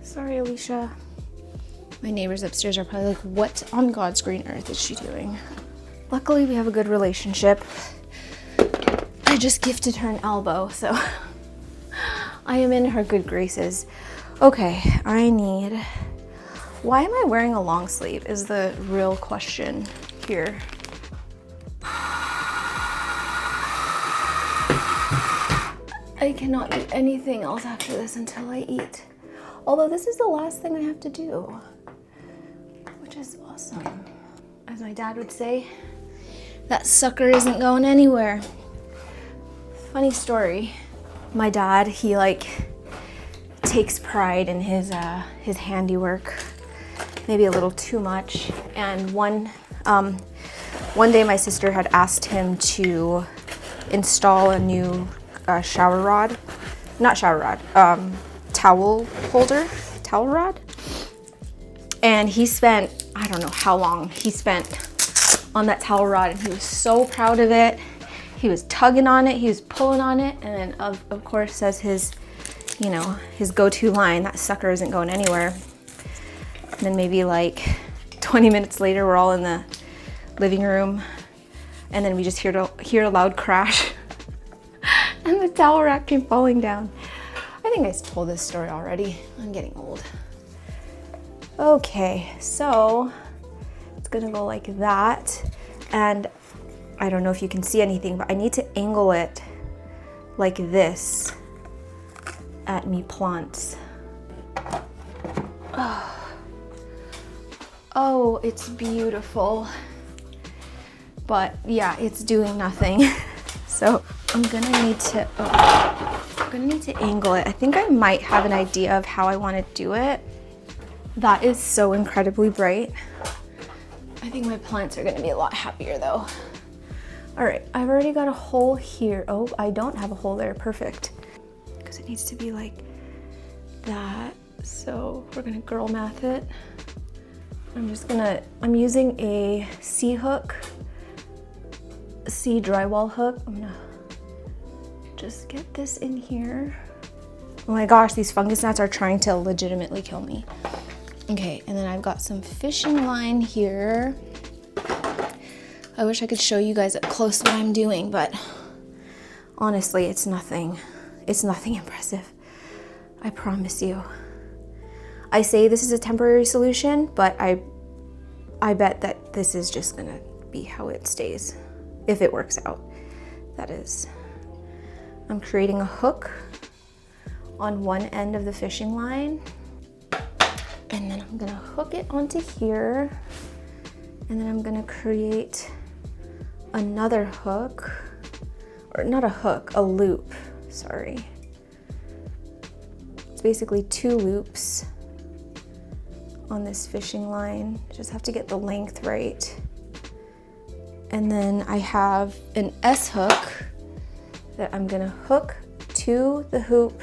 Sorry, Alicia. My neighbors upstairs are probably like, what on God's green earth is she doing? Luckily, we have a good relationship. I just gifted her an elbow, so I am in her good graces. Okay, why am I wearing a long sleeve is the real question here. I cannot do anything else after this until I eat. Although this is the last thing I have to do, which is awesome. As my dad would say, that sucker isn't going anywhere. Funny story. My dad, he like takes pride in his handiwork, maybe a little too much. And one day my sister had asked him to install a new towel rod. And he spent, I don't know how long he spent on that towel rod, and he was so proud of it. He was tugging on it, he was pulling on it, and then of course says his go-to line, that sucker isn't going anywhere. And then maybe like 20 minutes later, we're all in the living room, and then we just hear a loud crash, and the towel rack came falling down. I think I told this story already. I'm getting old. Okay, so it's gonna go like that, and I don't know if you can see anything, but I need to angle it like this at me plants. Oh, it's beautiful. But yeah, it's doing nothing. So I'm gonna need to angle it. I think I might have an idea of how I want to do it. That is so incredibly bright. I think my plants are gonna be a lot happier though. All right, I've already got a hole here. Oh, I don't have a hole there, perfect. Because it needs to be like that. So we're gonna girl math it. I'm using a C hook, C drywall hook. I'm gonna just get this in here. Oh my gosh, these fungus gnats are trying to legitimately kill me. Okay, and then I've got some fishing line here. I wish I could show you guys up close what I'm doing, but honestly, it's nothing impressive. I promise you. I say this is a temporary solution, but I bet that this is just gonna be how it stays, if it works out, that is. I'm creating a hook on one end of the fishing line, and then I'm gonna hook it onto here, and then I'm gonna create another hook, or not a hook, a loop, sorry. It's basically 2 loops on this fishing line. Just have to get the length right. And then I have an S hook that I'm gonna hook to the hoop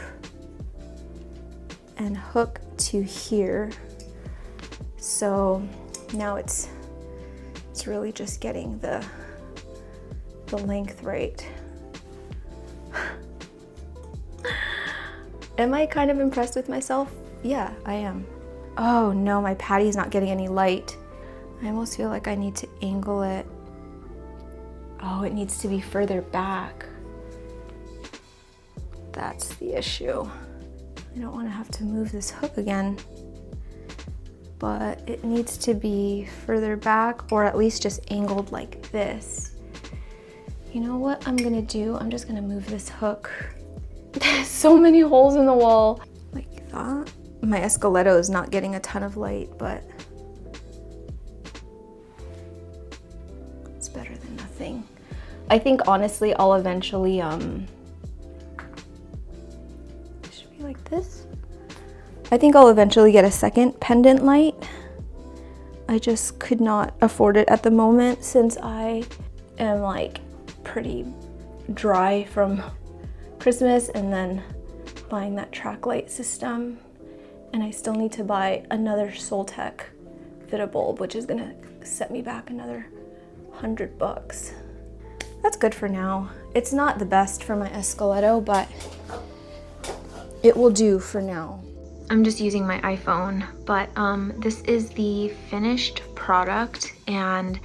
and hook to here. So now it's really just getting the length right. Am I kind of impressed with myself? Yeah, I am. Oh no, my patty's not getting any light. I almost feel like I need to angle it. Oh, it needs to be further back. That's the issue. I don't want to have to move this hook again, but it needs to be further back, or at least just angled like this. You know what I'm gonna do? I'm just gonna move this hook. There's so many holes in the wall. Like that. My Escoletto is not getting a ton of light, but it's better than nothing. I think honestly I'll eventually, it should be like this. I think I'll eventually get a second pendant light. I just could not afford it at the moment since I am like pretty dry from Christmas and then buying that track light system. And I still need to buy another Soltech Vita bulb, which is gonna set me back another $100. That's good for now. It's not the best for my Escoletto, but it will do for now. I'm just using my iPhone, but this is the finished product, and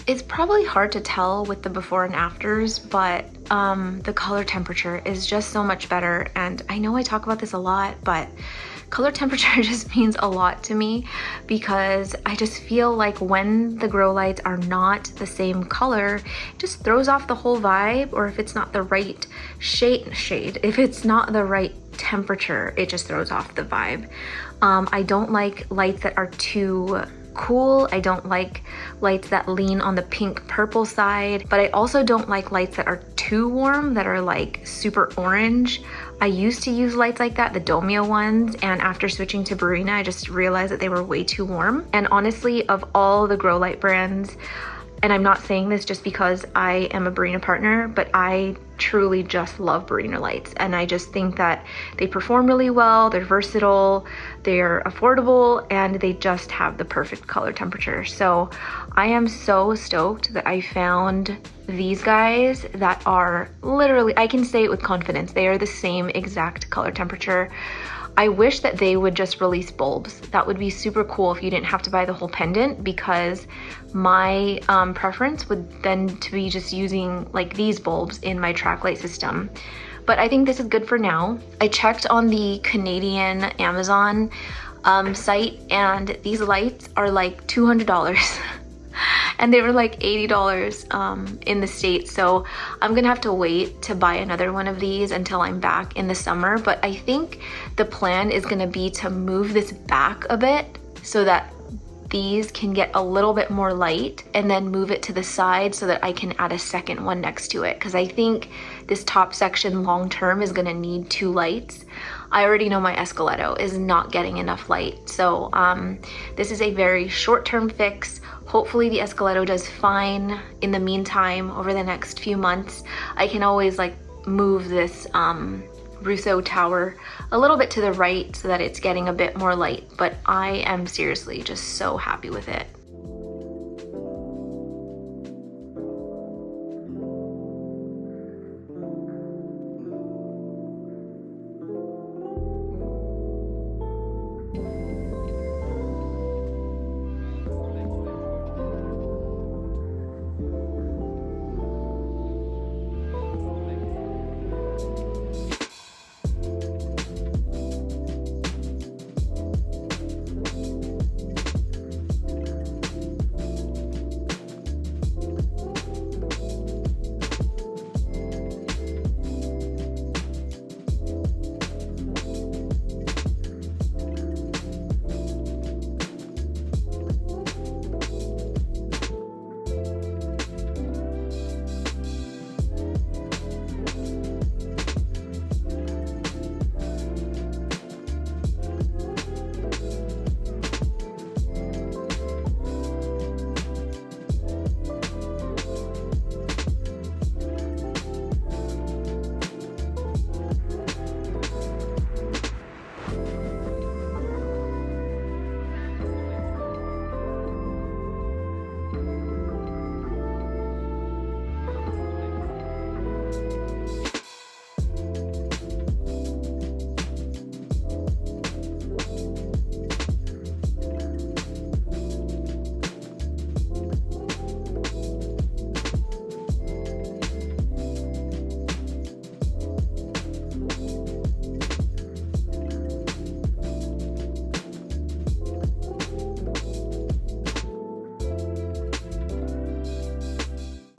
it's probably hard to tell with the before and afters, but the color temperature is just so much better. And I know I talk about this a lot, but color temperature just means a lot to me, because I just feel like when the grow lights are not the same color, it just throws off the whole vibe. Or if it's not the right shade, if it's not the right temperature, it just throws off the vibe. I don't like lights that are too cool. I don't like lights that lean on the pink purple side, but I also don't like lights that are too warm, that are like super orange. I used to use lights like that, the Domio ones, and after switching to Barina, I just realized that they were way too warm. And honestly, of all the grow light brands, and I'm not saying this just because I am a Barina partner, but I truly just love Barina lights. And I just think that they perform really well, they're versatile, they're affordable, and they just have the perfect color temperature. So I am so stoked that I found these guys that are literally, I can say it with confidence, they are the same exact color temperature. I wish that they would just release bulbs. That would be super cool if you didn't have to buy the whole pendant, because my preference would then to be just using like these bulbs in my track light system. But I think this is good for now. I checked on the Canadian Amazon site, and these lights are like $200. And they were like $80 in the States. So I'm gonna have to wait to buy another one of these until I'm back in the summer. But I think the plan is gonna be to move this back a bit so that these can get a little bit more light, and then move it to the side so that I can add a second one next to it. Cause I think this top section long term is gonna need 2 lights. I already know my Escoletto is not getting enough light. So this is a very short-term fix. Hopefully the Escoletto does fine. In the meantime, over the next few months, I can always like move this Rousseau tower a little bit to the right so that it's getting a bit more light, but I am seriously just so happy with it.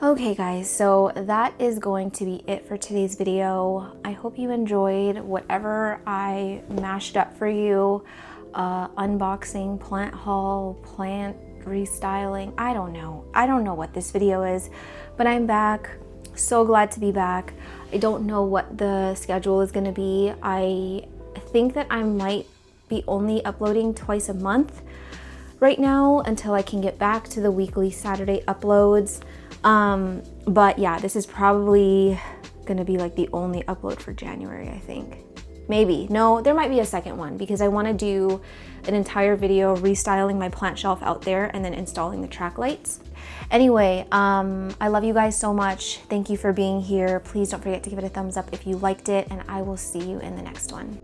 Okay guys, so that is going to be it for today's video. I hope you enjoyed whatever I mashed up for you. Unboxing, plant haul, plant restyling. I don't know what this video is, but I'm back. So glad to be back. I don't know what the schedule is gonna be. I think that I might be only uploading twice a month right now until I can get back to the weekly Saturday uploads. But yeah, this is probably gonna be like the only upload for January, I think. Maybe. No, there might be a second one because I want to do an entire video restyling my plant shelf out there and then installing the track lights. Anyway, I love you guys so much. Thank you for being here. Please don't forget to give it a thumbs up if you liked it, and I will see you in the next one.